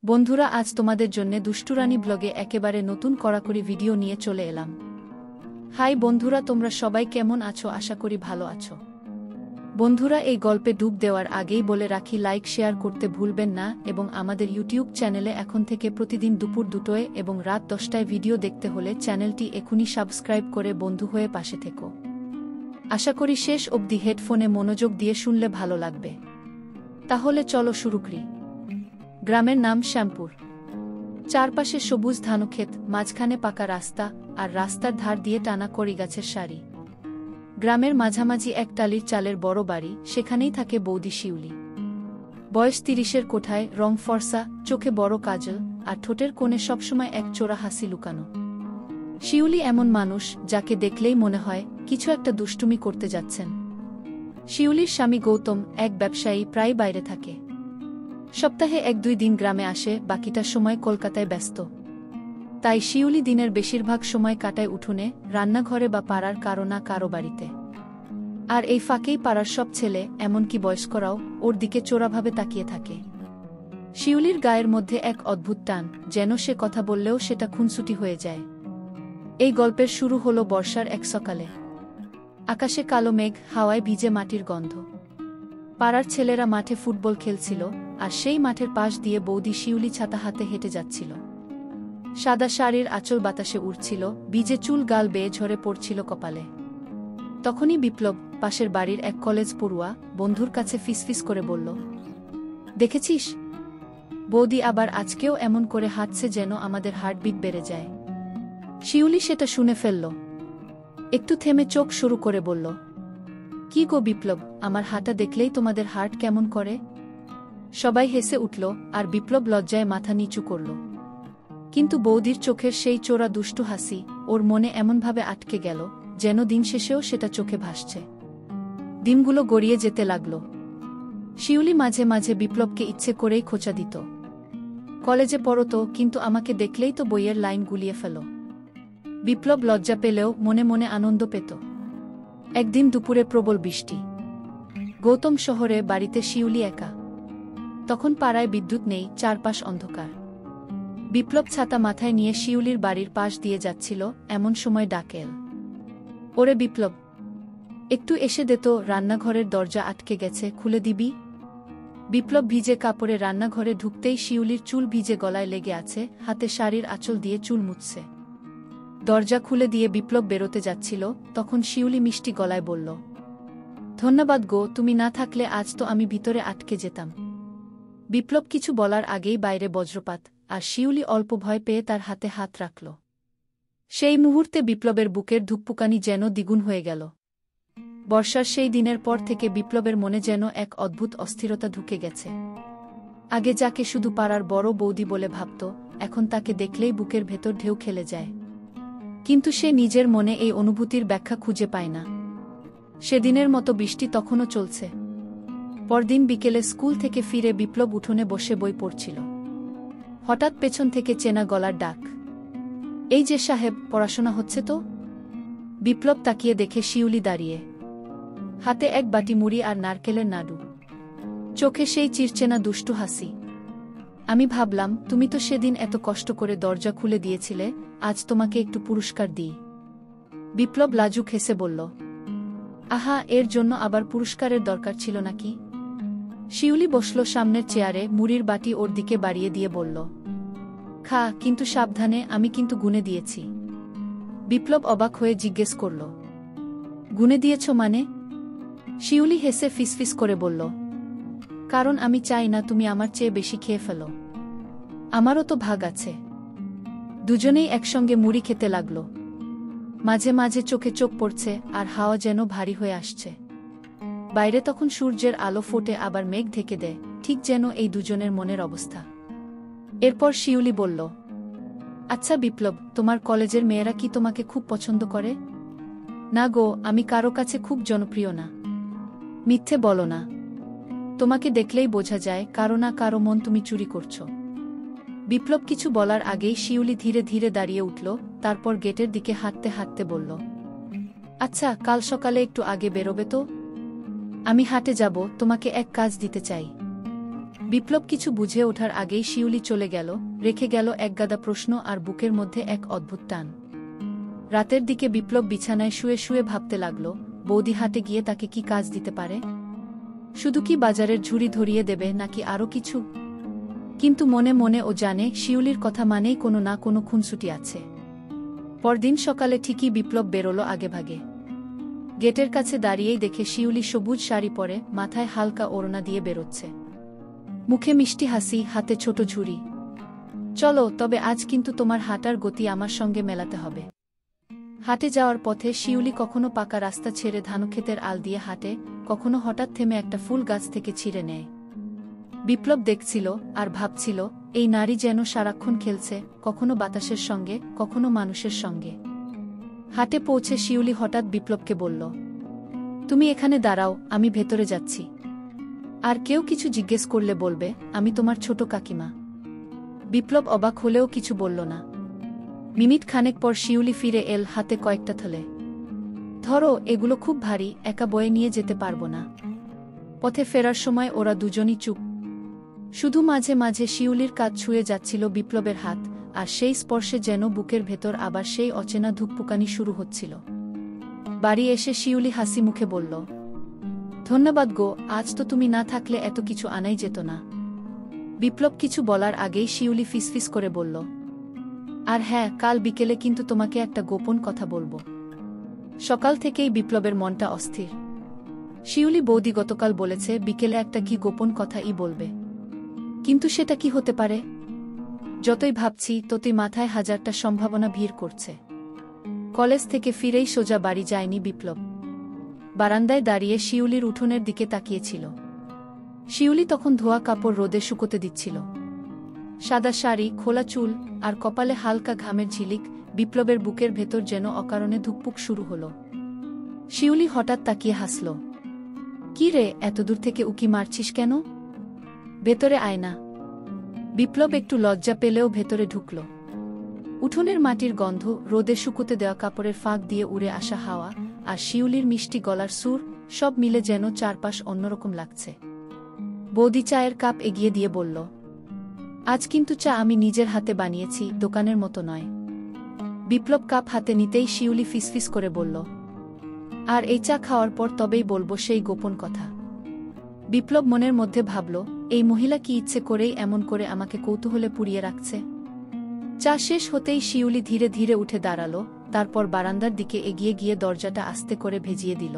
বন্ধুরা, আজ তোমাদের জন্যে দুষ্টুরানী ব্লগে একেবারে নতুন কড়াকড়ি ভিডিও নিয়ে চলে এলাম। হাই বন্ধুরা, তোমরা সবাই কেমন আছো? আশা করি ভালো আছো। বন্ধুরা, এই গল্পে ডুব দেওয়ার আগেই বলে রাখি, লাইক শেয়ার করতে ভুলবেন না এবং আমাদের ইউটিউব চ্যানেলে এখন থেকে প্রতিদিন দুপুর 2টায় এবং রাত 10টায় ভিডিও দেখতে হলে চ্যানেলটি এখনই সাবস্ক্রাইব করে বন্ধু হয়ে পাশে থেকো। আশা করি শেষ অবধি হেডফোনে মনোযোগ দিয়ে শুনলে ভালো লাগবে। তাহলে চলো শুরু করি। গ্রামের নাম শ্যামপুর। চারপাশে সবুজ ধানক্ষেত, মাঝখানে পাকা রাস্তা, আর রাস্তার ধার দিয়ে টানা কড়ি গাছের সারি। গ্রামের মাঝামাঝি এক টালির চালের বড় বাড়ি, সেখানেই থাকে বৌদি শিউলি। বয়স 30-এর কোঠায়, রং ফর্সা, চোখে বড় কাজল, আর ঠোঁটের কোণে সবসময় এক চোরা হাসি লুকানো। শিউলি এমন মানুষ যাকে দেখলেই মনে হয় কিছু একটা দুষ্টুমি করতে যাচ্ছেন। শিউলির স্বামী গৌতম এক ব্যবসায়ী, প্রায় বাইরে থাকে। সপ্তাহে 1-2 দিন গ্রামে আসে, বাকিটা সময় কলকাতায় ব্যস্ত। তাই শিউলি দিনের বেশিরভাগ সময় কাটায় উঠোনে, রান্নাঘরে বা পাড়ার কারো না কারো বাড়িতে। আর এই ফাঁকেই পাড়ার সব ছেলে, এমনকি বয়স্করাও ওর দিকে চোরাভাবে তাকিয়ে থাকে। শিউলির গায়ের মধ্যে এক অদ্ভুত টান, যেন সে কথা বললেও সেটা খুনসুটি হয়ে যায়। এই গল্পের শুরু হলো বর্ষার এক সকালে। আকাশে কালো মেঘ, হাওয়ায় ভিজে মাটির গন্ধ। পাড়ার ছেলেরা মাঠে ফুটবল খেলছিল, আর সেই মাঠের পাশ দিয়ে বৌদি শিউলি ছাতা হাতে হেঁটে যাচ্ছিল। সাদা শাড়ির আঁচল বাতাসে উড়ছিল, ভিজে চুল গাল বেয়ে ঝরে পড়ছিল কপালে। তখনই বিপ্লব, পাশের বাড়ির এক কলেজ পড়ুয়া, বন্ধুর কাছে ফিসফিস করে বলল, দেখেছিস বৌদি আবার আজকেও এমন করে হাঁটছে যেন আমাদের হার্টবিট বেড়ে যায়। শিউলি সেটা শুনে ফেলল। একটু থেমে চোখ শুরু করে বলল, কি গো বিপ্লব, আমার হাঁটা দেখলেই তোমাদের হার্ট কেমন করে? সবাই হেসে উঠল, আর বিপ্লব লজ্জায় মাথা নিচু করল। কিন্তু বৌদির চোখের সেই চোরা দুষ্টু হাসি ওর মনে এমনভাবে আটকে গেল, যেন দিন শেষেও সেটা চোখে ভাসছে। দিনগুলো গড়িয়ে যেতে লাগল। শিউলি মাঝে মাঝে বিপ্লবকে ইচ্ছে করেই খোঁচা দিত। কলেজে পড়তো, কিন্তু আমাকে দেখলেই তো বইয়ের লাইন গুলিয়ে ফেল। বিপ্লব লজ্জা পেলেও মনে মনে আনন্দ পেত। একদিন দুপুরে প্রবল বৃষ্টি। গৌতম শহরে, বাড়িতে শিউলি একা। তখন পাড়ায় বিদ্যুৎ নেই, চারপাশ অন্ধকার। বিপ্লব ছাতা মাথায় নিয়ে শিউলির বাড়ির পাশ দিয়ে যাচ্ছিল, এমন সময় ডাকে এল, ওরে বিপ্লব, একটু এসে দে তো, রান্নাঘরের দরজা আটকে গেছে, খুলে দিবি? বিপ্লব ভিজে কাপড়ে রান্নাঘরে ঢুকতেই শিউলির চুল ভিজে গলায় লেগে আছে, হাতে শাড়ির আঁচল দিয়ে চুল মুছছে। দরজা খুলে দিয়ে বিপ্লব বেরোতে যাচ্ছিল, তখন শিউলি মিষ্টি গলায় বলল, ধন্যবাদ গো, তুমি না থাকলে আজ তো আমি ভিতরে আটকে যেতাম। বিপ্লব কিছু বলার আগেই বাইরে বজ্রপাত, আর শিউলি অল্প ভয় পেয়ে তার হাতে হাত রাখল। সেই মুহূর্তে বিপ্লবের বুকের ধুকপুকানি যেন দ্বিগুণ হয়ে গেল। বর্ষার সেই দিনের পর থেকে বিপ্লবের মনে যেন এক অদ্ভুত অস্থিরতা ঢুকে গেছে। আগে যাকে শুধু পাড়ার বড় বৌদি বলে ভাবত, এখন তাকে দেখলেই বুকের ভেতর ঢেউ খেলে যায়। কিন্তু সে নিজের মনে এই অনুভূতির ব্যাখ্যা খুঁজে পায় না। সেদিনের মতো বৃষ্টি তখনও চলছে। পরদিন বিকেলে স্কুল থেকে ফিরে বিপ্লব উঠোনে বসে বই পড়ছিল। হঠাৎ পেছন থেকে চেনা গলার ডাক, এই যে সাহেব, পড়াশোনা হচ্ছে তো? বিপ্লব তাকিয়ে দেখে শিউলি দাঁড়িয়ে, হাতে এক বাটি মুড়ি আর নারকেলের নাড়ু, চোখে সেই চিরচেনা দুষ্টু হাসি। আমি ভাবলাম, তুমি তো সেদিন এত কষ্ট করে দরজা খুলে দিয়েছিলে, আজ তোমাকে একটু পুরস্কার দিই। বিপ্লব লাজুক হেসে বলল, আহা, এর জন্য আবার পুরস্কারের দরকার ছিল নাকি? শিউলি বসল সামনের চেয়ারে, মুড়ির বাটি ওর দিকে বাড়িয়ে দিয়ে বলল, খা, কিন্তু সাবধানে, আমি কিন্তু গুনে দিয়েছি। বিপ্লব অবাক হয়ে জিজ্ঞেস করল, গুনে দিয়েছ মানে? শিউলি হেসে ফিসফিস করে বলল, কারণ আমি চাই না তুমি আমার চেয়ে বেশি খেয়ে ফেলো। আমারও তো ভাগ আছে। দুজনেই একসঙ্গে মুড়ি খেতে লাগল। মাঝে মাঝে চোখে চোখ পড়ছে, আর হাওয়া যেন ভারী হয়ে আসছে। বাইরে তখন সূর্যের আলো ফোটে, আবার মেঘ ঢেকে দেয়, ঠিক যেন এই দুজনের মনের অবস্থা। এরপর শিউলি বলল, আচ্ছা বিপ্লব, তোমার কলেজের মেয়েরা কি তোমাকে খুব পছন্দ করে? না গো, আমি কারো কাছে খুব জনপ্রিয় না। মিথ্যে বলো না, তোমাকে দেখলেই বোঝা যায় কারো না কারো মন তুমি চুরি করছো। বিপ্লব কিছু বলার আগেই শিউলি ধীরে ধীরে দাঁড়িয়ে উঠল, তারপর গেটের দিকে হাঁটতে হাঁটতে বলল, আচ্ছা, কাল সকালে একটু আগে বেরোবে তো? আমি হাটে যাব, তোমাকে এক কাজ দিতে চাই। বিপ্লব কিছু বুঝে ওঠার আগেই শিউলি চলে গেল, রেখে গেল একগাদা প্রশ্ন আর বুকের মধ্যে এক অদ্ভুত টান। রাতের দিকে বিপ্লব বিছানায় শুয়ে শুয়ে ভাবতে লাগল, বৌদি হাটে গিয়ে তাকে কি কাজ দিতে পারে? শুধু কি বাজারের ঝুড়ি ধরিয়ে দেবে নাকি আরও কিছু? কিন্তু মনে মনে ও জানে শিউলির কথা মানেই কোনো না কোনো খুনসুটি আছে। পরদিন সকালে ঠিকই বিপ্লব বেরোল আগেভাগে। গেটের কাছে দাঁড়িয়েই দেখে শিউলি সবুজ শাড়ি পরে, মাথায় হালকা ওড়না দিয়ে বেরোচ্ছে। মুখে মিষ্টি হাসি, হাতে ছোট ঝুড়ি। চলো, তবে আজ কিন্তু তোমার হাঁটার গতি আমার সঙ্গে মেলাতে হবে। হাটে যাওয়ার পথে শিউলি কখনো পাকা রাস্তা ছেড়ে ধানক্ষেতের আল দিয়ে হাঁটে, কখনো হঠাৎ থেমে একটা ফুল গাছ থেকে ছিঁড়ে নেয়। বিপ্লব দেখছিল আর ভাবছিল, এই নারী যেন সারাক্ষণ খেলছে, কখনো বাতাসের সঙ্গে, কখনো মানুষের সঙ্গে। হাটে পৌঁছে শিউলি হঠাৎ বিপ্লবকে বলল, তুমি এখানে দাঁড়াও, আমি ভেতরে যাচ্ছি। আর কেউ কিছু জিজ্ঞেস করলে বলবে, আমি তোমার ছোট কাকিমা। বিপ্লব অবাক হলেও কিছু বলল না। মিনিট খানেক পর শিউলি ফিরে এল, হাতে কয়েকটা থলে। ধরো, এগুলো খুব ভারী, একা বয়ে নিয়ে যেতে পারবো না। পথে ফেরার সময় ওরা দুজনই চুপ। শুধু মাঝে মাঝে শিউলির কাঁধ ছুঁয়ে যাচ্ছিল বিপ্লবের হাত, আর সেই স্পর্শে যেন বুকের ভেতর আবার সেই অচেনা ধুকপুকানি শুরু হচ্ছিল। বাড়ি এসে শিউলি হাসি মুখে বলল, ধন্যবাদ গো, আজ তো তুমি না থাকলে এত কিছু আনাই যেত না। বিপ্লব কিছু বলার আগেই শিউলি ফিসফিস করে বলল, আর হ্যাঁ, কাল বিকেলে কিন্তু তোমাকে একটা গোপন কথা বলবো। সকাল থেকেই বিপ্লবের মনটা অস্থির। শিউলি বৌদি গতকাল বলেছে বিকেলে একটা কি গোপন কথাই বলবে। কিন্তু সেটা কি হতে পারে? যতই ভাবছি ততই মাথায় হাজারটা সম্ভাবনা ভিড় করছে। কলেজ থেকে ফিরেই সোজা বাড়ি যায়নি বিপ্লব। বারান্দায় দাঁড়িয়ে শিউলির উঠোনের দিকে তাকিয়েছিল। শিউলি তখন ধোয়া কাপড় রোদে শুকোতে দিচ্ছিল। সাদা শাড়ি, খোলা চুল আর কপালে হালকা ঘামের ঝিলিক, বিপ্লবের বুকের ভেতর যেন অকারণে ধুকপুক শুরু হলো। শিউলি হঠাৎ তাকিয়ে হাসল। কি রে, এত দূর থেকে উকি মারছিস কেন? ভেতরে আয় না। বিপ্লব একটু লজ্জা পেলেও ভেতরে ঢুকল। উঠোনের মাটির গন্ধ, রোদে শুকোতে দেওয়া কাপড়ের ফাঁক দিয়ে উড়ে আসা হাওয়া, আর শিউলির মিষ্টি গলার সুর, সব মিলে যেন চারপাশ অন্যরকম লাগছে। বৌদি চায়ের কাপ এগিয়ে দিয়ে বলল, আজ কিন্তু চা আমি নিজের হাতে বানিয়েছি, দোকানের মতো নয়। বিপ্লব কাপ হাতে নিতেই শিউলি ফিসফিস করে বলল, আর এই চা খাওয়ার পর তবেই বলবো সেই গোপন কথা। বিপ্লব মনের মধ্যে ভাবল, এই মহিলা কি ইচ্ছে করেই এমন করে আমাকে কৌতূহলে পুড়িয়ে রাখছে। চা শেষ হতেই শিউলি ধীরে ধীরে উঠে দাঁড়াল, তারপর বারান্দার দিকে এগিয়ে গিয়ে দরজাটা আস্তে করে ভেজিয়ে দিল।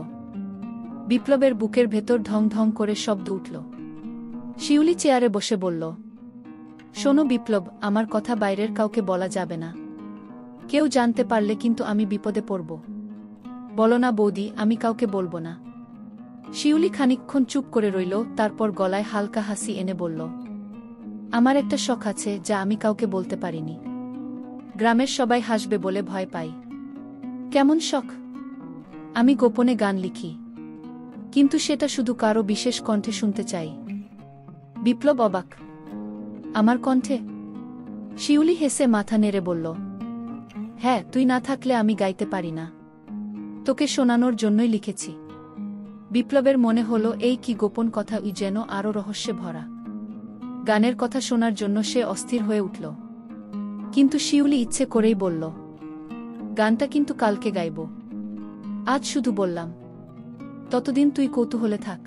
বিপ্লবের বুকের ভেতর ঢং ঢং করে শব্দ উঠল। শিউলি চেয়ারে বসে বলল, শোনো বিপ্লব, আমার কথা বাইরের কাউকে বলা যাবে না। কেউ জানতে পারলে কিন্তু আমি বিপদে পড়ব। বলো না বৌদি, আমি কাউকে বলবো না। শিউলি খানিকক্ষণ চুপ করে রইল, তারপর গলায় হালকা হাসি এনে বলল, আমার একটা শখ আছে যা আমি কাউকে বলতে পারিনি। গ্রামের সবাই হাসবে বলে ভয় পাই। কেমন শখ? আমি গোপনে গান লিখি, কিন্তু সেটা শুধু কারো বিশেষ কণ্ঠে শুনতে চাই। বিপ্লব অবাক, আমার কণ্ঠে? শিউলি হেসে মাথা নেড়ে বলল, হ্যাঁ, তুই না থাকলে আমি গাইতে পারি না। তোকে শোনানোর জন্যই লিখেছি। বিপ্লবের মনে হলো এই কি গোপন কথা, যেন আরও রহস্যে ভরা। গানের কথা শোনার জন্য সে অস্থির হয়ে উঠল। কিন্তু শিউলি ইচ্ছে করেই বলল, গানটা কিন্তু কালকে গাইব। আজ শুধু বললাম, ততদিন তুই কৌতূহলে থাক।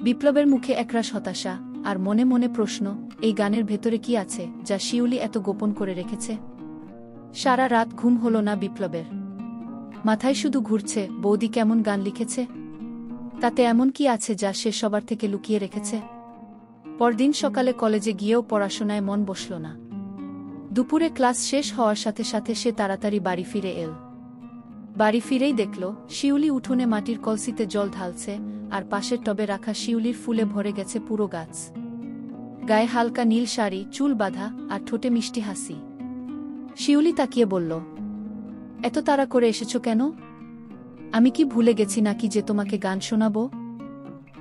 বিপ্লবের মুখে একরাশ হতাশা, আর মনে মনে প্রশ্ন, এই গানের ভেতরে কি আছে যা শিউলি এত গোপন করে রেখেছে? সারা রাত ঘুম হলো না বিপ্লবের। মাথায় শুধু ঘুরছে, বৌদি কেমন গান লিখেছে, তাতে এমন কি আছে যা সে সবার থেকে লুকিয়ে রেখেছে? পরদিন সকালে কলেজে গিয়েও পড়াশোনায় মন বসল না। দুপুরে ক্লাস শেষ হওয়ার সাথে সাথে সে তাড়াতাড়ি বাড়ি ফিরে এল। বাড়ি ফিরেই দেখল শিউলি উঠোনে মাটির কলসিতে জল ঢালছে, আর পাশের টবে রাখা শিউলির ফুলে ভরে গেছে পুরো গাছ। গায়ে হালকা নীল শাড়ি, চুল বাঁধা, আর ঠোঁটে মিষ্টি হাসি। শিউলি তাকিয়ে বলল, এত তাড়া করে এসেছো কেন? আমি কি ভুলে গেছি নাকি যে তোমাকে গান শোনাবো?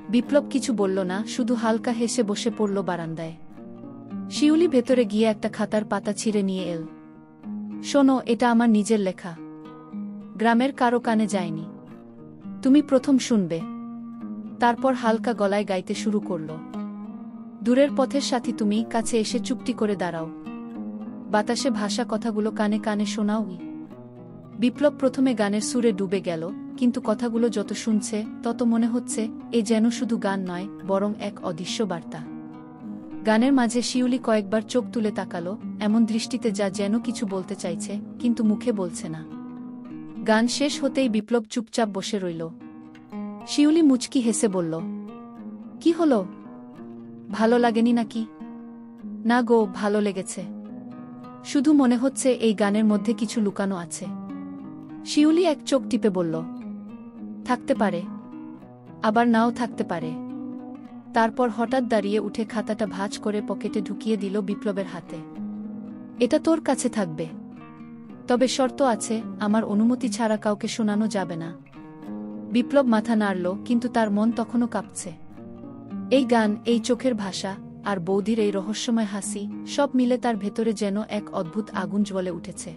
বিপ্লব কিছু বলল না, শুধু হালকা হেসে বসে পড়ল বারান্দায়। শিউলি ভেতরে গিয়ে একটা খাতার পাতা ছিঁড়ে নিয়ে এল। শোনো, এটা আমার নিজের লেখা। গ্রামের কারো কানে যায়নি। তুমি প্রথম শুনবে। তারপর হালকা গলায় গাইতে শুরু করল। দূরের পথের সাথী তুমি, কাছে এসে চুপটি করে দাঁড়াও। বাতাসে ভাষা কথাগুলো কানে কানে শোনাওই। বিপ্লব প্রথমে গানের সুরে ডুবে গেল, কিন্তু কথাগুলো যত শুনছে তত মনে হচ্ছে এ যেন শুধু গান নয়, বরং এক অদৃশ্য বার্তা। গানের মাঝে শিউলি কয়েকবার চোখ তুলে তাকালো, এমন দৃষ্টিতে যা যেন কিছু বলতে চাইছে, কিন্তু মুখে বলছে না। গান শেষ হতেই বিপ্লব চুপচাপ বসে রইল। শিউলি মুচকি হেসে বলল, কি হলো? ভালো লাগেনি নাকি? না গো, ভালো লেগেছে। শুধু মনে হচ্ছে এই গানের মধ্যে কিছু লুকানো আছে। শিউলি এক চোখ টিপে বলল, থাকতে পারে, আবার নাও থাকতে পারে। তারপর হঠাৎ দাঁড়িয়ে উঠে খাতাটা ভাঁজ করে পকেটে ঢুকিয়ে দিল বিপ্লবের হাতে। এটা তোর কাছে থাকবে, তবে শর্ত আছে, আমার অনুমতি ছাড়া কাউকে শোনানো যাবে না। বিপ্লব মাথা নাড়ল, কিন্তু তার মন তখনও কাঁপছে। এই গান, এই চোখের ভাষা, আর বৌদির এই রহস্যময় হাসি, সব মিলে তার ভেতরে যেন এক অদ্ভুত আগুন জ্বলে উঠেছে।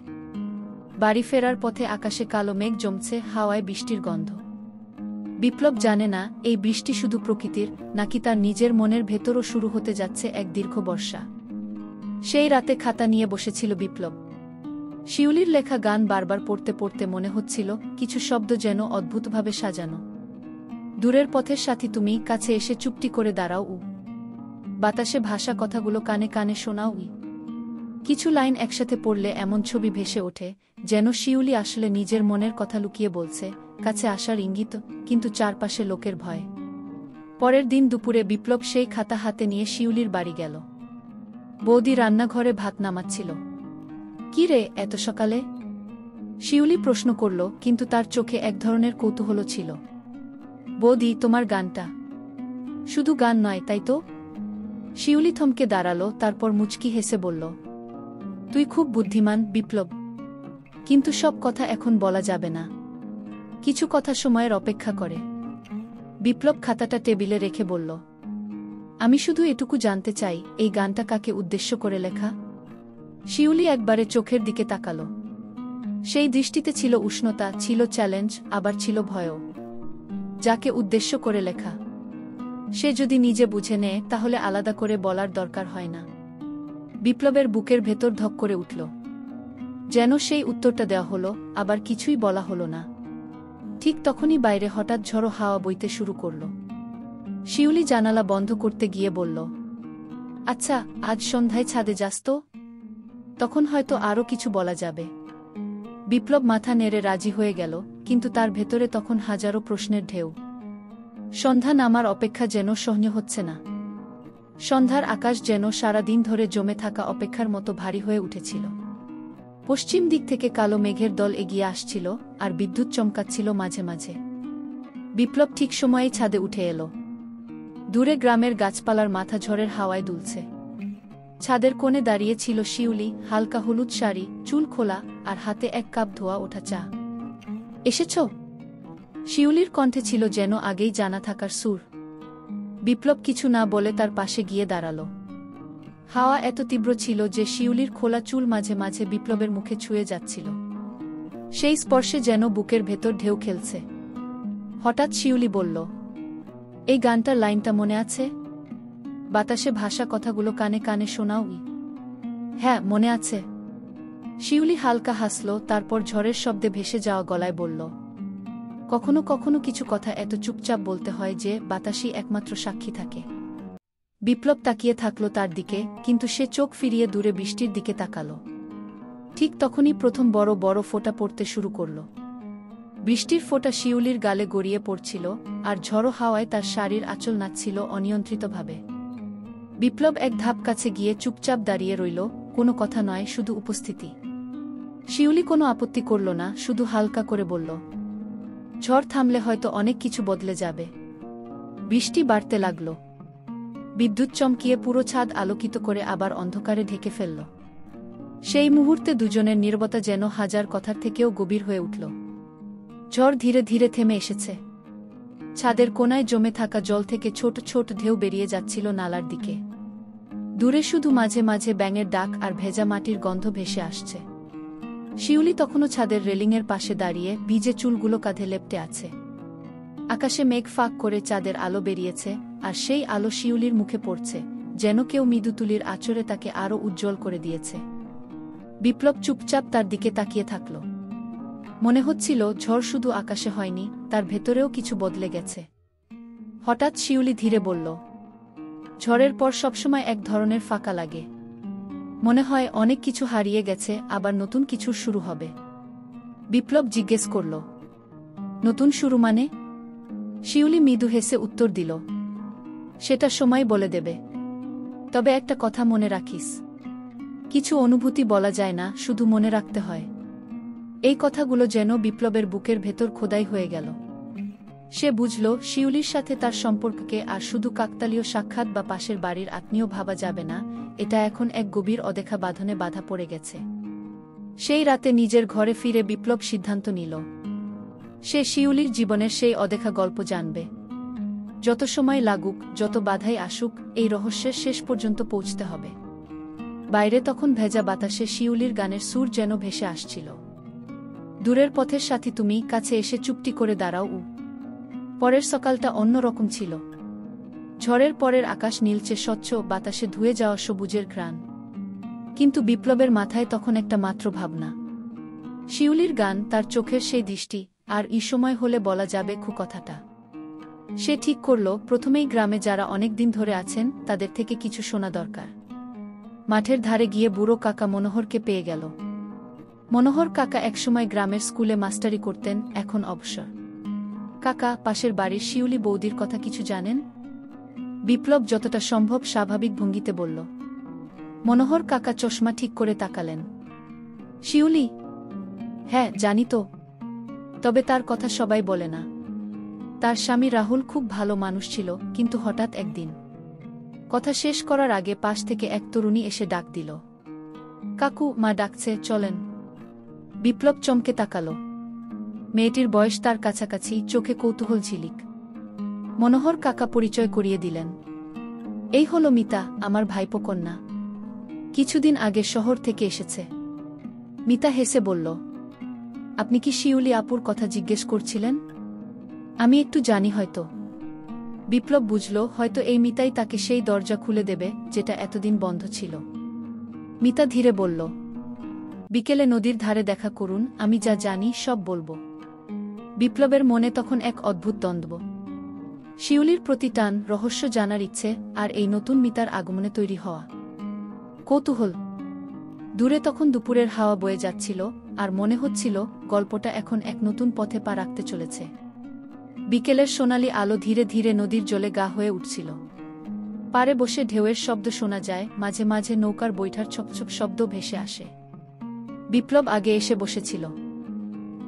বাড়ি ফেরার পথে আকাশে কালো মেঘ জমছে, হাওয়ায় বৃষ্টির গন্ধ। বিপ্লব জানে না এই বৃষ্টি শুধু প্রকৃতির, নাকি তার নিজের মনের ভেতরও শুরু হতে যাচ্ছে এক দীর্ঘ বর্ষা। সেই রাতে খাতা নিয়ে বসেছিল বিপ্লব। শিউলির লেখা গান বারবার পড়তে পড়তে মনে হচ্ছিল কিছু শব্দ যেন অদ্ভুতভাবে সাজানো। দূরের পথের সাথী তুমি, কাছে এসে চুপটি করে দাঁড়াও। বাতাসে ভাষা কথাগুলো কানে কানে শোনাও। কিছু লাইন একসাথে পড়লে এমন ছবি ভেসে ওঠে, যেন শিউলি আসলে নিজের মনের কথা লুকিয়ে বলছে, কাছে আসার ইঙ্গিত, কিন্তু চারপাশে লোকের ভয়। পরের দিন দুপুরে বিপ্লব সেই খাতা হাতে নিয়ে শিউলির বাড়ি গেল। বৌদি রান্নাঘরে ভাত নামাচ্ছিল। কি রে, এত সকালে? শিউলি প্রশ্ন করল, কিন্তু তার চোখে এক ধরনের কৌতূহল ছিল। বৌদি, তোমার গানটা শুধু গান নয়, তাই তো? শিউলি থমকে দাঁড়ালো, তারপর মুচকি হেসে বলল, তুই খুব বুদ্ধিমান বিপ্লব, কিন্তু সব কথা এখন বলা যাবে না। কিছু কথা সময়ের অপেক্ষা করে। বিপ্লব খাতাটা টেবিলে রেখে বলল, আমি শুধু এটুকু জানতে চাই, এই গানটা কাকে উদ্দেশ্য করে লেখা? শিউলি একবারে চোখের দিকে তাকালো। সেই দৃষ্টিতে ছিল উষ্ণতা, ছিল চ্যালেঞ্জ, আবার ছিল ভয়ও। যাকে উদ্দেশ্য করে লেখা, সে যদি নিজে বুঝে নেয়, তাহলে আলাদা করে বলার দরকার হয় না। বিপ্লবের বুকের ভেতর ধক করে উঠল। যেন সেই উত্তরটা দেওয়া হলো, আবার কিছুই বলা হলো না। ঠিক তখনই বাইরে হঠাৎ ঝড়ো হাওয়া বইতে শুরু করল। শিউলি জানালা বন্ধ করতে গিয়ে বলল, আচ্ছা, আজ সন্ধ্যায় ছাদে যাস তো? তখন হয়তো আরও কিছু বলা যাবে। বিপ্লব মাথা নেড়ে রাজি হয়ে গেল, কিন্তু তার ভেতরে তখন হাজারো প্রশ্নের ঢেউ। সন্ধ্যা নামার অপেক্ষা যেন সহ্য হচ্ছে না। সন্ধ্যার আকাশ যেন সারাদিন ধরে জমে থাকা অপেক্ষার মতো ভারী হয়ে উঠেছিল। পশ্চিম দিক থেকে কালো মেঘের দল এগিয়ে আসছিল, আর বিদ্যুৎ চমকাচ্ছিল মাঝে মাঝে। বিপ্লব ঠিক সময়েই ছাদে উঠে এলো। দূরে গ্রামের গাছপালার মাথা ঝড়ের হাওয়ায় দুলছে। ছাদের কোণে দাঁড়িয়ে ছিল শিউলি, হালকা হলুদ শাড়ি, চুল খোলা, আর হাতে এক কাপ ধোয়া ওঠা চা। এসেছ? শিউলির কণ্ঠে ছিল যেন আগেই জানা থাকার সুর। বিপ্লব কিছু না বলে তার পাশে গিয়ে দাঁড়াল। হাওয়া এত তীব্র ছিল যে শিউলির খোলা চুল মাঝে মাঝে বিপ্লবের মুখে ছুঁয়ে যাচ্ছিল। সেই স্পর্শে যেন বুকের ভেতর ঢেউ খেলছে। হঠাৎ শিউলি বলল, এই গানটার লাইনটা মনে আছে? বাতাসে ভাষা কথাগুলো কানে কানে শোনাও। হ্যাঁ, মনে আছে। শিউলি হালকা হাসল, তারপর ঝড়ের শব্দে ভেসে যাওয়া গলায় বলল, কখনো কখনো কিছু কথা এত চুপচাপ বলতে হয় যে বাতাসই একমাত্র সাক্ষী থাকে। বিপ্লব তাকিয়ে থাকল তার দিকে, কিন্তু সে চোখ ফিরিয়ে দূরে বৃষ্টির দিকে তাকাল। ঠিক তখনই প্রথম বড় বড় ফোঁটা পড়তে শুরু করল। বৃষ্টির ফোঁটা শিউলির গালে গড়িয়ে পড়ছিল, আর ঝড়ো হাওয়ায় তার শাড়ির আঁচল নাচছিল অনিয়ন্ত্রিতভাবে। বিপ্লব এক ধাপ কাছে গিয়ে চুপচাপ দাঁড়িয়ে রইল, কোনো কথা নয়, শুধু উপস্থিতি। শিউলি কোনো আপত্তি করল না, শুধু হালকা করে বলল, ঝড় থামলে হয়তো অনেক কিছু বদলে যাবে। বৃষ্টি বাড়তে লাগল। বিদ্যুৎ চমকিয়ে পুরো ছাদ আলোকিত করে আবার অন্ধকারে ঢেকে ফেলল। সেই মুহূর্তে দুজনের নীরবতা যেন হাজার কথার থেকেও গভীর হয়ে উঠল। ঝড় ধীরে ধীরে থেমে এসেছে। ছাদের কোনায় জমে থাকা জল থেকে ছোট ছোট ঢেউ বেরিয়ে যাচ্ছিল নালার দিকে। দূরে শুধু মাঝে মাঝে ব্যাঙের ডাক আর ভেজা মাটির গন্ধ ভেসে আসছে। শিউলি তখনও ছাদের রেলিংয়ের পাশে দাঁড়িয়ে ভিজে চুলগুলো কাঁধে লেপ্টে আছে। আকাশে মেঘ ফাঁক করে চাঁদের আলো বেরিয়েছে, আর সেই আলো শিউলির মুখে পড়ছে, যেন কেউ মৃদুতুলির আঁচড়ে তাকে আরও উজ্জ্বল করে দিয়েছে। বিপ্লব চুপচাপ তার দিকে তাকিয়ে থাকল। মনে হচ্ছিল ঝড় শুধু আকাশে হয়নি, তার ভেতরেও কিছু বদলে গেছে। হঠাৎ শিউলি ধীরে বলল, ঝড়ের পর সবসময় এক ধরনের ফাঁকা লাগে। মনে হয় অনেক কিছু হারিয়ে গেছে, আবার নতুন কিছুর শুরু হবে। বিপ্লব জিজ্ঞেস করল, নতুন শুরু মানে? শিউলি মৃদু হেসে উত্তর দিল, সেটা সময় বলে দেবে। তবে একটা কথা মনে রাখিস, কিছু অনুভূতি বলা যায় না, শুধু মনে রাখতে হয়। এই কথাগুলো যেন বিপ্লবের বুকের ভেতর খোদাই হয়ে গেল। সে বুঝল শিউলির সাথে তার সম্পর্ককে আর শুধু কাকতালীয় সাক্ষাৎ বা পাশের বাড়ির আত্মীয় ভাবা যাবে না, এটা এখন এক গভীর অদেখা বাঁধনে বাধা পড়ে গেছে। সেই রাতে নিজের ঘরে ফিরে বিপ্লব সিদ্ধান্ত নিল, সে শিউলির জীবনের সেই অদেখা গল্প জানবে। যত সময় লাগুক, যত বাধাই আসুক, এই রহস্যের শেষ পর্যন্ত পৌঁছতে হবে। বাইরে তখন ভেজা বাতাসে শিউলির গানের সুর যেন ভেসে আসছিল। দূরের পথের সাথী তুমি, কাছে এসে চুপটি করে দাঁড়াও। পরের সকালটা অন্য রকম ছিল। ঝড়ের পরের আকাশ নীলচে স্বচ্ছ, বাতাসে ধুয়ে যাওয়া সবুজের ঘ্রাণ। কিন্তু বিপ্লবের মাথায় তখন একটা মাত্র ভাবনা, শিউলির গান, তার চোখের সেই দৃষ্টি, আর এই সময় হলে বলা যাবে কথাটা। সে ঠিক করল, প্রথমেই গ্রামে যারা অনেক দিন ধরে আছেন তাদের থেকে কিছু শোনা দরকার। মাঠের ধারে গিয়ে বুড়ো কাকা মনোহরকে পেয়ে গেল। মনোহর কাকা একসময় গ্রামের স্কুলে মাস্টারি করতেন, এখন অবসর। কাকা, পাশের বাড়ির শিউলি বৌদির কথা কিছু জানেন? বিপ্লব যতটা সম্ভব স্বাভাবিক ভঙ্গিতে বলল। মনোহর কাকা চশমা ঠিক করে তাকালেন। শিউলি? হ্যাঁ, জানি তো। তবে তার কথা সবাই বলে না। তার স্বামী রাহুল খুব ভালো মানুষ ছিল, কিন্তু হঠাৎ একদিন। কথা শেষ করার আগে পাশ থেকে এক তরুণী এসে ডাক দিল, কাকু, মা ডাকছে, চলেন। বিপ্লব চমকে তাকাল। মেয়েটির বয়স তার কাছাকাছি, চোখে কৌতূহল ঝিলিক। মনোহর কাকা পরিচয় করিয়ে দিলেন, এই হলো মিতা, আমার ভাইপো কন্যা। কিছুদিন আগে শহর থেকে এসেছে। মিতা হেসে বলল, আপনি কি শিউলি আপুর কথা জিজ্ঞেস করছিলেন? আমি একটু জানি হয়তো। বিপ্লব বুঝল, হয়তো এই মিতাই তাকে সেই দরজা খুলে দেবে যেটা এতদিন বন্ধ ছিল। মিতা ধীরে বলল, বিকেলে নদীর ধারে দেখা করুন, আমি যা জানি সব বলবো। বিপ্লবের মনে তখন এক অদ্ভুত দ্বন্দ্ব। শিউলির প্রতি টান, রহস্য জানার ইচ্ছে, আর এই নতুন মিতার আগমনে তৈরি হওয়া কৌতূহল। দূরে তখন দুপুরের হাওয়া বয়ে যাচ্ছিল, আর মনে হচ্ছিল গল্পটা এখন এক নতুন পথে পা রাখতে চলেছে। বিকেলের সোনালি আলো ধীরে ধীরে নদীর জলে গা হয়ে উঠছিল। পাড়ে বসে ঢেউয়ের শব্দ শোনা যায়, মাঝে মাঝে নৌকার বৈঠার ছপছপ শব্দ ভেসে আসে। বিপ্লব আগে এসে বসেছিল।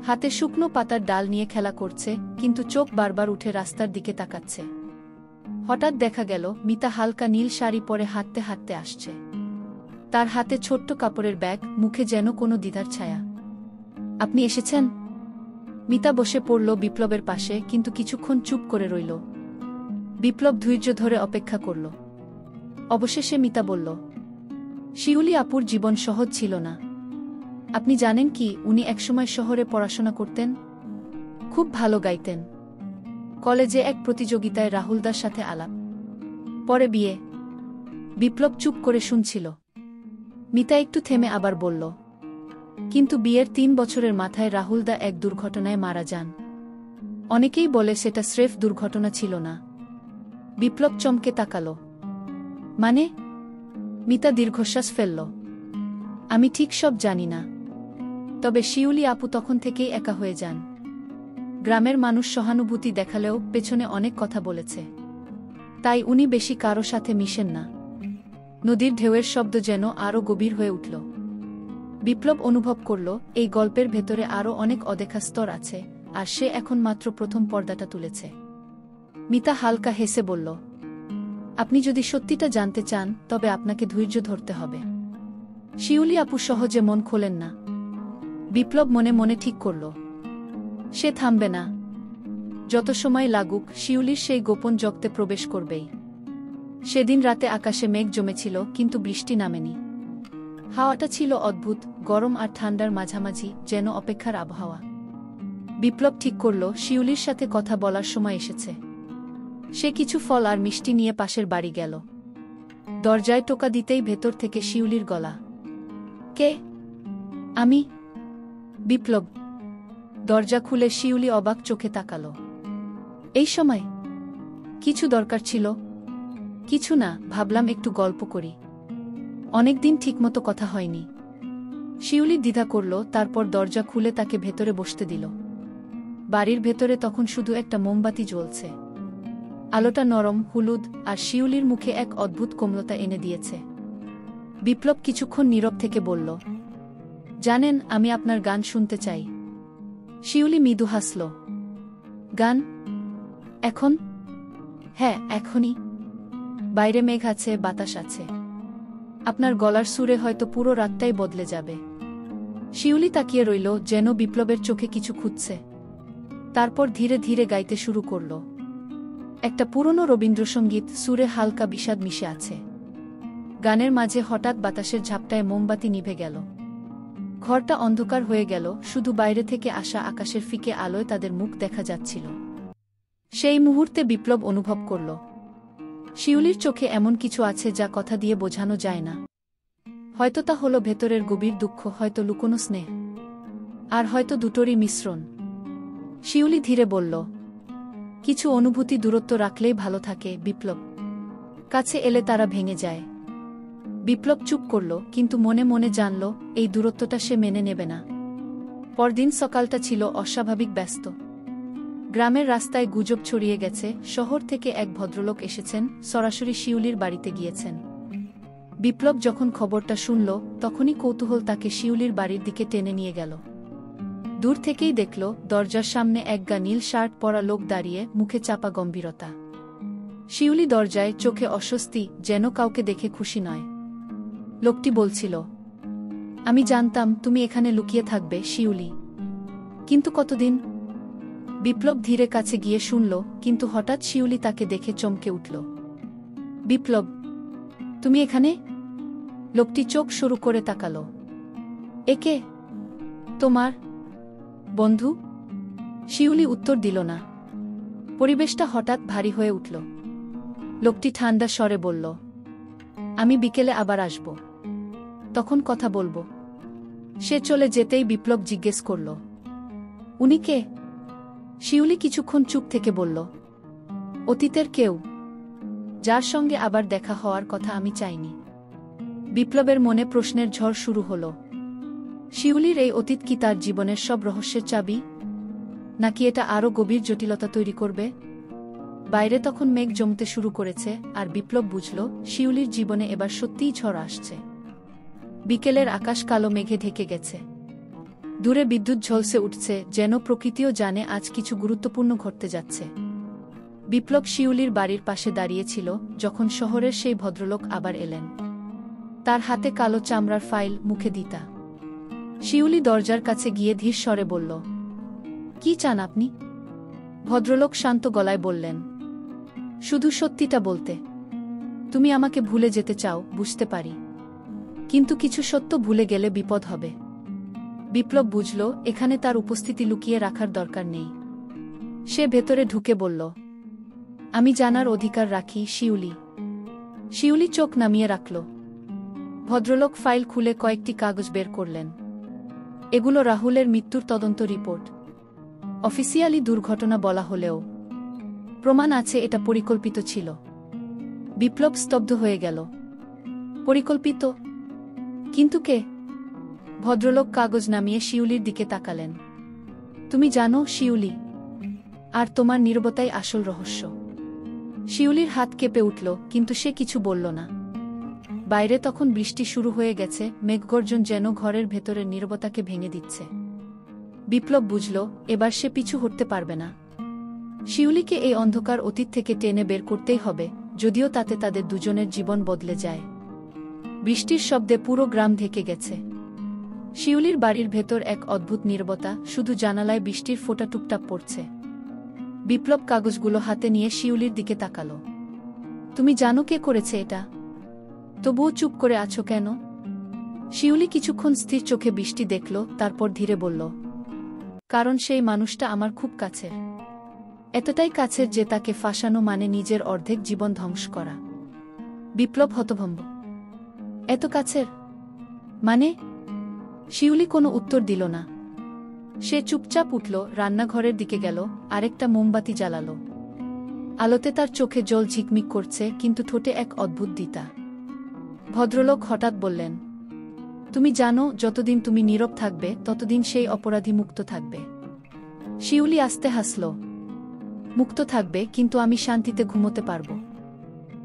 হাতে শুকনো পাতার ডাল নিয়ে খেলা করছে, কিন্তু চোখ বারবার উঠে রাস্তার দিকে তাকাচ্ছে। হঠাৎ দেখা গেল মিতা হালকা নীল শাড়ি পরে হাঁটতে হাঁটতে আসছে। তার হাতে ছোট্ট কাপড়ের ব্যাগ, মুখে যেন কোনো দ্বিধার ছায়া। আপনি এসেছেন? মিতা বসে পড়ল বিপ্লবের পাশে, কিন্তু কিছুক্ষণ চুপ করে রইল। বিপ্লব ধৈর্য ধরে অপেক্ষা করল। অবশেষে মিতা বলল, শিউলি আপুর জীবন সহজ ছিল না। আপনি জানেন কি, উনি একসময় শহরে পড়াশোনা করতেন, খুব ভালো গাইতেন। কলেজে এক প্রতিযোগিতায় রাহুলদার সাথে আলাপ, পরে বিয়ে। বিপ্লব চুপ করে শুনছিল। মিতা একটু থেমে আবার বলল, কিন্তু বিয়ের 3 বছরের মাথায় রাহুলদা এক দুর্ঘটনায় মারা যান। অনেকেই বলে সেটা স্রেফ দুর্ঘটনা ছিল না। বিপ্লব চমকে তাকাল। মানে? মিতা দীর্ঘশ্বাস ফেলল। আমি ঠিক সব জানি না। তবে শিউলি আপু তখন থেকেই একা হয়ে যান। গ্রামের মানুষ সহানুভূতি দেখালেও পেছনে অনেক কথা বলেছে। তাই উনি বেশি কারো সাথে মিশেন না। নদীর ঢেউয়ের শব্দ যেন আরও গভীর হয়ে উঠল। বিপ্লব অনুভব করল, এই গল্পের ভেতরে আরও অনেক অদেখা স্তর আছে, আর সে এখন মাত্র প্রথম পর্দাটা তুলেছে। মিতা হালকা হেসে বলল, আপনি যদি সত্যিটা জানতে চান, তবে আপনাকে ধৈর্য ধরতে হবে। শিউলি আপু সহজে মন খোলেন না। বিপ্লব মনে মনে ঠিক করল, সে থামবে না। যত সময় লাগুক, শিউলির সেই গোপন জগতে প্রবেশ করবেই। সেদিন রাতে আকাশে মেঘ জমেছিল, কিন্তু বৃষ্টি নামেনি। হাওয়াটা ছিল অদ্ভুত, গরম আর ঠান্ডার মাঝামাঝি, যেন অপেক্ষার আবহাওয়া। বিপ্লব ঠিক করল, শিউলির সাথে কথা বলার সময় এসেছে। সে কিছু ফল আর মিষ্টি নিয়ে পাশের বাড়ি গেল। দরজায় টোকা দিতেই ভেতর থেকে শিউলির গলা। কে? আমি, বিপ্লব। দরজা খুলে শিউলি অবাক চোখে তাকালো। এই সময়? কিছু দরকার ছিল? কিছু না, ভাবলাম একটু গল্প করি। অনেকদিন ঠিকমতো কথা হয়নি। শিউলি দ্বিধা করল, তারপর দরজা খুলে তাকে ভেতরে বসতে দিল। বাড়ির ভেতরে তখন শুধু একটা মোমবাতি জ্বলছে। আলোটা নরম, হলুদ, আর শিউলির মুখে এক অদ্ভুত কোমলতা এনে দিয়েছে। বিপ্লব কিছুক্ষণ নীরব থেকে বলল, জানেন, আমি আপনার গান শুনতে চাই। শিউলি মৃদু হাসল। গান? এখন? হ্যাঁ, এখনই। বাইরে মেঘ আছে, বাতাস আছে। আপনার গলার সুরে হয়তো পুরো রাতটাই বদলে যাবে। শিউলি তাকিয়ে রইল, যেন বিপ্লবের চোখে কিছু খুঁজছে। তারপর ধীরে ধীরে গাইতে শুরু করল। একটা পুরনো রবীন্দ্রসঙ্গীত, সুরে হালকা বিষাদ মিশে আছে। গানের মাঝে হঠাৎ বাতাসের ঝাপটায় মোমবাতি নিভে গেল। ঘরটা অন্ধকার হয়ে গেল, শুধু বাইরে থেকে আসা আকাশের ফিকে আলোয় তাদের মুখ দেখা যাচ্ছিল। সেই মুহূর্তে বিপ্লব অনুভব করল, শিউলির চোখে এমন কিছু আছে যা কথা দিয়ে বোঝানো যায় না। হয়তো তা হলো ভেতরের গভীর দুঃখ, হয়তো লুকোনো স্নেহ, আর হয়তো দুটোরই মিশ্রণ। শিউলি ধীরে বলল, কিছু অনুভূতি দূরত্ব রাখলেই ভালো থাকে বিপ্লব, কাছে এলে তারা ভেঙে যায়। বিপ্লব চুপ করল, কিন্তু মনে মনে জানল এই দূরত্বটা সে মেনে নেবে না। পরদিন সকালটা ছিল অস্বাভাবিক ব্যস্ত। গ্রামের রাস্তায় গুজব ছড়িয়ে গেছে, শহর থেকে এক ভদ্রলোক এসেছেন, সরাসরি শিউলির বাড়িতে গিয়েছেন। বিপ্লব যখন খবরটা শুনল, তখনই কৌতূহল তাকে শিউলির বাড়ির দিকে টেনে নিয়ে গেল। দূর থেকেই দেখল, দরজার সামনে এক গা নীল শার্ট পরা লোক দাঁড়িয়ে, মুখে চাপা গম্ভীরতা। শিউলি দরজায়, চোখে অস্বস্তি, যেন কাউকে দেখে খুশি নয়। লোকটি বলছিল, আমি জানতাম তুমি এখানে লুকিয়ে থাকবে শিউলি, কিন্তু কতদিন? বিপ্লব ধীরে কাছে গিয়ে শুনল, কিন্তু হঠাৎ শিউলি তাকে দেখে চমকে উঠল। বিপ্লব, তুমি এখানে? লোকটি চোখ শুরু করে তাকাল। একে? তোমার বন্ধু? শিউলি উত্তর দিল না। পরিবেশটা হঠাৎ ভারী হয়ে উঠল। লোকটি ঠান্ডা স্বরে বলল, আমি বিকেলে আবার আসব, তখন কথা বলবো। সে চলে যেতেই বিপ্লব জিজ্ঞেস করল, উনি কে? শিউলি কিছুক্ষণ চুপ থেকে বলল, অতীতের কেউ, যার সঙ্গে আবার দেখা হওয়ার কথা আমি চাইনি। বিপ্লবের মনে প্রশ্নের ঝড় শুরু হল। শিউলির এই অতীত কি তার জীবনের সব রহস্যের চাবি, নাকি এটা আরও গভীর জটিলতা তৈরি করবে? বাইরে তখন মেঘ জমতে শুরু করেছে, আর বিপ্লব বুঝল শিউলির জীবনে এবার সত্যিই ঝড় আসছে। বিকেলের আকাশ কালো মেঘে ঢেকে গেছে। দূরে বিদ্যুৎ ঝলসে উঠছে, যেন প্রকৃতিও জানে আজ কিছু গুরুত্বপূর্ণ ঘটতে যাচ্ছে। বিপ্লব শিউলির বাড়ির পাশে দাঁড়িয়েছিল যখন শহরের সেই ভদ্রলোক আবার এলেন। তার হাতে কালো চামড়ার ফাইল, মুখে দিতা। শিউলি দরজার কাছে গিয়ে ধীর স্বরে বলল, কি চান আপনি? ভদ্রলোক শান্ত গলায় বললেন, শুধু সত্যিটা বলতে। তুমি আমাকে ভুলে যেতে চাও, বুঝতে পারি, কিন্তু কিছু সত্য ভুলে গেলে বিপদ হবে। বিপ্লব বুঝল এখানে তার উপস্থিতি লুকিয়ে রাখার দরকার নেই। সে ভেতরে ঢুকে বলল, আমি জানার অধিকার রাখি শিউলি। শিউলি চোখ নামিয়ে রাখল। ভদ্রলোক ফাইল খুলে কয়েকটি কাগজ বের করলেন। এগুলো রাহুলের মৃত্যুর তদন্ত রিপোর্ট। অফিসিয়ালি দুর্ঘটনা বলা হলেও প্রমাণ আছে এটা পরিকল্পিত ছিল। বিপ্লব স্তব্ধ হয়ে গেল। পরিকল্পিত? কিন্তু কে? ভদ্রলোক কাগজ নামিয়ে শিউলির দিকে তাকালেন। তুমি জানো শিউলি, আর তোমার নীরবতাই আসল রহস্য। শিউলির হাত কেঁপে উঠল, কিন্তু সে কিছু বলল না। বাইরে তখন বৃষ্টি শুরু হয়ে গেছে, মেঘগর্জন যেন ঘরের ভেতরের নীরবতাকে ভেঙে দিচ্ছে। বিপ্লব বুঝল এবার সে পিছু হটতে পারবে না। শিউলিকে এই অন্ধকার অতীত থেকে টেনে বের করতেই হবে, যদিও তাতে তাদের দুজনের জীবন বদলে যায়। বৃষ্টির শব্দে পুরো গ্রাম ঢেকে গেছে। শিউলির বাড়ির ভেতর এক অদ্ভুত নীরবতা, শুধু জানালায় বৃষ্টির ফোঁটা টুপটাপ পড়ছে। বিপ্লব কাগজগুলো হাতে নিয়ে শিউলির দিকে তাকালো। তুমি জানো কে করেছে এটা? তবুও চুপ করে আছো কেন? শিউলি কিছুক্ষণ স্থির চোখে বৃষ্টি দেখল, তারপর ধীরে বলল, কারণ সেই মানুষটা আমার খুব কাছের। এতটাই কাছের যে তাকে ফাঁসানো মানে নিজের অর্ধেক জীবন ধ্বংস করা। বিপ্লব হতভম্ব। এত কাছের মানে? শিউলি কোনো উত্তর দিল না। সে চুপচাপ উঠল, রান্নাঘরের দিকে গেল, আরেকটা মোমবাতি জ্বালালো। আলোতে তার চোখে জল ঝিকমিক করছে, কিন্তু ঠোঁটে এক অদ্ভুত দ্বিধা। ভদ্রলোক হঠাৎ বললেন, তুমি জানো, যতদিন তুমি নীরব থাকবে ততদিন সেই অপরাধী মুক্ত থাকবে। শিউলি আস্তে হাসল। মুক্ত থাকবে, কিন্তু আমি শান্তিতে ঘুমোতে পারব।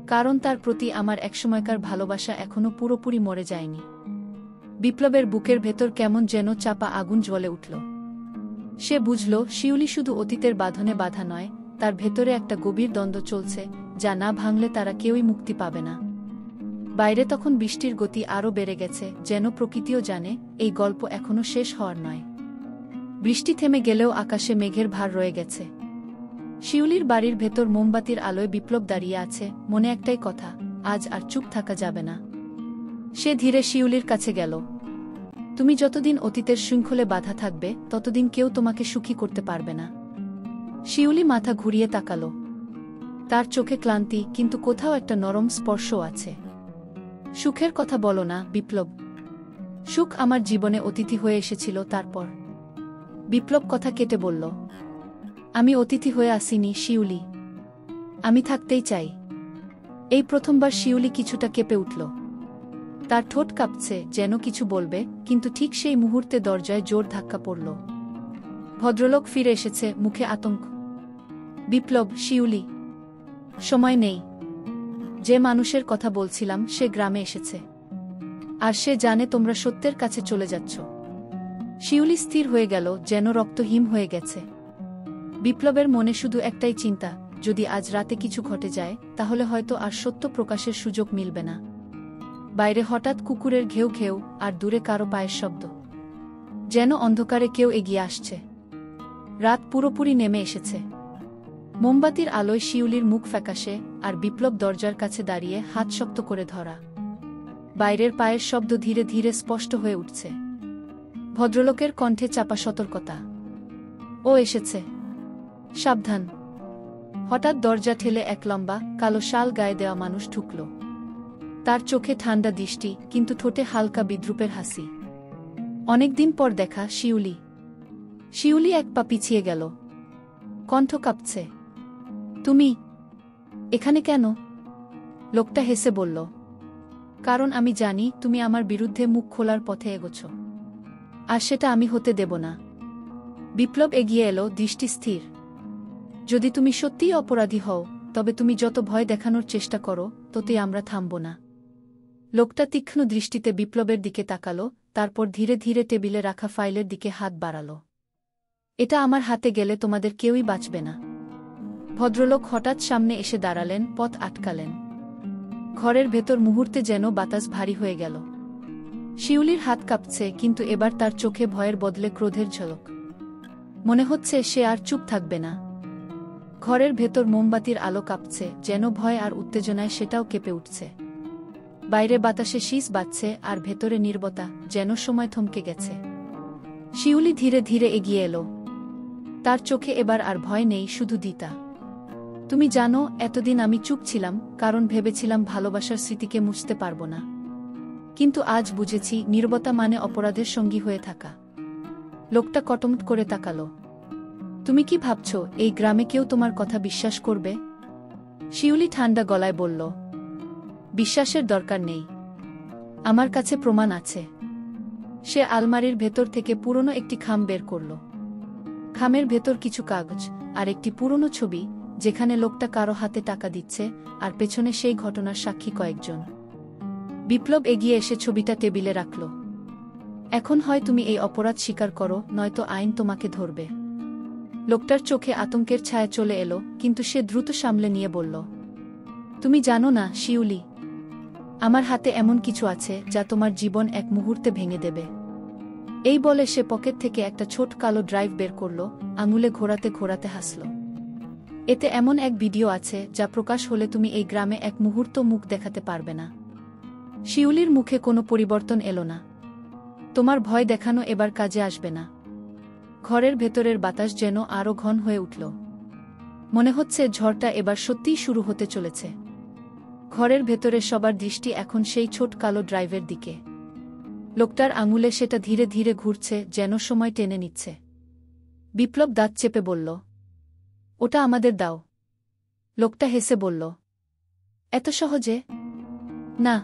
কারণ তার প্রতি আমার একসময়কার ভালোবাসা এখনো পুরোপুরি মরে যায়নি। বিপ্লবের বুকের ভেতর কেমন যেন চাপা আগুন জ্বলে উঠল। সে বুঝল, শিউলি শুধু অতীতের বাঁধনে বাধা নয়, তার ভেতরে একটা গভীর দ্বন্দ্ব চলছে, যা না ভাঙলে তারা কেউই মুক্তি পাবে না। বাইরে তখন বৃষ্টির গতি আরও বেড়ে গেছে, যেন প্রকৃতিও জানে এই গল্প এখনো শেষ হওয়ার নয়। বৃষ্টি থেমে গেলেও আকাশে মেঘের ভার রয়ে গেছে। শিউলির বাড়ির ভেতর মোমবাতির আলোয় বিপ্লব দাঁড়িয়ে আছে, মনে একটাই কথা, আজ আর চুপ থাকা যাবে না। সে ধীরে শিউলির কাছে গেল। তুমি যতদিন অতীতের শৃঙ্খলে বাধা থাকবে ততদিন কেউ তোমাকে সুখী করতে পারবে না। শিউলি মাথা ঘুরিয়ে তাকাল। তার চোখে ক্লান্তি, কিন্তু কোথাও একটা নরম স্পর্শও আছে। সুখের কথা বলো না, বিপ্লব। সুখ আমার জীবনে অতিথি হয়ে এসেছিল, তারপর। বিপ্লব কথা কেটে বলল, আমি অতিথি হয়ে আসিনি শিউলি। আমি থাকতেই চাই। এই প্রথমবার শিউলি কিছুটা কেঁপে উঠল। তার ঠোঁট কাঁপছে, যেন কিছু বলবে, কিন্তু ঠিক সেই মুহূর্তে দরজায় জোর ধাক্কা পড়ল। ভদ্রলোক ফিরে এসেছে, মুখে আতঙ্ক। বিপ্লব, শিউলি। সময় নেই। যে মানুষের কথা বলছিলাম সে গ্রামে এসেছে। আর সে জানে তোমরা সত্যের কাছে চলে যাচ্ছ। শিউলি স্থির হয়ে গেল, যেন রক্ত হিম হয়ে গেছে। বিপ্লবের মনে শুধু একটাই চিন্তা, যদি আজ রাতে কিছু ঘটে যায় তাহলে হয়তো আর সত্য প্রকাশের সুযোগ মিলবে না। বাইরে হঠাৎ কুকুরের ঘেউ ঘেউ, আর দূরে কারো পায়ের শব্দ। যেন অন্ধকারে কেউ এগিয়ে আসছে। রাত পুরোপুরি নেমে এসেছে। মোমবাতির আলোয় শিউলির মুখ ফ্যাকাশে, আর বিপ্লব দরজার কাছে দাঁড়িয়ে হাত শক্ত করে ধরা। বাইরের পায়ের শব্দ ধীরে ধীরে স্পষ্ট হয়ে উঠছে। ভদ্রলোকের কণ্ঠে চাপা সতর্কতা। ও এসেছে, সাবধান। হঠাৎ দরজা ঠেলে এক লম্বা, কালো শাল গায়ে দেওয়া মানুষ ঢুকল। তার চোখে ঠান্ডা দৃষ্টি, কিন্তু ঠোঁটে হালকা বিদ্রুপের হাসি। অনেকদিন পর দেখা, শিউলি। শিউলি এক পা পিছিয়ে গেল। কণ্ঠ কাঁপছে। তুমি এখানে কেন? লোকটা হেসে বলল, কারণ আমি জানি তুমি আমার বিরুদ্ধে মুখ খোলার পথে এগোছ। আর সেটা আমি হতে দেব না। বিপ্লব এগিয়ে এলো, দৃষ্টি স্থির। যদি তুমি সত্যিই অপরাধী হও, তবে তুমি যত ভয় দেখানোর চেষ্টা করো, ততই আমরা থামব না। লোকটা তীক্ষ্ণ দৃষ্টিতে বিপ্লবের দিকে তাকালো, তারপর ধীরে ধীরে টেবিলে রাখা ফাইলের দিকে হাত বাড়াল। এটা আমার হাতে গেলে তোমাদের কেউই বাঁচবে না। ভদ্রলোক হঠাৎ সামনে এসে দাঁড়ালেন, পথ আটকালেন। ঘরের ভেতর মুহূর্তে যেন বাতাস ভারী হয়ে গেল। শিউলির হাত কাঁপছে, কিন্তু এবার তার চোখে ভয়ের বদলে ক্রোধের ঝলক। মনে হচ্ছে সে আর চুপ থাকবে না। ঘরের ভেতর মোমবাতির আলো কাঁপছে, যেন ভয় আর উত্তেজনায় সেটাও কেঁপে উঠছে। বাইরে বাতাসে শীষ বাজছে, আর ভেতরে নীরবতা, যেন সময় থমকে গেছে। শিউলি ধীরে ধীরে এগিয়ে এলো। তার চোখে এবার আর ভয় নেই, শুধু দ্বিধা। তুমি জানো, এতদিন আমি চুপ ছিলাম, কারণ ভেবেছিলাম ভালোবাসার স্মৃতিকে মুছতে পারব না। কিন্তু আজ বুঝেছি, নীরবতা মানে অপরাধের সঙ্গী হয়ে থাকা। লোকটা কটমট করে তাকালো। তুমি কি ভাবছ এই গ্রামে কেউ তোমার কথা বিশ্বাস করবে? শিউলি ঠান্ডা গলায় বলল, বিশ্বাসের দরকার নেই। আমার কাছে প্রমাণ আছে। সে আলমারির ভেতর থেকে পুরনো একটি খাম বের করল। খামের ভেতর কিছু কাগজ, আর একটি পুরনো ছবি, যেখানে লোকটা কারো হাতে টাকা দিচ্ছে, আর পেছনে সেই ঘটনার সাক্ষী কয়েকজন। বিপ্লব এগিয়ে এসে ছবিটা টেবিলে রাখল। এখন হয় তুমি এই অপরাধ স্বীকার করো, নয়তো আইন তোমাকে ধরবে। লোকটার চোখে আতঙ্কের ছায়া চলে এলো, কিন্তু সে দ্রুত সামলে নিয়ে বলল, তুমি জানো না শিউলি, আমার হাতে এমন কিছু আছে যা তোমার জীবন এক মুহূর্তে ভেঙে দেবে। এই বলে সে পকেট থেকে একটা ছোট কালো ড্রাইভ বের করল, আঙুলে ঘোরাতে ঘোরাতে হাসল। এতে এমন এক ভিডিও আছে যা প্রকাশ হলে তুমি এই গ্রামে এক মুহূর্ত মুখ দেখাতে পারবে না। শিউলির মুখে কোনো পরিবর্তন এলো না। তোমার ভয় দেখানো এবার কাজে আসবে না। ঘরের ভেতরের বাতাস যেন আরও ঘন হয়ে উঠল। মনে হচ্ছে ঝড়টা এবার সত্যিই শুরু হতে চলেছে। ঘরের ভেতরে সবার দৃষ্টি এখন সেই ছোট কালো ড্রাইভের দিকে। লোকটার আঙুলে সেটা ধীরে ধীরে ঘুরছে, যেন সময় টেনে নিচ্ছে। বিপ্লব দাঁত চেপে বলল, ওটা আমাদের দাও। লোকটা হেসে বলল, এত সহজে? না।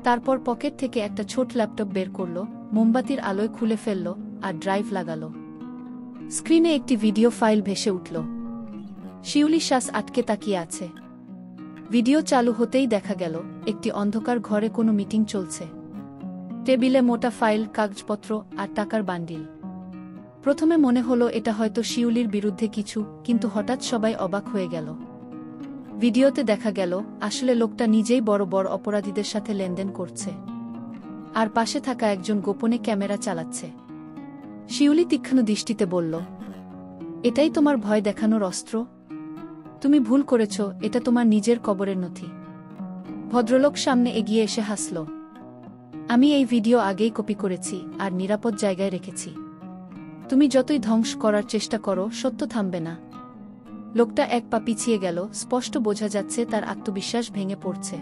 তারপর পকেট থেকে একটা ছোট ল্যাপটপ বের করল, মোমবাতির আলোয় খুলে ফেলল আর ড্রাইভ লাগালো। স্ক্রিনে একটি ভিডিও ফাইল ভেসে উঠল। শিউলি শ্বাস আটকে তাকিয়ে আছে। ভিডিও চালু হতেই দেখা গেল একটি অন্ধকার ঘরে কোনো মিটিং চলছে। টেবিলে মোটা ফাইল, কাগজপত্র আর টাকার বান্ডিল। প্রথমে মনে হলো এটা হয়তো শিউলির বিরুদ্ধে কিছু, কিন্তু হঠাৎ সবাই অবাক হয়ে গেল। ভিডিওতে দেখা গেল আসলে লোকটা নিজেই বড় বড় অপরাধীদের সাথে লেনদেন করছে, আর পাশে থাকা একজন গোপনে ক্যামেরা চালাচ্ছে। শিউলি তীক্ষ্ণ দৃষ্টিতে বলল, এটাই তোমার ভয় দেখানোর অস্ত্র? তুমি ভুল করেছ, এটা তোমার নিজের কবরের নথি। ভদ্রলোক সামনে এগিয়ে এসে হাসল। আমি এই ভিডিও আগেই কপি করেছি আর নিরাপদ জায়গায় রেখেছি। তুমি যতই ধ্বংস করার চেষ্টা করো, সত্য থামবে না। লোকটা এক পা পিছিয়ে গেল, স্পষ্ট বোঝা যাচ্ছে তার আত্মবিশ্বাস ভেঙে পড়ছে।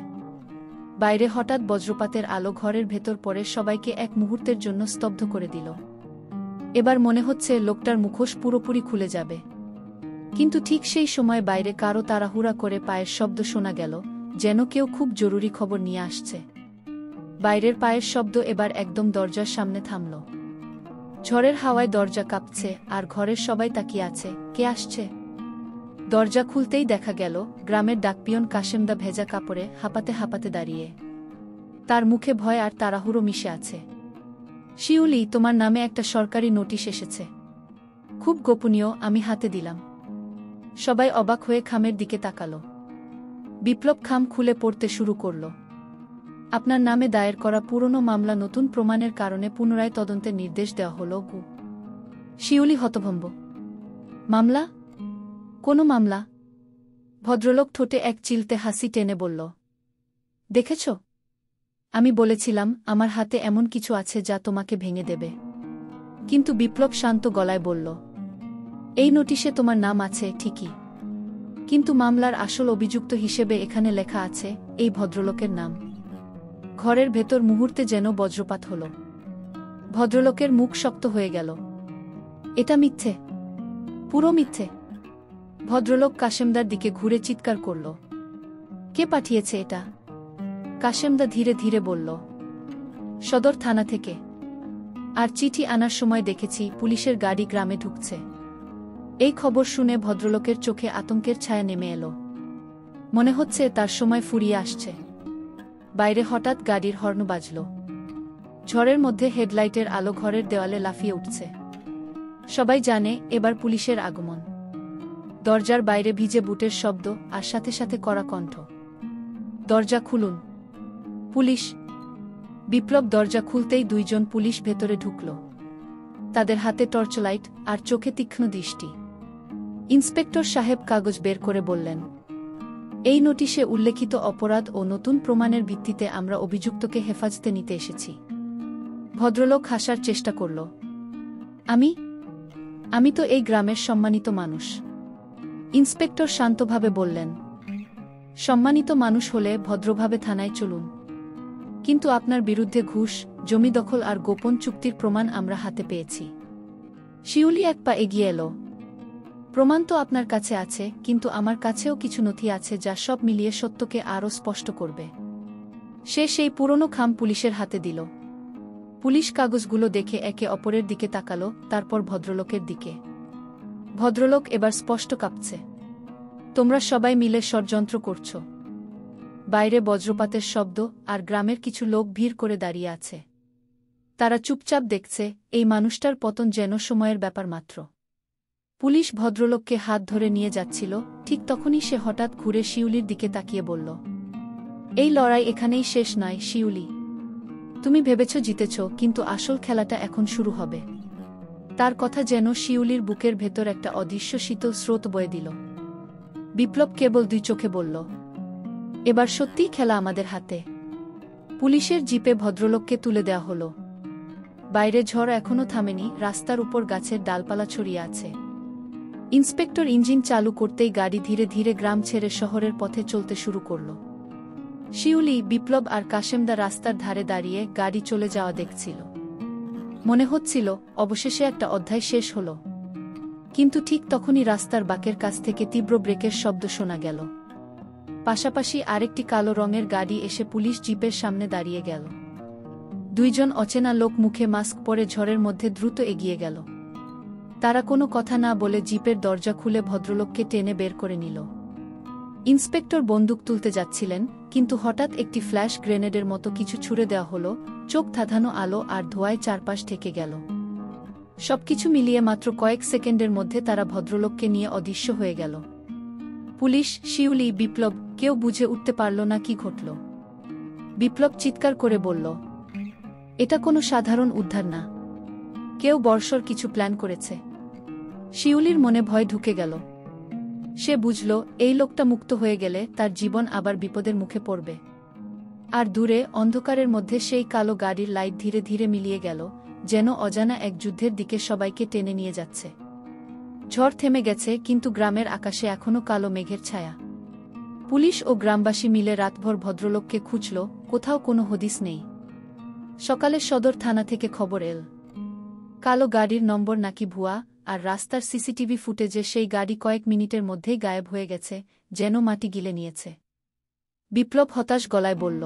বাইরে হঠাৎ বজ্রপাতের আলো ঘরের ভেতর পড়ে সবাইকে এক মুহূর্তের জন্য স্তব্ধ করে দিল। এবার মনে হচ্ছে লোকটার মুখোশ পুরোপুরি খুলে যাবে। কিন্তু ঠিক সেই সময় বাইরে কারো তাড়াহুড়া করে পায়ের শব্দ শোনা গেল, যেন কেউ খুব জরুরি খবর নিয়ে আসছে। বাইরের পায়ের শব্দ এবার একদম দরজার সামনে থামল। ঝড়ের হাওয়ায় দরজা কাঁপছে আর ঘরের সবাই তাকিয়ে আছে, কে আসছে? দরজা খুলতেই দেখা গেল গ্রামের ডাকপিয়ন কাশেমদা ভেজা কাপড়ে হাঁপাতে হাঁপাতে দাঁড়িয়ে। তার মুখে ভয় আর তাড়াহুড়ো মিশে আছে। শিউলি, তোমার নামে একটা সরকারি নোটিশ এসেছে। খুব গোপনীয়, আমি হাতে দিলাম। সবাই অবাক হয়ে খামের দিকে তাকাল। বিপ্লব খাম খুলে পড়তে শুরু করল। আপনার নামে দায়ের করা পুরনো মামলা নতুন প্রমাণের কারণে পুনরায় তদন্তের নির্দেশ দেওয়া হল। শিউলি হতভম্ব। মামলা? কোনো মামলা? ভদ্রলোক ঠোঁটে এক চিলতে হাসি টেনে বলল, দেখেছ, আমি বলেছিলাম আমার হাতে এমন কিছু আছে যা তোমাকে ভেঙে দেবে। কিন্তু বিপ্লব শান্ত গলায় বলল, এই নোটিশে তোমার নাম আছে ঠিকই, কিন্তু মামলার আসল অভিযুক্ত হিসেবে এখানে লেখা আছে এই ভদ্রলোকের নাম। ঘরের ভেতর মুহূর্তে যেন বজ্রপাত হল। ভদ্রলোকের মুখ শক্ত হয়ে গেল। এটা মিথ্যে, পুরো মিথ্যে। ভদ্রলোক কাশেমদার দিকে ঘুরে চিৎকার করল, কে পাঠিয়েছে এটা? কাশেমদা ধীরে ধীরে বলল, সদর থানা থেকে। আর চিঠি আনার সময় দেখেছি পুলিশের গাড়ি গ্রামে ঢুকছে। এই খবর শুনে ভদ্রলোকের চোখে আতঙ্কের ছায়া নেমে এলো। মনে হচ্ছে তার সময় ফুরিয়ে আসছে। বাইরে হঠাৎ গাড়ির হর্ন বাজল। ঝড়ের মধ্যে হেডলাইটের আলো ঘরের দেওয়ালে লাফিয়ে উঠছে। সবাই জানে এবার পুলিশের আগমন। দরজার বাইরে ভিজে বুটের শব্দ আর সাথে সাথে কড়া কণ্ঠ, দরজা খুলুন। পুলিশ! বিপ্লব দরজা খুলতেই দুইজন পুলিশ ভেতরে ঢুকল। তাদের হাতে টর্চলাইট আর চোখে তীক্ষ্ণ দৃষ্টি। ইন্সপেক্টর সাহেব কাগজ বের করে বললেন, এই নোটিশে উল্লেখিত অপরাধ ও নতুন প্রমাণের ভিত্তিতে আমরা অভিযুক্তকে হেফাজতে নিতে এসেছি। ভদ্রলোক হাসার চেষ্টা করল। আমি তো এই গ্রামের সম্মানিত মানুষ। ইন্সপেক্টর শান্তভাবে বললেন, সম্মানিত মানুষ হলে ভদ্রভাবে থানায় চলুন, কিন্তু আপনার বিরুদ্ধে ঘুষ, জমি দখল আর গোপন চুক্তির প্রমাণ আমরা হাতে পেয়েছি। শিউলি এক পা এগিয়ে এলো। প্রমাণ তো আপনার কাছে আছে, কিন্তু আমার কাছেও কিছু নথি আছে যা সব মিলিয়ে সত্যকে আরও স্পষ্ট করবে। সে সেই পুরনো খাম পুলিশের হাতে দিল। পুলিশ কাগজগুলো দেখে একে অপরের দিকে তাকালো, তারপর ভদ্রলোকের দিকে। ভদ্রলোক এবার স্পষ্ট কাঁপছে। তোমরা সবাই মিলে ষড়যন্ত্র করছ। বাইরে বজ্রপাতের শব্দ আর গ্রামের কিছু লোক ভিড় করে দাঁড়িয়ে আছে। তারা চুপচাপ দেখছে এই মানুষটার পতন যেন সময়ের ব্যাপার মাত্র। পুলিশ ভদ্রলোককে হাত ধরে নিয়ে যাচ্ছিল, ঠিক তখনই সে হঠাৎ ঘুরে শিউলির দিকে তাকিয়ে বলল, এই লড়াই এখানেই শেষ নয় শিউলি। তুমি ভেবেছ জিতেছ, কিন্তু আসল খেলাটা এখন শুরু হবে। তার কথা যেন শিউলির বুকের ভেতর একটা অদৃশ্য শীতল স্রোত বয়ে দিল। বিপ্লব কেবল দুই চোখে বলল, এবার সত্যিই খেলা আমাদের হাতে। পুলিশের জিপে ভদ্রলোককে তুলে দেওয়া হল। বাইরে ঝড় এখনও থামেনি, রাস্তার উপর গাছের ডালপালা ছড়িয়ে আছে। ইন্সপেক্টর ইঞ্জিন চালু করতেই গাড়ি ধীরে ধীরে গ্রাম ছেড়ে শহরের পথে চলতে শুরু করল। শিউলি, বিপ্লব আর কাশেমদা রাস্তার ধারে দাঁড়িয়ে গাড়ি চলে যাওয়া দেখছিল। মনে হচ্ছিল অবশেষে একটা অধ্যায় শেষ হল। কিন্তু ঠিক তখনই রাস্তার বাঁকের কাছ থেকে তীব্র ব্রেকের শব্দ শোনা গেল। পাশাপাশি আরেকটি কালো রঙের গাড়ি এসে পুলিশ জিপের সামনে দাঁড়িয়ে গেল। দুইজন অচেনা লোক মুখে মাস্ক পরে ঝড়ের মধ্যে দ্রুত এগিয়ে গেল। তারা কোনো কথা না বলে জিপের দরজা খুলে ভদ্রলোককে টেনে বের করে নিল। ইন্সপেক্টর বন্দুক তুলতে যাচ্ছিলেন, কিন্তু হঠাৎ একটি ফ্ল্যাশ গ্রেনেডের মতো কিছু ছুড়ে দেওয়া হলো। চোখ ধাঁধানো আলো আর ধোঁয়ায় চারপাশ ঢেকে গেল। সবকিছু মিলিয়ে মাত্র কয়েক সেকেন্ডের মধ্যে তারা ভদ্রলোককে নিয়ে অদৃশ্য হয়ে গেল। পুলিশ, শিউলি, বিপ্লব কেউ বুঝে উঠতে পারল না কি ঘটল। বিপ্লব চিৎকার করে বলল, এটা কোনো সাধারণ উদ্ধার না, কেউ বর্ষর কিছু প্ল্যান করেছে। শিউলির মনে ভয় ঢুকে গেল। সে বুঝল এই লোকটা মুক্ত হয়ে গেলে তার জীবন আবার বিপদের মুখে পড়বে। আর দূরে অন্ধকারের মধ্যে সেই কালো গাড়ির লাইট ধীরে ধীরে মিলিয়ে গেল, যেন অজানা এক যুদ্ধের দিকে সবাইকে টেনে নিয়ে যাচ্ছে। ঝড় থেমে গেছে, কিন্তু গ্রামের আকাশে এখনো কালো মেঘের ছায়া। পুলিশ ও গ্রামবাসী মিলে রাতভর ভদ্রলোককে খুঁজল, কোথাও কোনো হদিস নেই। সকালে সদর থানা থেকে খবর এল, কালো গাড়ির নম্বর নাকি ভুয়া, আর রাস্তার সিসিটিভি ফুটেজে সেই গাড়ি কয়েক মিনিটের মধ্যেই গায়েব হয়ে গেছে, যেন মাটি গিলে নিয়েছে। বিপ্লব হতাশ গলায় বলল,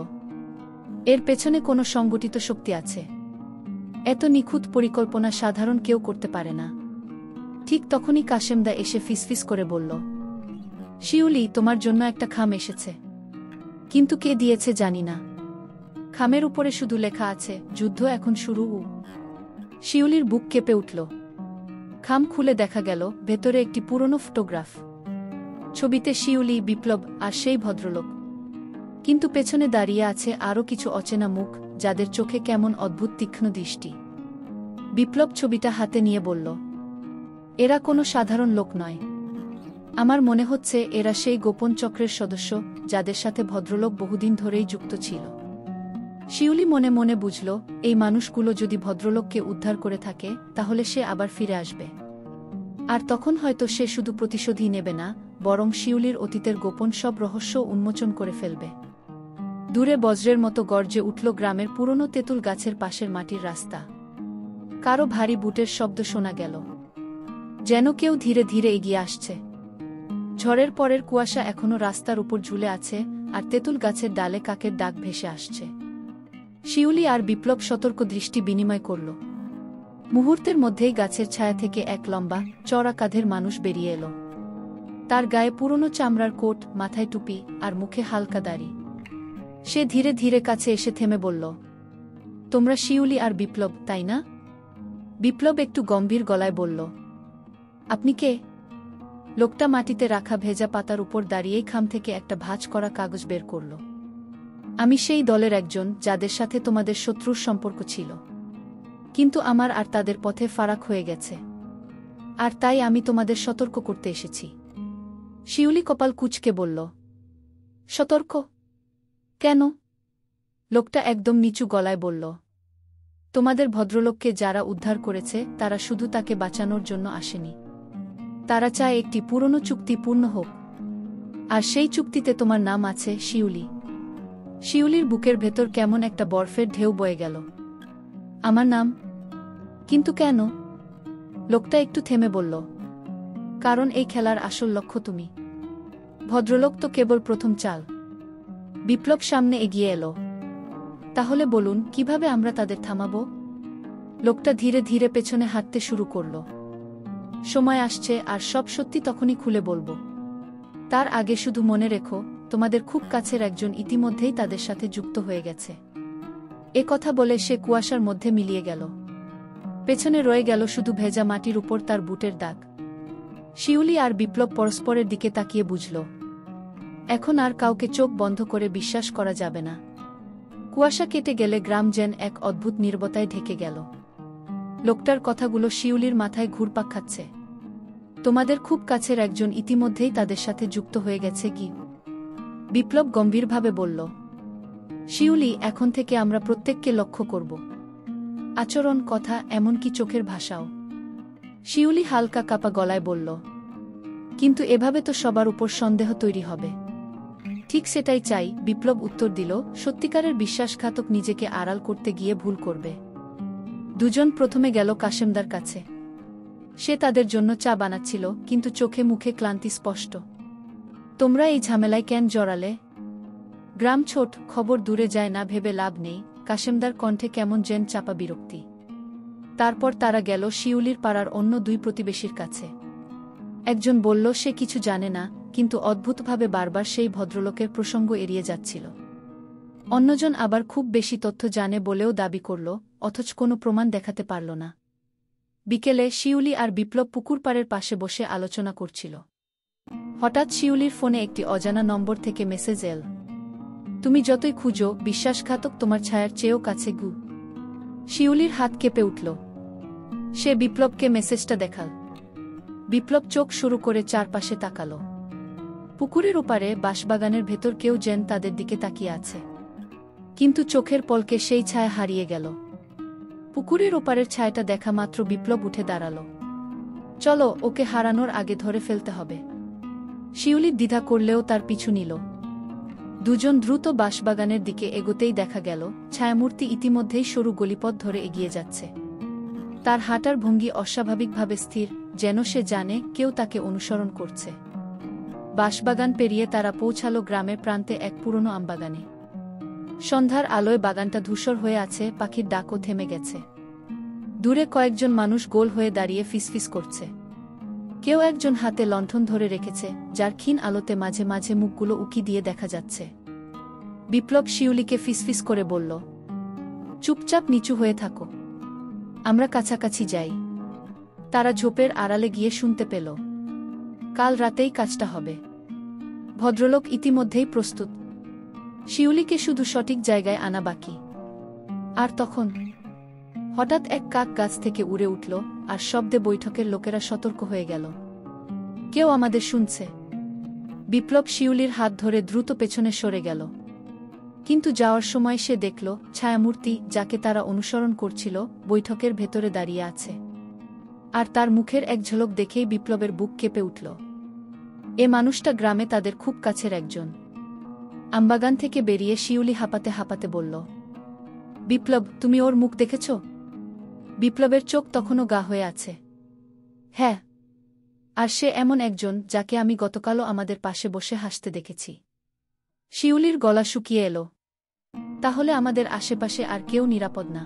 এর পেছনে কোনো সংগঠিত শক্তি আছে। এত নিখুঁত পরিকল্পনা সাধারণ কেউ করতে পারে না। ঠিক তখনই কাশেমদা এসে ফিসফিস করে বলল, শিউলি, তোমার জন্য একটা খাম এসেছে, কিন্তু কে দিয়েছে জানি না। খামের উপরে শুধু লেখা আছে, যুদ্ধ এখন শুরু। শিউলির বুক কেঁপে উঠল। খাম খুলে দেখা গেল ভেতরে একটি পুরনো ফটোগ্রাফ। ছবিতে শিউলি, বিপ্লব আর সেই ভদ্রলোক, কিন্তু পেছনে দাঁড়িয়ে আছে আরও কিছু অচেনা মুখ, যাদের চোখে কেমন অদ্ভুত তীক্ষ্ণ দৃষ্টি। বিপ্লব ছবিটা হাতে নিয়ে বলল, এরা কোনো সাধারণ লোক নয়। আমার মনে হচ্ছে এরা সেই গোপন চক্রের সদস্য, যাদের সাথে ভদ্রলোক বহুদিন ধরেই যুক্ত ছিল। শিউলি মনে মনে বুঝল, এই মানুষগুলো যদি ভদ্রলোককে উদ্ধার করে থাকে, তাহলে সে আবার ফিরে আসবে। আর তখন হয়তো সে শুধু প্রতিশোধই নেবে না, বরং শিউলির অতীতের গোপন সব রহস্য উন্মোচন করে ফেলবে। দূরে বজ্রের মতো গর্জে উঠল গ্রামের পুরনো তেঁতুল গাছের পাশের মাটির রাস্তা। কারো ভারী বুটের শব্দ শোনা গেল, যেন কেউ ধীরে ধীরে এগিয়ে আসছে। ঝড়ের পরের কুয়াশা এখনো রাস্তার উপর ঝুলে আছে, আর তেঁতুল গাছের ডালে কাকের ডাক ভেসে আসছে। শিউলি আর বিপ্লব সতর্ক দৃষ্টি বিনিময় করল। মুহূর্তের মধ্যেই গাছের ছায়া থেকে এক লম্বা, চওড়া কাঁধের মানুষ বেরিয়ে এলো। তার গায়ে পুরনো চামড়ার কোট, মাথায় টুপি, আর মুখে হালকা দাড়ি। সে ধীরে ধীরে কাছে এসে থেমে বলল, তোমরা শিউলি আর বিপ্লব, তাই না? বিপ্লব একটু গম্ভীর গলায় বলল, আপনি কে? লোকটা মাটিতে রাখা ভেজা পাতার উপর দাঁড়িয়েই খাম থেকে একটা ভাঁজ করা কাগজ বের করল। আমি সেই দলের একজন, যাদের সাথে তোমাদের শত্রুর সম্পর্ক ছিল, কিন্তু আমার আর তাদের পথে ফারাক হয়ে গেছে। আর তাই আমি তোমাদের সতর্ক করতে এসেছি। শিউলি কপাল কুঁচকে বলল, সতর্ক? কেন? লোকটা একদম নিচু গলায় বলল, তোমাদের ভদ্রলোককে যারা উদ্ধার করেছে, তারা শুধু তাকে বাঁচানোর জন্য আসেনি। তারা চায় একটি পুরনো চুক্তি পূর্ণ হোক। আর সেই চুক্তিতে তোমার নাম আছে, শিউলি। শিউলির বুকের ভেতর কেমন একটা বরফের ঢেউ বয়ে গেল। আমার নাম? কিন্তু কেন? লোকটা একটু থেমে বলল, কারণ এই খেলার আসল লক্ষ্য তুমি। ভদ্রলোক তো কেবল প্রথম চাল। বিপ্লব সামনে এগিয়ে এলো। তাহলে বলুন, কিভাবে আমরা তাদের থামাবো? লোকটা ধীরে ধীরে পেছনে হাঁটতে শুরু করল। সময় আসছে, আর সব সত্যি তখনই খুলে বলবো। তার আগে শুধু মনে রেখো, তোমাদের খুব কাছের একজন ইতিমধ্যেই তাদের সাথে যুক্ত হয়ে গেছে। এ কথা বলে সে কুয়াশার মধ্যে মিলিয়ে গেল। পেছনে রয়ে গেল শুধু ভেজা মাটির উপর তার বুটের দাগ। শিউলি আর বিপ্লব পরস্পরের দিকে তাকিয়ে বুঝল, এখন আর কাউকে চোখ বন্ধ করে বিশ্বাস করা যাবে না। কুয়াশা কেটে গেলে গ্রাম যেন এক অদ্ভুত নীরবতায় ঢেকে গেল। লোকটার কথাগুলো শিউলির মাথায় ঘুরপাক খাচ্ছে। তোমাদের খুব কাছের একজন ইতিমধ্যেই তাদের সাথে যুক্ত হয়ে গেছে কি? বিপ্লব গম্ভীরভাবে বলল, শিউলি, এখন থেকে আমরা প্রত্যেককে লক্ষ্য করব। আচরণ, কথা, এমনকি চোখের ভাষাও। শিউলি হালকা কাপা গলায় বলল, কিন্তু এভাবে তো সবার উপর সন্দেহ তৈরি হবে। ঠিক সেটাই চাই, বিপ্লব উত্তর দিল। সত্যিকারের বিশ্বাসঘাতক নিজেকে আড়াল করতে গিয়ে ভুল করবে। দুজন প্রথমে গেল কাশেমদার কাছে। সে তাদের জন্য চা বানাচ্ছিল, কিন্তু চোখে মুখে ক্লান্তি স্পষ্ট। তোমরা এই ঝামেলায় কেন জড়ালে? গ্রাম ছোট, খবর দূরে যায় না ভেবে লাভ নেই। কাশেমদার কণ্ঠে কেমন যেন চাপা বিরক্তি। তারপর তারা গেল শিউলির পাড়ার অন্য দুই প্রতিবেশীর কাছে। একজন বলল সে কিছু জানে না, কিন্তু অদ্ভুতভাবে বারবার সেই ভদ্রলোকের প্রসঙ্গ এড়িয়ে যাচ্ছিল। অন্যজন আবার খুব বেশি তথ্য জানে বলেও দাবি করল, অথচ কোনো প্রমাণ দেখাতে পারল না। বিকেলে শিউলি আর বিপ্লব পুকুর পাড়ের পাশে বসে আলোচনা করছিল। হঠাৎ শিউলির ফোনে একটি অজানা নম্বর থেকে মেসেজ এল। তুমি যতই খুঁজো, বিশ্বাসঘাতক তোমার ছায়ার চেয়েও কাছে গু। শিউলির হাত কেঁপে উঠল। সে বিপ্লবকে মেসেজটা দেখাল। বিপ্লব চোখ শুরু করে চারপাশে তাকাল। পুকুরের ওপারে বাঁশবাগানের ভেতর কেউ যেন তাদের দিকে তাকিয়ে আছে। কিন্তু চোখের পলকে সেই ছায়া হারিয়ে গেল। পুকুরের ওপারের ছায়াটা দেখা মাত্র বিপ্লব উঠে দাঁড়াল। চলো, ওকে হারানোর আগে ধরে ফেলতে হবে। শিউলি দ্বিধা করলেও তার পিছু নিল। দুজন দ্রুত বাঁশবাগানের দিকে এগোতেই দেখা গেল ছায়ামূর্তি ইতিমধ্যেই সরু গলিপথ ধরে এগিয়ে যাচ্ছে। তার হাঁটার ভঙ্গি অস্বাভাবিকভাবে স্থির, যেন সে জানে কেউ তাকে অনুসরণ করছে। বাঁশবাগান পেরিয়ে তারা পৌঁছাল গ্রামের প্রান্তে এক পুরনো আমবাগানে। সন্ধ্যার আলোয় বাগানটা ধূসর হয়ে আছে, পাখির ডাকও থেমে গেছে। দূরে কয়েকজন মানুষ গোল হয়ে দাঁড়িয়ে ফিসফিস করছে। কেউ একজন হাতে লণ্ঠন ধরে রেখেছে, যার ক্ষীণ আলোতে মাঝে মাঝে মুখগুলো উকি দিয়ে দেখা যাচ্ছে। বিপ্লব শিউলিকে ফিসফিস করে বলল, চুপচাপ নিচু হয়ে থাকো, আমরা কাছাকাছি যাই। তারা ঝোপের আড়ালে গিয়ে শুনতে পেল, কাল রাতেই কাজটা হবে। ভদ্রলোক ইতিমধ্যেই প্রস্তুত। শিউলিকে শুধু সঠিক জায়গায় আনা বাকি। আর তখন হঠাৎ এক কাক গাছ থেকে উড়ে উঠল, আর শব্দে বৈঠকের লোকেরা সতর্ক হয়ে গেল। কেউ আমাদের শুনছে। বিপ্লব শিউলির হাত ধরে দ্রুত পেছনে সরে গেল। কিন্তু যাওয়ার সময় সে দেখল ছায়ামূর্তি, যাকে তারা অনুসরণ করছিল, বৈঠকের ভেতরে দাঁড়িয়ে আছে। আর তার মুখের এক ঝলক দেখেই বিপ্লবের বুক কেঁপে উঠল। এ মানুষটা গ্রামে তাদের খুব কাছের একজন। আমবাগান থেকে বেরিয়ে শিউলি হাঁপাতে হাঁপাতে বলল, বিপ্লব, তুমি ওর মুখ দেখেছ? বিপ্লবের চোখ তখনও গা হয়ে আছে। হ্যাঁ, আর সে এমন একজন যাকে আমি গতকালও আমাদের পাশে বসে হাসতে দেখেছি। শিউলির গলা শুকিয়ে এলো। তাহলে আমাদের আশেপাশে আর কেউ নিরাপদ না।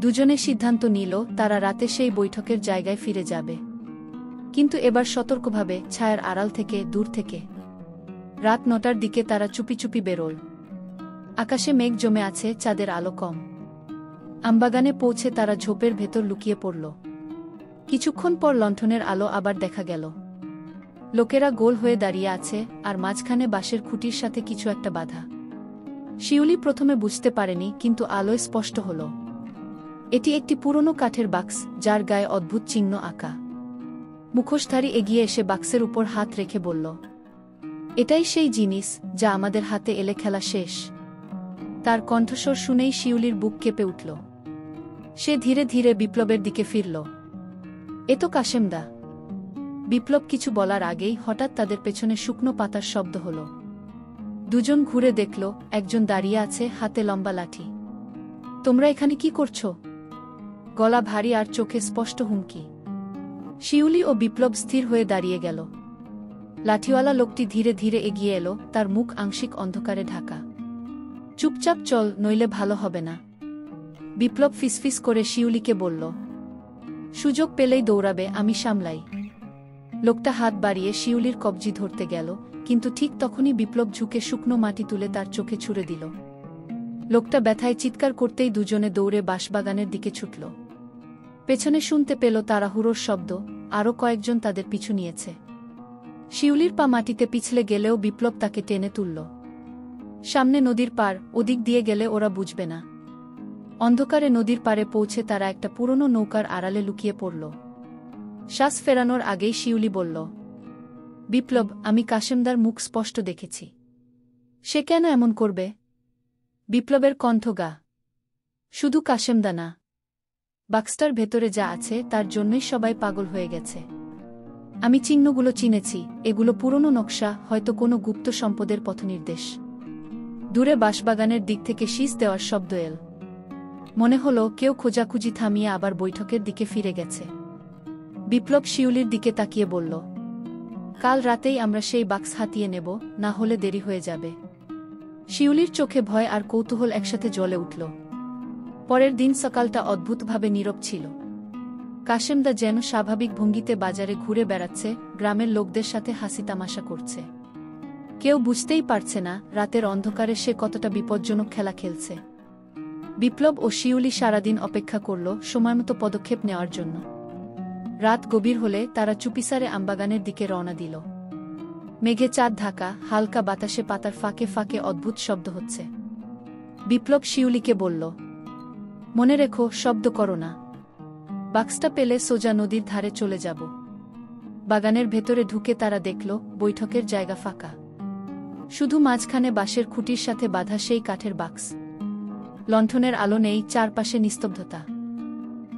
দুজনে সিদ্ধান্ত নিল তারা রাতে সেই বৈঠকের জায়গায় ফিরে যাবে, কিন্তু এবার সতর্কভাবে, ছায়ার আড়াল থেকে, দূর থেকে। রাত 9টার দিকে তারা চুপি চুপি বেরোল। আকাশে মেঘ জমে আছে, চাঁদের আলো কম। আমবাগানে পৌঁছে তারা ঝোপের ভেতর লুকিয়ে পড়ল। কিছুক্ষণ পর লণ্ঠনের আলো আবার দেখা গেল। লোকেরা গোল হয়ে দাঁড়িয়ে আছে, আর মাঝখানে বাঁশের খুঁটির সাথে কিছু একটা বাঁধা। শিউলি প্রথমে বুঝতে পারেনি, কিন্তু আলোয় স্পষ্ট হল এটি একটি পুরনো কাঠের বাক্স, যার গায়ে অদ্ভুত চিহ্ন আঁকা। মুখোশধারী এগিয়ে এসে বাক্সের উপর হাত রেখে বলল, এটাই সেই জিনিস যা আমাদের হাতে এলে খেলা শেষ। তার কণ্ঠস্বর শুনেই শিউলির বুক কেঁপে উঠল। সে ধীরে ধীরে বিপ্লবের দিকে ফিরল। এ তো কাশেমদা। বিপ্লব কিছু বলার আগেই হঠাৎ তাদের পেছনে শুকনো পাতার শব্দ হল। দুজন ঘুরে দেখল একজন দাঁড়িয়ে আছে, হাতে লম্বা লাঠি। তোমরা এখানে কি করছো? গলা ভারী আর চোখে স্পষ্ট হুমকি। শিউলি ও বিপ্লব স্থির হয়ে দাঁড়িয়ে গেল। লাঠিওয়ালা লোকটি ধীরে ধীরে এগিয়ে এলো, তার মুখ আংশিক অন্ধকারে ঢাকা। চুপচাপ চল, নইলে ভালো হবে না। বিপ্লব ফিসফিস করে শিউলিকে বলল, সুযোগ পেলেই দৌড়াবে, আমি সামলাই। লোকটা হাত বাড়িয়ে শিউলির কবজি ধরতে গেল, কিন্তু ঠিক তখনই বিপ্লব ঝুঁকে শুকনো মাটি তুলে তার চোখে ছুঁড়ে দিল। লোকটা ব্যথায় চিৎকার করতেই দুজনে দৌড়ে বাঁশবাগানের দিকে ছুটল। পেছনে শুনতে পেল তাড়াহুড়োর শব্দ, আরও কয়েকজন তাদের পিছু নিয়েছে। শিউলির পা মাটিতে পিছলে গেলেও বিপ্লব তাকে টেনে তুলল। সামনে নদীর পাড়, ওদিক দিয়ে গেলে ওরা বুঝবে না। অন্ধকারে নদীর পাড়ে পৌঁছে তারা একটা পুরনো নৌকার আড়ালে লুকিয়ে পড়ল। শ্বাস ফেরানোর আগেই শিউলি বলল, বিপ্লব, আমি কাশেমদার মুখ স্পষ্ট দেখেছি। সে কেন এমন করবে? বিপ্লবের কণ্ঠ গা। শুধু কাশেমদা না, বাক্সটার ভেতরে যা আছে তার জন্যই সবাই পাগল হয়ে গেছে। আমি চিহ্নগুলো চিনেছি, এগুলো পুরনো নকশা, হয়তো কোনো গুপ্ত সম্পদের পথনির্দেশ। দূরে বাঁশবাগানের দিক থেকে শীষ দেওয়ার শব্দ এল। মনে হলো কেউ খোঁজাখুঁজি থামিয়ে আবার বৈঠকের দিকে ফিরে গেছে। বিপ্লব শিউলির দিকে তাকিয়ে বলল, কাল রাতেই আমরা সেই বাক্স হাতিয়ে নেব, না হলে দেরি হয়ে যাবে। শিউলির চোখে ভয় আর কৌতূহল একসাথে জ্বলে উঠল। পরের দিন সকালটা অদ্ভুতভাবে নীরব ছিল। কাশেমদা যেন স্বাভাবিক ভঙ্গিতে বাজারে ঘুরে বেড়াচ্ছে, গ্রামের লোকদের সাথে হাসি তামাশা করছে। কেউ বুঝতেই পারছে না রাতের অন্ধকারে সে কতটা বিপজ্জনক খেলা খেলছে। বিপ্লব ও শিউলি সারাদিন অপেক্ষা করল সময়মতো পদক্ষেপ নেওয়ার জন্য। রাত গভীর হলে তারা চুপিসারে আমবাগানের দিকে রওনা দিল। মেঘে চাঁদ ঢাকা, হালকা বাতাসে পাতার ফাঁকে ফাঁকে অদ্ভুত শব্দ হচ্ছে। বিপ্লব শিউলিকে বলল, মনে রেখো, শব্দ করো না। বাক্সটা পেলে সোজা নদীর ধারে চলে যাব। বাগানের ভেতরে ঢুকে তারা দেখল বৈঠকের জায়গা ফাঁকা। শুধু মাঝখানে বাঁশের খুঁটির সাথে বাঁধা সেই কাঠের বাক্স। লণ্ঠনের আলো নেই, চারপাশে নিস্তব্ধতা।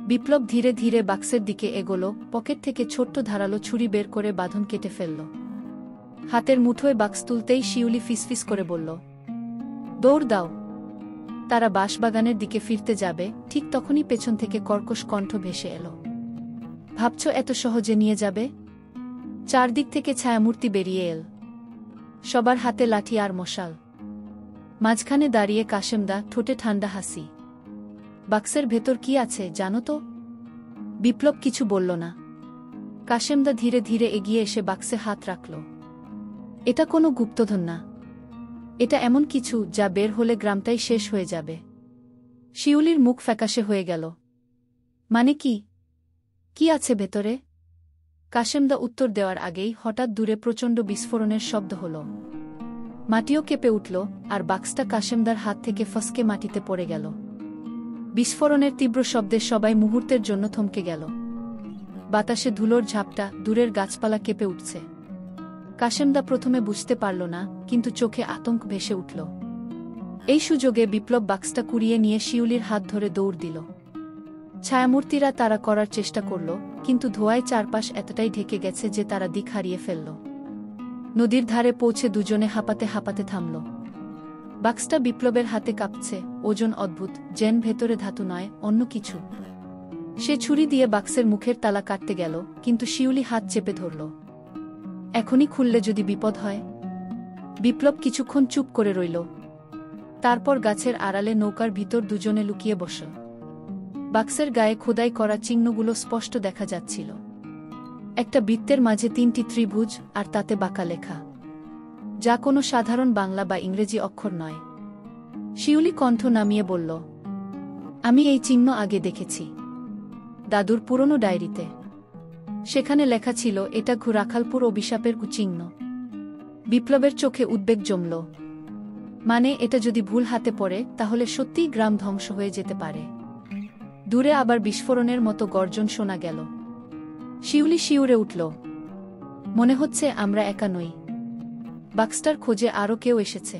বিপ্লব ধীরে ধীরে বাক্সের দিকে এগোল, পকেট থেকে ছোট্ট ধারালো ছুরি বের করে বাঁধন কেটে ফেলল। হাতের মুঠোয় বাক্স তুলতেই শিউলি ফিসফিস করে বলল, দৌড় দাও। তারা বাঁশবাগানের দিকে ফিরতে যাবে, ঠিক তখনই পেছন থেকে কর্কশ কণ্ঠ ভেসে এল, ভাবছ এত সহজে নিয়ে যাবে? চারদিক থেকে ছায়ামূর্তি বেরিয়ে এল, সবার হাতে লাঠি আর মশাল। মাঝখানে দাঁড়িয়ে কাশেমদা, ঠোঁটে ঠান্ডা হাসি। বাক্সের ভেতর কি আছে জানো তো? বিপ্লব কিছু বলল না। কাশেমদা ধীরে ধীরে এগিয়ে এসে বাক্সে হাত রাখল। এটা কোনো গুপ্তধন না, এটা এমন কিছু যা বের হলে গ্রামটাই শেষ হয়ে যাবে। শিউলির মুখ ফ্যাকাশে হয়ে গেল। মানে কি? কি আছে ভেতরে? কাশেমদা উত্তর দেওয়ার আগেই হঠাৎ দূরে প্রচণ্ড বিস্ফোরণের শব্দ হল। মাটিও কেঁপে উঠল, আর বাক্সটা কাশেমদার হাত থেকে ফসকে মাটিতে পড়ে গেল। বিস্ফোরণের তীব্র শব্দে সবাই মুহূর্তের জন্য থমকে গেল। বাতাসে ধুলোর ঝাপটা, দূরের গাছপালা কেঁপে উঠছে। কাশেমদা প্রথমে বুঝতে পারল না, কিন্তু চোখে আতঙ্ক ভেসে উঠল। এই সুযোগে বিপ্লব বাক্সটা কুড়িয়ে নিয়ে শিউলির হাত ধরে দৌড় দিল। ছায়ামূর্তিরা তারা করার চেষ্টা করল, কিন্তু ধোঁয়ায় চারপাশ এতটাই ঢেকে গেছে যে তারা দিক হারিয়ে ফেলল। নদীর ধারে পৌঁছে দুজনে হাঁপাতে হাঁপাতে থামল। বাক্সটা বিপ্লবের হাতে কাঁপছে, ওজন অদ্ভুত, যেন ভেতরে ধাতু নয়, অন্য কিছু। সে ছুরি দিয়ে বাক্সের মুখের তালা কাটতে গেল, কিন্তু শিউলি হাত চেপে ধরল। এখনই খুললে যদি বিপদ হয়। বিপ্লব কিছুক্ষণ চুপ করে রইল। তারপর গাছের আড়ালে নৌকার ভিতর দুজনে লুকিয়ে বসল। বাক্সের গায়ে খোদাই করা চিহ্নগুলো স্পষ্ট দেখা যাচ্ছিল। একটা বৃত্তের মাঝে 3টি ত্রিভুজ, আর তাতে বাঁকা লেখা, যা কোনো সাধারণ বাংলা বা ইংরেজি অক্ষর নয়। শিউলি কণ্ঠ নামিয়ে বলল, আমি এই চিহ্ন আগে দেখেছি, দাদুর পুরনো ডায়েরিতে। সেখানে লেখা ছিল এটা রাখালপুর অভিশাপের কুচিহ্ন। বিপ্লবের চোখে উদ্বেগ জমল। মানে এটা যদি ভুল হাতে পড়ে, তাহলে সত্যিই গ্রাম ধ্বংস হয়ে যেতে পারে। দূরে আবার বিস্ফোরণের মতো গর্জন শোনা গেল। শিউলি শিউরে উঠল। মনে হচ্ছে আমরা একা নই, বাক্সটার খোঁজে আরও কেউ এসেছে।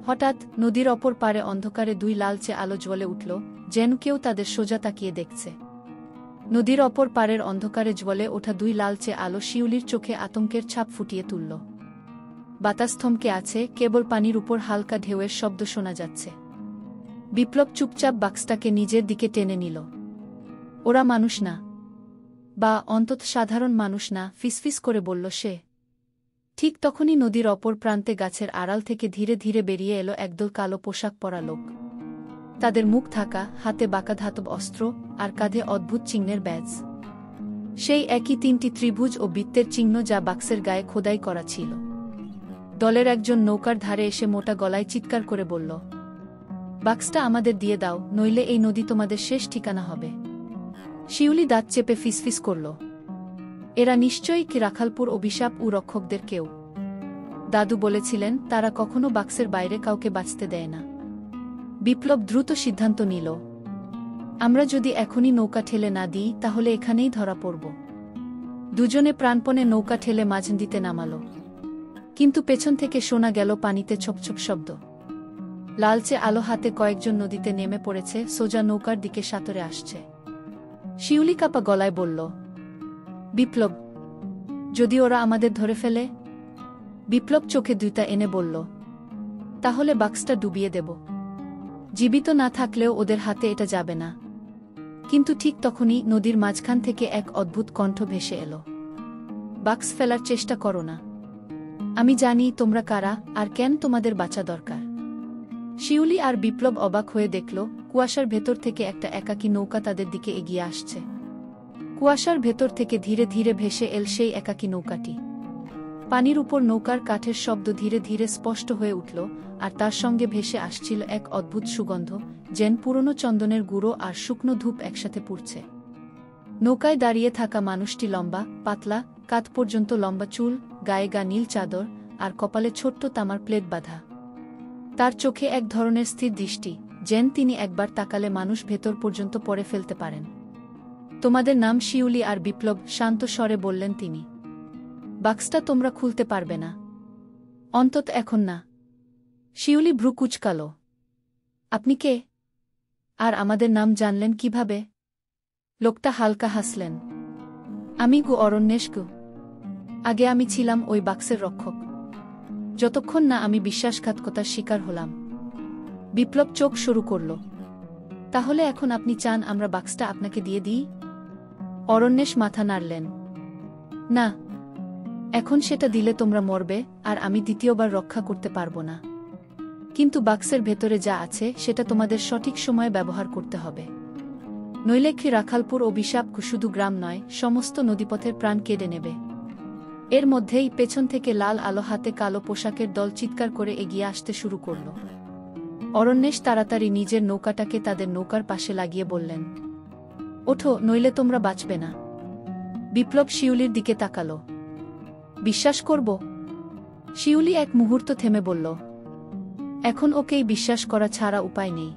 হঠাৎ নদীর অপর পারে অন্ধকারে 2 লালচে আলো জ্বলে উঠল, যেন কেউ তাদের সোজা তাকিয়ে দেখছে। নদীর অপর পারের অন্ধকারে জ্বলে ওঠা 2 লালচে আলো শিউলির চোখে আতঙ্কের ছাপ ফুটিয়ে তুলল। বাতাস থমকে আছে, কেবল পানির উপর হালকা ঢেউয়ের শব্দ শোনা যাচ্ছে। বিপ্লব চুপচাপ বাক্সটাকে নিজের দিকে টেনে নিল। ওরা মানুষ না, বা অন্তত সাধারণ মানুষ না, ফিসফিস করে বলল সে। ঠিক তখনই নদীর অপর প্রান্তে গাছের আড়াল থেকে ধীরে ধীরে বেরিয়ে এলো একদল কালো পোশাক পরা লোক। তাদের মুখ ঢাকা, হাতে বাঁকা ধাতব অস্ত্র, আর কাঁধে অদ্ভুত চিহ্নের ব্যাজ। সেই একই 3টি ত্রিভুজ ও বৃত্তের চিহ্ন যা বাক্সের গায়ে খোদাই করা ছিল। দলের একজন নৌকার ধারে এসে মোটা গলায় চিৎকার করে বলল, বাক্সটা আমাদের দিয়ে দাও, নইলে এই নদী তোমাদের শেষ ঠিকানা হবে। শিউলি দাঁত চেপে ফিসফিস করল, এরা নিশ্চয়ই কি রাখালপুর অভিশাপ ও রক্ষকদের কেউ। দাদু বলেছিলেন তারা কখনো বাক্সের বাইরে কাউকে বাঁচতে দেয় না। বিপ্লব দ্রুত সিদ্ধান্ত নিল, আমরা যদি এখনই নৌকা ঠেলে না দিই, তাহলে এখানেই ধরা পড়ব। দুজনে প্রাণপণে নৌকা ঠেলে মাঝ দিতে নামাল। কিন্তু পেছন থেকে শোনা গেল পানিতে ছপছপ শব্দ। লালচে আলো হাতে কয়েকজন নদীতে নেমে পড়েছে, সোজা নৌকার দিকে সাঁতরে আসছে। শিউলি কাপা গলায় বলল, বিপ্লব, যদি ওরা আমাদের ধরে ফেলে? বিপ্লব চোখে দুইটা এনে বলল, তাহলে বাক্সটা ডুবিয়ে দেব। জীবিত না থাকলেও ওদের হাতে এটা যাবে না। কিন্তু ঠিক তখনই নদীর মাঝখান থেকে এক অদ্ভুত কণ্ঠ ভেসে এলো, বাক্স ফেলার চেষ্টা করো না। আমি জানি তোমরা কারা আর কেন তোমাদের বাঁচা দরকার। শিউলি আর বিপ্লব অবাক হয়ে দেখল কুয়াশার ভেতর থেকে একটা একাকী নৌকা তাদের দিকে এগিয়ে আসছে। কুয়াশার ভেতর থেকে ধীরে ধীরে ভেসে এল সেই একাকী নৌকাটি। পানির উপর নৌকার কাঠের শব্দ ধীরে ধীরে স্পষ্ট হয়ে উঠল, আর তার সঙ্গে ভেসে আসছিল এক অদ্ভুত সুগন্ধ, যেন পুরনো চন্দনের গুঁড়ো আর শুকনো ধূপ একসাথে পুড়ছে। নৌকায় দাঁড়িয়ে থাকা মানুষটি লম্বা, পাতলা, কাঁধ পর্যন্ত লম্বা চুল, গায়ে নীল চাদর, আর কপালে ছোট্ট তামার প্লেট বাঁধা। তার চোখে এক ধরনের স্থির দৃষ্টি, যেন তিনি একবার তাকালে মানুষ ভেতর পর্যন্ত পড়ে ফেলতে পারেন। তোমাদের নাম শিউলি আর বিপ্লব, শান্ত স্বরে বললেন তিনি। বাক্সটা তোমরা খুলতে পারবে না, অন্তত এখন না। শিউলি ভ্রু কুঁচকাল। আপনি কে? আর আমাদের নাম জানলেন কিভাবে? লোকটা হালকা হাসলেন। আমি অরণ্যেশ। আগে আমি ছিলাম ওই বাক্সের রক্ষক, যতক্ষণ না আমি বিশ্বাসঘাতকতার শিকার হলাম। বিপ্লব চোখ শুরু করল। তাহলে এখন আপনি চান আমরা বাক্সটা আপনাকে দিয়ে দিই? অরণ্যেশ মাথা নাড়লেন। না, এখন সেটা দিলে তোমরা মরবে, আর আমি দ্বিতীয়বার রক্ষা করতে পারব না। কিন্তু বাক্সের ভেতরে যা আছে সেটা তোমাদের সঠিক সময়ে ব্যবহার করতে হবে, নইলে রাখালপুর অভিশাপ শুধু গ্রাম নয়, সমস্ত নদীপথের প্রাণ কেড়ে নেবে। এর মধ্যেই পেছন থেকে লাল আলো হাতে কালো পোশাকের দল চিৎকার করে এগিয়ে আসতে শুরু করল। অরণ্যেশ তাড়াতাড়ি নিজের নৌকাটাকে তাদের নৌকার পাশে লাগিয়ে বললেন, ওঠো, নইলে তোমরা বাঁচবে না। বিপ্লব শিউলির দিকে তাকাল। বিশ্বাস করব? শিউলি এক মুহূর্ত থেমে বলল, এখন ওকেই বিশ্বাস করা ছাড়া উপায় নেই।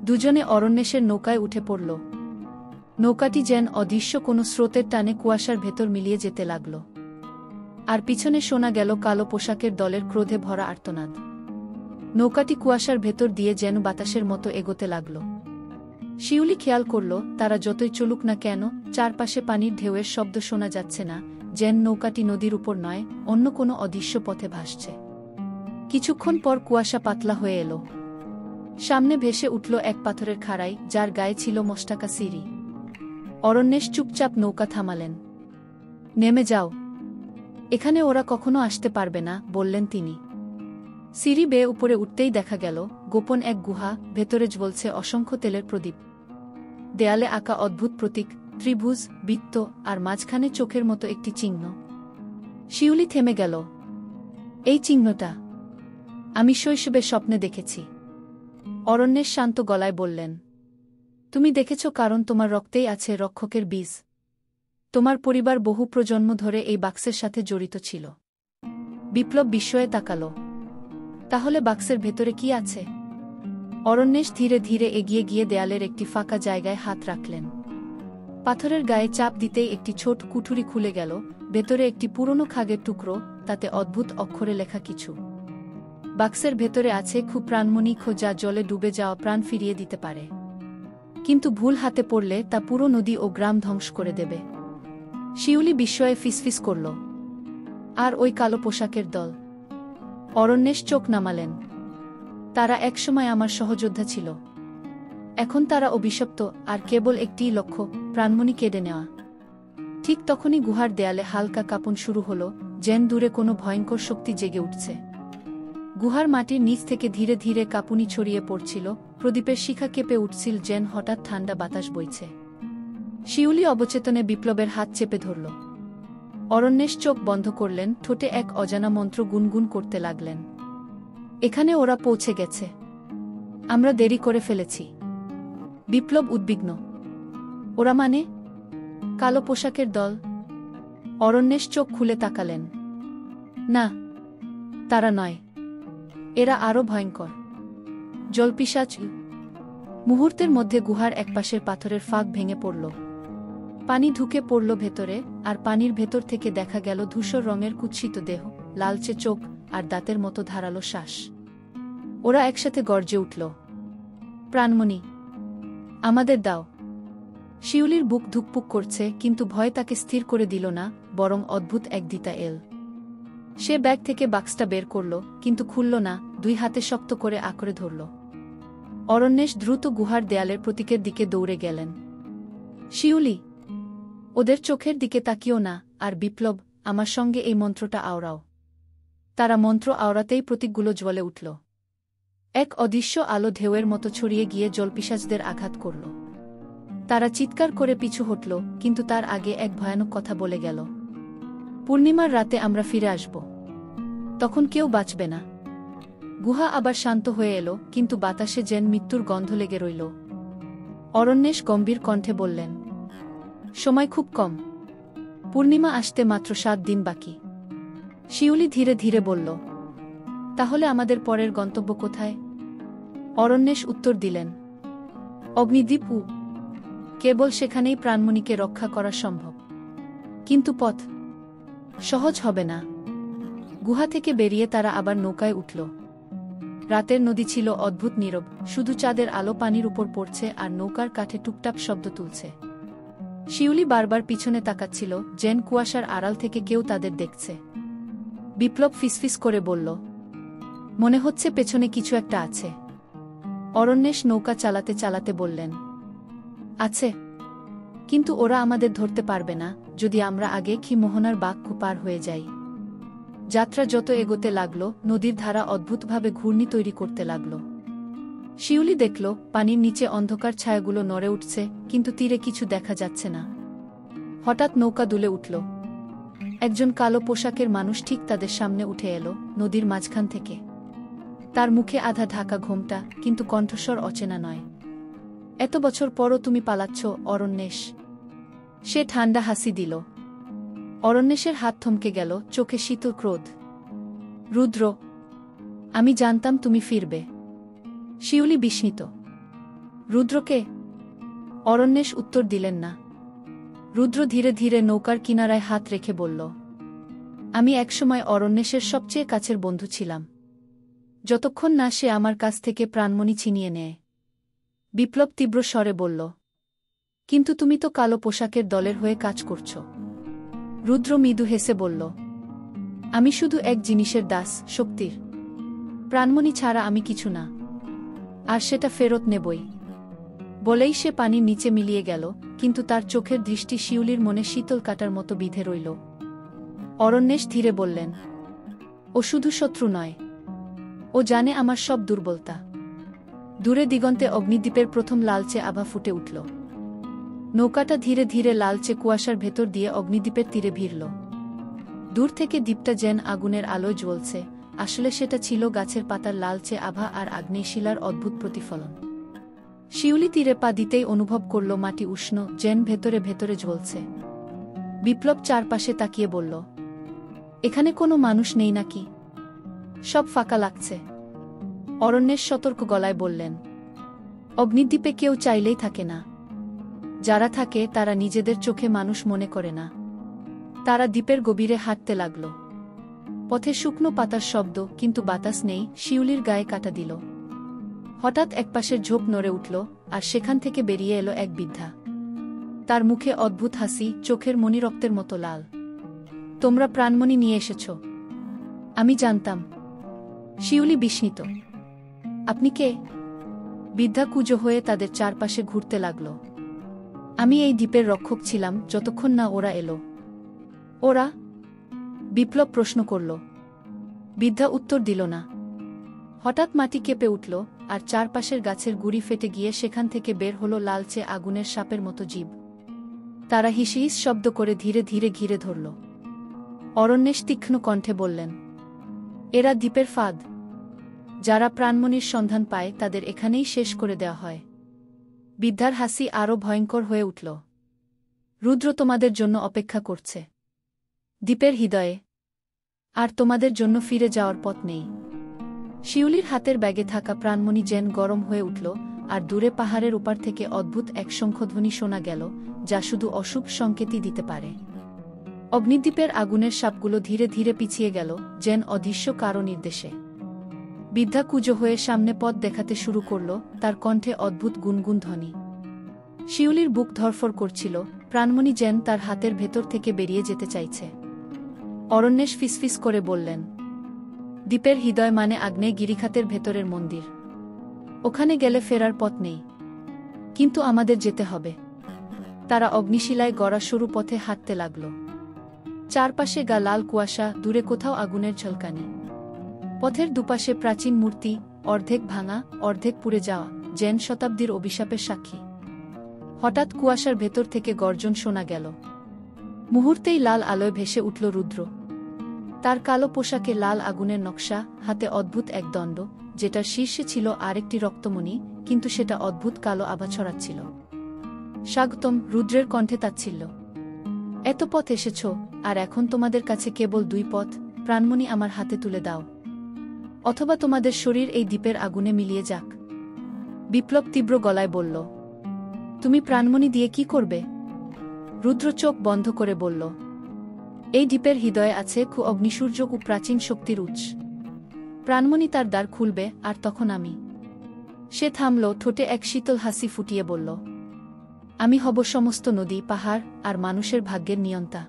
দুজনে অরণ্যেশের নৌকায় উঠে পড়ল। নৌকাটি যেন অদৃশ্য কোনো স্রোতের টানে কুয়াশার ভেতর মিলিয়ে যেতে লাগল। আর পিছনে শোনা গেল কালো পোশাকের দলের ক্রোধে ভরা আর্তনাদ। নৌকাটি কুয়াশার ভেতর দিয়ে যেন বাতাসের মতো এগোতে লাগল। শিউলি খেয়াল করল, তারা যতই চলুক না কেন, চারপাশে পানির ঢেউয়ের শব্দ শোনা যাচ্ছে না, যেন নৌকাটি নদীর উপর নয়, অন্য কোনো অদৃশ্য পথে ভাসছে। কিছুক্ষণ পর কুয়াশা পাতলা হয়ে এলো। সামনে ভেসে উঠল এক পাথরের খাড়াই, যার গায়ে ছিল মস্টাকা সিঁড়ি। অরণ্যেশ চুপচাপ নৌকা থামালেন। নেমে যাও, এখানে ওরা কখনো আসতে পারবে না, বললেন তিনি। সিঁড়ি বেয়ে উপরে উঠতেই দেখা গেল গোপন এক গুহা, ভেতরে জ্বলছে অসংখ্য তেলের প্রদীপ। দেয়ালে আঁকা অদ্ভুত প্রতীক, ত্রিভুজ, বৃত্ত, আর মাঝখানে চোখের মতো একটি চিহ্ন। শিউলি থেমে গেল। এই চিহ্নটা আমি শৈশবে স্বপ্নে দেখেছি, অরণ্যেশ শান্ত গলায় বললেন। তুমি দেখেছ কারণ তোমার রক্তেই আছে রক্ষকের বীজ। তোমার পরিবার বহু প্রজন্ম ধরে এই বাক্সের সাথে জড়িত ছিল। বিপ্লব বিস্ময়ে তাকাল। তাহলে বাক্সের ভেতরে কি আছে? অরণ্যেশ ধীরে ধীরে এগিয়ে গিয়ে দেয়ালের একটি ফাঁকা জায়গায় হাত রাখলেন। পাথরের গায়ে চাপ দিতেই একটি ছোট কুঠুরি খুলে গেল। ভেতরে একটি পুরনো খাগের টুকরো, তাতে অদ্ভুত অক্ষরে লেখা কিছু। বাক্সের ভেতরে আছে খুব প্রাণমণি, যা জলে ডুবে যাওয়া প্রাণ ফিরিয়ে দিতে পারে, কিন্তু ভুল হাতে পড়লে তা পুরো নদী ও গ্রাম ধ্বংস করে দেবে। শিউলি বিস্ময়ে ফিসফিস করল। আর ওই কালো পোশাকের দল? অরণ্যেশ চোখ নামালেন। তারা একসময় আমার সহযোদ্ধা ছিল। এখন তারা অভিশপ্ত, আর কেবল একটিই লক্ষ্য, প্রাণমণি কেড়ে নেওয়া। ঠিক তখনই গুহার দেয়ালে হালকা কাঁপন শুরু হলো, যেন দূরে কোনো ভয়ঙ্কর শক্তি জেগে উঠছে। গুহার মাটির নিচ থেকে ধীরে ধীরে কাঁপুনি ছড়িয়ে পড়ছিল, প্রদীপের শিখা কেঁপে উঠছিল, যেন হঠাৎ ঠান্ডা বাতাস বইছে। শিউলি অবচেতনে বিপ্লবের হাত চেপে ধরল। অরণ্যেশ চোখ বন্ধ করলেন, ঠোঁটে এক অজানা মন্ত্র গুনগুন করতে লাগলেন। এখানে ওরা পৌঁছে গেছে, আমরা দেরি করে ফেলেছি। বিপ্লব উদ্বিগ্ন। ওরা মানে? কালো পোশাকের দল? অরণ্যেশ চোখ খুলে তাকালেন। না, তারা নয়, এরা আরও ভয়ঙ্কর। জলপিশাচ। মুহূর্তের মধ্যে গুহার একপাশের পাথরের ফাঁক ভেঙে পড়ল। পানি ঢুকে পড়ল ভেতরে, আর পানির ভেতর থেকে দেখা গেল ধূসর রঙের কুৎসিত দেহ, লালচে চোখ, আর দাঁতের মতো ধারালো শ্বাস। ওরা একসাথে গর্জে উঠল, প্রাণমণি, আমাদের দাও। শিউলির বুক ধুকপুক করছে, কিন্তু ভয় তাকে স্থির করে দিল না, বরং অদ্ভুত এক দ্বিতা এল। সে ব্যাগ থেকে বাক্সটা বের করল, কিন্তু খুলল না, দুই হাতে শক্ত করে আঁকড়ে ধরল। অরণ্যেশ দ্রুত গুহার দেয়ালের প্রতীকের দিকে দৌড়ে গেলেন। শিউলি, ওদের চোখের দিকে তাকিও না, আর বিপ্লব, আমার সঙ্গে এই মন্ত্রটা আওড়াও। তারা মন্ত্র আওড়াতেই প্রতীকগুলো জ্বলে উঠল। এক অদৃশ্য আলো ঢেউয়ের মতো ছড়িয়ে গিয়ে জলপিশাচদের আঘাত করল। তারা চিৎকার করে পিছু হটল, কিন্তু তার আগে এক ভয়ানক কথা বলে গেল। পূর্ণিমার রাতে আমরা ফিরে আসব। তখন কেউ বাঁচবে না। গুহা আবার শান্ত হয়ে এলো, কিন্তু বাতাসে যেন মৃত্যুর গন্ধ লেগে রইল। অরণ্যেশ গম্ভীর কণ্ঠে বললেন, সময় খুব কম। পূর্ণিমা আসতে মাত্র 7 দিন বাকি। শিউলি ধীরে ধীরে বলল, তাহলে আমাদের পরের গন্তব্য কোথায়? অরণ্যেশ উত্তর দিলেন, অগ্নিদ্বীপ। কেবল সেখানেই প্রাণমণিকে রক্ষা করা সম্ভব। কিন্তু পথ সহজ হবে না। গুহা থেকে বেরিয়ে তারা আবার নৌকায় উঠল। রাতের নদী ছিল অদ্ভুত নীরব, শুধু চাঁদের আলো পানির উপর পড়ছে আর নৌকার কাঠে টুপটাপ শব্দ তুলছে। শিউলি বারবার পিছনে তাকাচ্ছিল, যেন কুয়াশার আড়াল থেকে কেউ তাদের দেখছে। বিপ্লব ফিসফিস করে বলল, মনে হচ্ছে পেছনে কিছু একটা আছে। অরণ্যেশ নৌকা চালাতে চালাতে বললেন, আছে, কিন্তু ওরা আমাদের ধরতে পারবে না যদি আমরা আগে মোহনার বাঁক পার হয়ে যাই। যাত্রা যত এগোতে লাগল, নদীর ধারা অদ্ভুতভাবে ঘূর্ণি তৈরি করতে লাগল। শিউলি দেখল পানির নিচে অন্ধকার ছায়াগুলো নড়ে উঠছে, কিন্তু তীরে কিছু দেখা যাচ্ছে না। হঠাৎ নৌকা দুলে উঠল। একজন কালো পোশাকের মানুষ ঠিক তাদের সামনে উঠে এলো, নদীর মাঝখান থেকে। তার মুখে আধা ঢাকা ঘোমটা, কিন্তু কণ্ঠস্বর অচেনা নয়। এত বছর পরও তুমি পালাচ্ছ, অরণ্যেশ। সে ঠান্ডা হাসি দিল। অরণ্যেশের হাত থমকে গেল, চোখে শীতল ক্রোধ। রুদ্র, আমি জানতাম তুমি ফিরবে। শিউলি বিস্মিত, রুদ্রকে? অরণ্যেশ উত্তর দিলেন না। রুদ্র ধীরে ধীরে নৌকার কিনারায় হাত রেখে বলল, আমি একসময় অরণ্যেশের সবচেয়ে কাছের বন্ধু ছিলাম, যতক্ষণ না সে আমার কাছ থেকে প্রাণমণি ছিনিয়ে নেয়। বিপ্লব তীব্র স্বরে বলল, কিন্তু তুমি তো কালো পোশাকের দলের হয়ে কাজ করছ। রুদ্র মৃদু হেসে বলল, আমি শুধু এক জিনিসের দাস, শক্তির। প্রাণমণি ছাড়া আমি কিছু না, আর সেটা ফেরত নেবই। বলেই সে পানির নিচে মিলিয়ে গেল, কিন্তু তার চোখের দৃষ্টি শিউলির মনে শীতল কাটার মতো বিঁধে রইল। অরণ্যেশ ধীরে বললেন, ও শুধু শত্রু নয়, ও জানে আমার সব দুর্বলতা। দূরে দিগন্তে অগ্নিদ্বীপের প্রথম লালচে আভা ফুটে উঠল। নৌকাটা ধীরে ধীরে লালচে কুয়াশার ভেতর দিয়ে অগ্নিদ্বীপের তীরে ভিড়ল। দূর থেকে দ্বীপটা যেন আগুনের আলোয় জ্বলছে, আসলে সেটা ছিল গাছের পাতার লালচে আভা আর আগ্নেয়শিলার অদ্ভুত প্রতিফলন। শিউলি তীরে পা দিতেই অনুভব করল মাটি উষ্ণ, যেন ভেতরে ভেতরে ঝলছে। বিপ্লব চারপাশে তাকিয়ে বলল, এখানে কোনো মানুষ নেই নাকি? সব ফাঁকা লাগছে। অরণ্যেশ সতর্ক গলায় বললেন, অগ্নিদ্বীপে কেউ চাইলেই থাকে না। যারা থাকে তারা নিজেদের চোখে মানুষ মনে করে না। তারা দ্বীপের গভীরে হাঁটতে লাগল। পথে শুকনো পাতার শব্দ, কিন্তু বাতাস নেই। শিউলির গায়ে কাটা দিল। হঠাৎ একপাশের ঝোপ নড়ে উঠল, আর সেখান থেকে বেরিয়ে এলো এক বৃদ্ধা। তার মুখে অদ্ভুত হাসি, চোখের মণি রক্তের মতো লাল। তোমরা প্রাণমণি নিয়ে এসেছ? আমি জানতাম। শিউলি বিস্মিত, আপনি কে? বৃদ্ধা কুঁজো হয়ে তাদের চারপাশে ঘুরতে লাগল। আমি এই দ্বীপের রক্ষক ছিলাম, যতক্ষণ না ওরা এলো। ওরা? বিপ্লব প্রশ্ন করল। বৃদ্ধা উত্তর দিল না। হঠাৎ মাটি কেঁপে উঠল, আর চারপাশের গাছের গুড়ি ফেটে গিয়ে সেখান থেকে বের হলো লালচে আগুনের সাপের মতো জীব। তারা হিসিস শব্দ করে ধীরে ধীরে ঘিরে ধরল। অরণ্যেশ তীক্ষ্ণ কণ্ঠে বললেন, এরা দ্বীপের ফাঁদ। যারা প্রাণমণির সন্ধান পায় তাদের এখানেই শেষ করে দেওয়া হয়। বৃদ্ধার হাসি আরও ভয়ঙ্কর হয়ে উঠল। রুদ্র তোমাদের জন্য অপেক্ষা করছে দ্বীপের হৃদয়ে, আর তোমাদের জন্য ফিরে যাওয়ার পথ নেই। শিউলির হাতের ব্যাগে থাকা প্রাণমণি যেন গরম হয়ে উঠল, আর দূরে পাহাড়ের ওপার থেকে অদ্ভুত এক শঙ্খধ্বনি শোনা গেল, যা শুধু অশুভ সংকেতই দিতে পারে। অগ্নিদ্বীপের আগুনের সাপগুলো ধীরে ধীরে পিছিয়ে গেল, যেন অদৃশ্য কারো নির্দেশে। বৃদ্ধা কুঁজো হয়ে সামনে পথ দেখাতে শুরু করল, তার কণ্ঠে অদ্ভুত গুনগুন ধ্বনি। শিউলির বুক ধরফর করছিল, প্রাণমণি যেন তার হাতের ভেতর থেকে বেরিয়ে যেতে চাইছে। অরণ্যেশ ফিসফিস করে বললেন, দ্বীপের হৃদয় মানে আগ্নেয় গিরিখাতের ভেতরের মন্দির। ওখানে গেলে ফেরার পথ নেই। কিন্তু আমাদের যেতে হবে। তারা অগ্নিশিলায় গড়া সরু পথে হাঁটতে লাগল। চারপাশে গা লাল কুয়াশা, দূরে কোথাও আগুনের ঝলকানি। পথের দুপাশে প্রাচীন মূর্তি, অর্ধেক ভাঙা, অর্ধেক পুড়ে যাওয়া, যেন শতাব্দীর অভিশাপের সাক্ষী। হঠাৎ কুয়াশার ভেতর থেকে গর্জন শোনা গেল। মুহূর্তেই লাল আলোয় ভেসে উঠল রুদ্র। তার কালো পোশাকে লাল আগুনের নকশা, হাতে অদ্ভুত এক দণ্ড, যেটার শীর্ষে ছিল আরেকটি রক্তমণি, কিন্তু সেটা অদ্ভুত কালো আভা ছড়াচ্ছিল। স্বাগতম, রুদ্রের কণ্ঠে তাচ্ছিল্য। এত পথ এসেছ, আর এখন তোমাদের কাছে কেবল দুই পথ, প্রাণমণি আমার হাতে তুলে দাও। অথবা তোমাদের শরীর এই দ্বীপের আগুনে মিলিয়ে যাক। বিপ্লব তীব্র গলায় বলল, তুমি প্রাণমণি দিয়ে কি করবে? রুদ্র চোখ বন্ধ করে বলল, এই দ্বীপের হৃদয়ে আছে অগ্নিসূর্য ও প্রাচীন শক্তির উৎস। প্রাণমণি তার দ্বার খুলবে, আর তখন আমি। সে থামল, ঠোঁটে এক শীতল হাসি ফুটিয়ে বলল, আমি হব সমস্ত নদী, পাহাড় আর মানুষের ভাগ্যের নিয়ন্তা।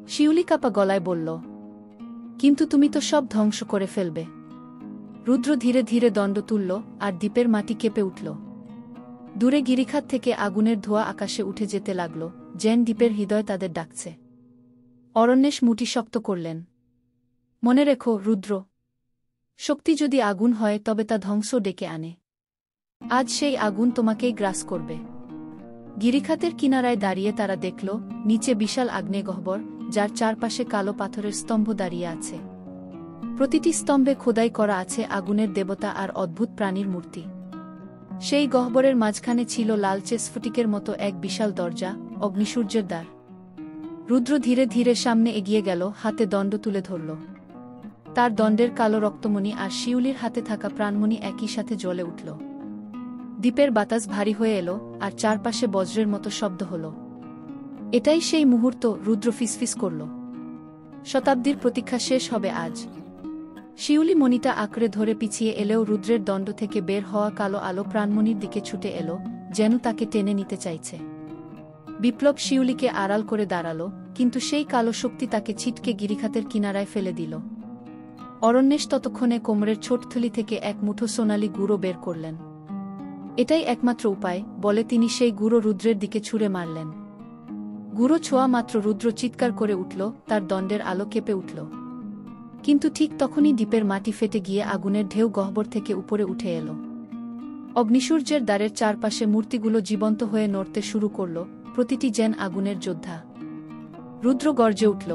শিউলি কাপা গলায় বলল, কিন্তু তুমি তো সব ধ্বংস করে ফেলবে। রুদ্র ধীরে ধীরে দণ্ড তুলল, আর দ্বীপের মাটি কেঁপে উঠল। দূরে গিরিখাত থেকে আগুনের ধোঁয়া আকাশে উঠে যেতে লাগল, যেন দ্বীপের হৃদয় তাদের ডাকছে। অরণ্যেশ মুটি শক্ত করলেন। মনে রেখো, রুদ্র, শক্তি যদি আগুন হয় তবে তা ধ্বংস ডেকে আনে। আজ সেই আগুন তোমাকেই গ্রাস করবে। গিরিখাতের কিনারায় দাঁড়িয়ে তারা দেখল, নিচে বিশাল আগ্নেয়গহ্বর, যার চারপাশে কালো পাথরের স্তম্ভ দাঁড়িয়ে আছে। প্রতিটি স্তম্ভে খোদাই করা আছে আগুনের দেবতা আর অদ্ভুত প্রাণীর মূর্তি। সেই গহ্বরের মাঝখানে ছিল লালচে স্ফটিকের মতো এক বিশাল দরজা, অগ্নিসূর্যের দ্বার। রুদ্র ধীরে ধীরে সামনে এগিয়ে গেল, হাতে দণ্ড তুলে ধরল। তার দণ্ডের কালো রক্তমণি আর শিউলির হাতে থাকা প্রাণমণি একই সাথে জ্বলে উঠল। দ্বীপের বাতাস ভারী হয়ে এলো, আর চারপাশে বজ্রের মতো শব্দ হল। এটাই সেই মুহূর্ত, রুদ্র ফিসফিস করল। শতাব্দীর প্রতীক্ষা শেষ হবে আজ। শিউলি মণিটা আঁকড়ে ধরে পিছিয়ে এলেও রুদ্রের দণ্ড থেকে বের হওয়া কালো আলো প্রাণমণির দিকে ছুটে এলো, যেন তাকে টেনে নিতে চাইছে। বিপ্লব শিউলিকে আড়াল করে দাঁড়াল, কিন্তু সেই কালো শক্তি তাকে ছিটকে গিরিখাতের কিনারায় ফেলে দিল। অরণ্যেশ ততক্ষণে কোমরের ছোটথলি থেকে এক মুঠো সোনালি গুঁড়ো বের করলেন। এটাই একমাত্র উপায়, বলে তিনি সেই গুঁড়ো রুদ্রের দিকে ছুঁড়ে মারলেন। গুঁড়ো ছোঁয়া মাত্র রুদ্র চিৎকার করে উঠল, তার দণ্ডের আলো কেঁপে উঠল। কিন্তু ঠিক তখনই দ্বীপের মাটি ফেটে গিয়ে আগুনের ঢেউ গহ্বর থেকে উপরে উঠে এল। অগ্নিসূর্যের দ্বারের চারপাশে মূর্তিগুলো জীবন্ত হয়ে নড়তে শুরু করল, প্রতিটি যেন আগুনের যোদ্ধা। রুদ্র গর্জে উঠল,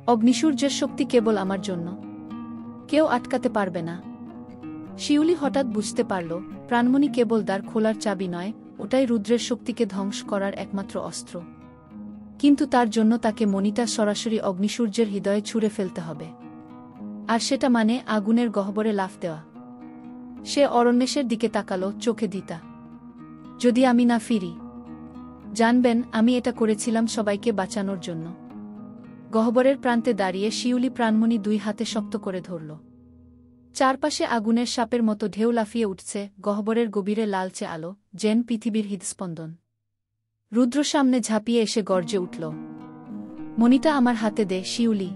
অগ্নিসূর্যের শক্তি কেবল আমার জন্য, কেউ আটকাতে পারবে না। শিউলি হঠাৎ বুঝতে পারল, প্রাণমণি কেবল দ্বার খোলার চাবি নয়, ওটাই রুদ্রের শক্তিকে ধ্বংস করার একমাত্র অস্ত্র। কিন্তু তার জন্য তাকে মণিটা সরাসরি অগ্নিসূর্যের হৃদয়ে ছুঁড়ে ফেলতে হবে। আর সেটা মানে আগুনের গহ্বরে লাফ দেওয়া। সে অরণ্যেশের দিকে তাকালো, চোখে দিতা। যদি আমি না ফিরি, জানবেন আমি এটা করেছিলাম সবাইকে বাঁচানোর জন্য। গহ্বরের প্রান্তে দাঁড়িয়ে শিউলি প্রাণমণি দুই হাতে শক্ত করে ধরল। চারপাশে আগুনের সাপের মতো ঢেউ লাফিয়ে উঠছে, গহ্বরের গভীরে লালচে আলো, যেন পৃথিবীর হৃদস্পন্দন। রুদ্র সামনে ঝাঁপিয়ে এসে গর্জে উঠল, মণিটা আমার হাতে দে, শিউলি।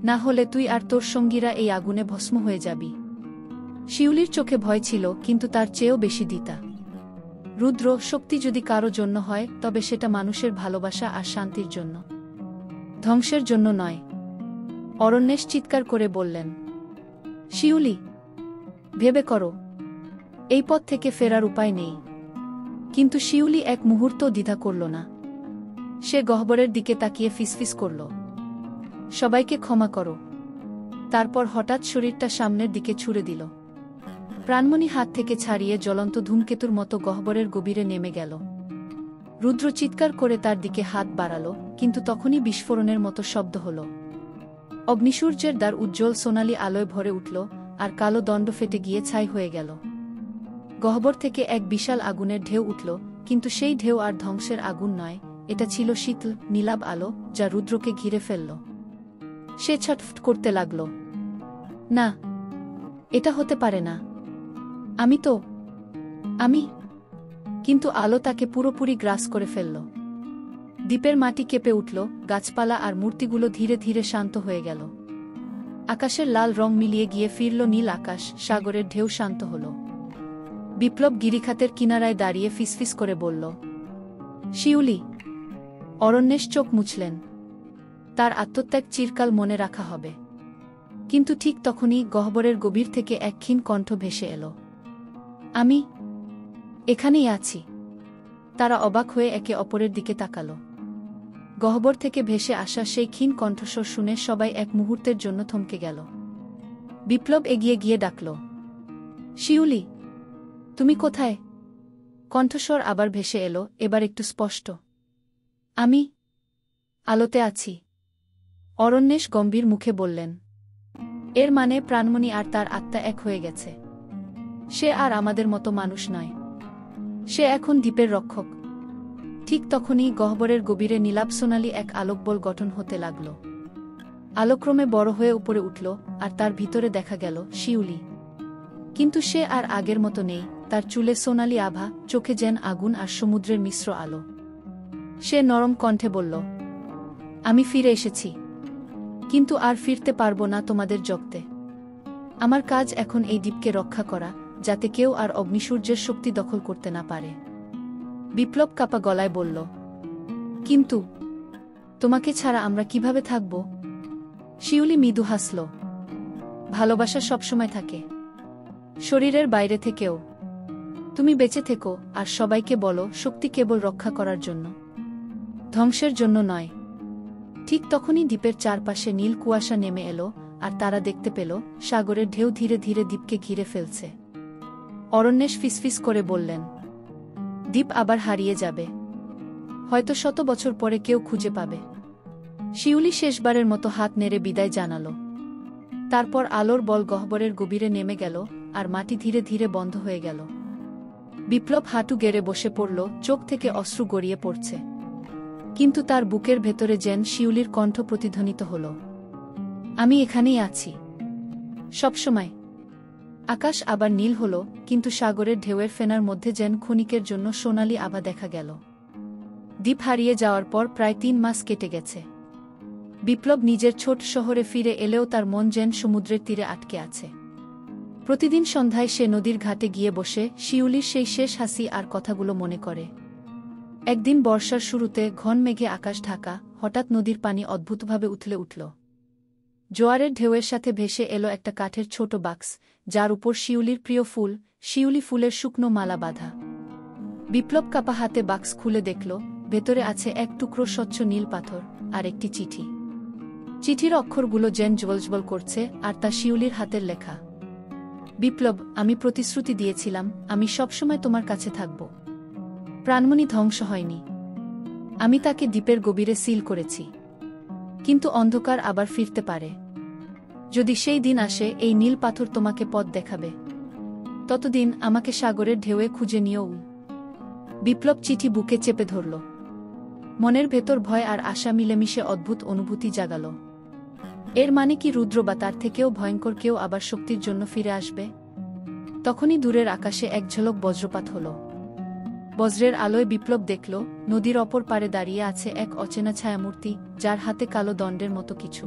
না হলে তুই আর তোর সঙ্গীরা এই আগুনে ভস্ম হয়ে যাবি। শিউলির চোখে ভয় ছিল, কিন্তু তার চেয়েও বেশি দ্বিধা। রুদ্র, শক্তি যদি কারো জন্য হয় তবে সেটা মানুষের ভালোবাসা আর শান্তির জন্য, ধ্বংসের জন্য নয়। অরণ্যেশ চিৎকার করে বললেন, শিউলি, ভেবে করো, এই পথ থেকে ফেরার উপায় নেই। কিন্তু শিউলি এক মুহূর্তও দ্বিধা করল না। সে গহ্বরের দিকে তাকিয়ে ফিসফিস করল, সবাইকে ক্ষমা করো। তারপর হঠাৎ শরীরটা সামনের দিকে ছুঁড়ে দিল। প্রাণমণি হাত থেকে ছাড়িয়ে জ্বলন্ত ধূমকেতুর মতো গহ্বরের গভীরে নেমে গেল। রুদ্র চিৎকার করে তার দিকে হাত বাড়াল, কিন্তু তখনই বিস্ফোরণের মতো শব্দ হল। অগ্নিসূর্যের দ্বার উজ্জ্বল সোনালি আলোয় ভরে উঠল, আর কালো দণ্ড ফেটে গিয়ে ছাই হয়ে গেল। গহ্বর থেকে এক বিশাল আগুনের ঢেউ উঠল, কিন্তু সেই ঢেউ আর ধ্বংসের আগুন নয়, এটা ছিল শীতল নীলাভ আলো, যা রুদ্রকে ঘিরে ফেলল। সে ছটফট করতে লাগল, না, এটা হতে পারে না। আমি। কিন্তু আলো তাকে পুরোপুরি গ্রাস করে ফেলল। দ্বীপের মাটি কেঁপে উঠল, গাছপালা আর মূর্তিগুলো ধীরে ধীরে শান্ত হয়ে গেল। আকাশের লাল রং মিলিয়ে গিয়ে ফিরল নীল আকাশ, সাগরের ঢেউ শান্ত হল। বিপ্লব গিরিখাতের কিনারায় দাঁড়িয়ে ফিসফিস করে বলল, শিউলি। অরণ্যেশ চোখ মুছলেন। তার আত্মত্যাগ চিরকাল মনে রাখা হবে। কিন্তু ঠিক তখনই গহ্বরের গভীর থেকে এক ক্ষীণ কণ্ঠ ভেসে এল, আমি এখানেই আছি। তারা অবাক হয়ে একে অপরের দিকে তাকাল। গহ্বর থেকে ভেসে আসা সেই ক্ষীণ কণ্ঠস্বর শুনে সবাই এক মুহূর্তের জন্য থমকে গেল। বিপ্লব এগিয়ে গিয়ে ডাকল, শিউলি, তুমি কোথায়? কণ্ঠস্বর আবার ভেসে এলো, এবার একটু স্পষ্ট, আমি আলোতে আছি। অরণ্যেশ গম্ভীর মুখে বললেন, এর মানে প্রাণমণি আর তার আত্মা এক হয়ে গেছে। সে আর আমাদের মতো মানুষ নয়, সে এখন দ্বীপের রক্ষক। ঠিক তখনই গহ্বরের গভীরে নীলাভ সোনালি এক আলোকবল গঠন হতে লাগল। আলোক্রমে বড় হয়ে উপরে উঠল, আর তার ভিতরে দেখা গেল শিউলি। কিন্তু সে আর আগের মতো নেই, তার চুলে সোনালি আভা, চোখে যেন আগুন আর সমুদ্রের মিশ্র আলো। সে নরম কণ্ঠে বলল, আমি ফিরে এসেছি, কিন্তু আর ফিরতে পারবো না তোমাদের জগতে। আমার কাজ এখন এই দ্বীপকে রক্ষা করা, যাতে কেউ আর অগ্নিসূর্যের শক্তি দখল করতে না পারে। বিপ্লব কাপা গলায় বলল, কিন্তু তোমাকে ছাড়া আমরা কিভাবে থাকব? শিউলি মৃদু হাসল, ভালোবাসা সবসময় থাকে, শরীরের বাইরে থেকেও। তুমি বেঁচে থেকো আর সবাইকে বলো, শক্তি কেবল রক্ষা করার জন্য, ধ্বংসের জন্য নয়। ঠিক তখনই দ্বীপের চারপাশে নীল কুয়াশা নেমে এলো, আর তারা দেখতে পেল সাগরের ঢেউ ধীরে ধীরে দ্বীপকে ঘিরে ফেলছে। অরণ্যেশ ফিসফিস করে বললেন, দ্বীপ আবার হারিয়ে যাবে, হয়তো 100 বছর পরে কেউ খুঁজে পাবে। শিউলি শেষবারের মতো হাত নেড়ে বিদায় জানালো। তারপর আলোর বল গহ্বরের গভীরে নেমে গেল, আর মাটি ধীরে ধীরে বন্ধ হয়ে গেল। বিপ্লব হাঁটু গেড়ে বসে পড়ল, চোখ থেকে অশ্রু গড়িয়ে পড়ছে। কিন্তু তার বুকের ভেতরে যেন শিউলির কণ্ঠ প্রতিধ্বনিত হল, আমি এখানেই আছি, সবসময়। আকাশ আবার নীল হল, কিন্তু সাগরের ঢেউয়ের ফেনার মধ্যে যেন ক্ষণিকের জন্য সোনালি আভা দেখা গেল। দ্বীপ হারিয়ে যাওয়ার পর প্রায় 3 মাস কেটে গেছে। বিপ্লব নিজের ছোট শহরে ফিরে এলেও তার মন যেন সমুদ্রের তীরে আটকে আছে। প্রতিদিন সন্ধ্যায় সে নদীর ঘাটে গিয়ে বসে শিউলির সেই শেষ হাসি আর কথাগুলো মনে করে। একদিন বর্ষার শুরুতে ঘন মেঘে আকাশ ঢাকা, হঠাৎ নদীর পানি অদ্ভুতভাবে উথলে উঠল। জোয়ারের ঢেউয়ের সাথে ভেসে এলো একটা কাঠের ছোট বাক্স, যার উপর শিউলির প্রিয় ফুল, শিউলি ফুলের শুকনো মালা বাঁধা। বিপ্লব কাপা হাতে বাক্স খুলে দেখল, ভেতরে আছে এক টুকরো স্বচ্ছ নীল পাথর আর একটি চিঠি। চিঠির অক্ষরগুলো যেন জ্বলজ্বল করছে, আর তা শিউলির হাতের লেখা। বিপ্লব, আমি প্রতিশ্রুতি দিয়েছিলাম, আমি সবসময় তোমার কাছে থাকব। প্রাণমণি ধ্বংস হয়নি, আমি তাকে দ্বীপের গভীরে সিল করেছি। কিন্তু অন্ধকার আবার ফিরতে পারে। যদি সেই দিন আসে, এই নীল পাথর তোমাকে পথ দেখাবে। ততদিন আমাকে সাগরের ঢেউয়ে খুঁজে নিও। বিপ্লব চিঠি বুকে চেপে ধরল। মনের ভেতর ভয় আর আশা মিলেমিশে অদ্ভুত অনুভূতি জাগাল। এর মানে কি রুদ্র বা তার থেকেও ভয়ঙ্কর কেউ আবার শক্তির জন্য ফিরে আসবে? তখনই দূরের আকাশে এক ঝলক বজ্রপাত হল। বজ্রের আলোয় বিপ্লব দেখল, নদীর অপর পারে দাঁড়িয়ে আছে এক অচেনা ছায়ামূর্তি, যার হাতে কালো দণ্ডের মতো কিছু।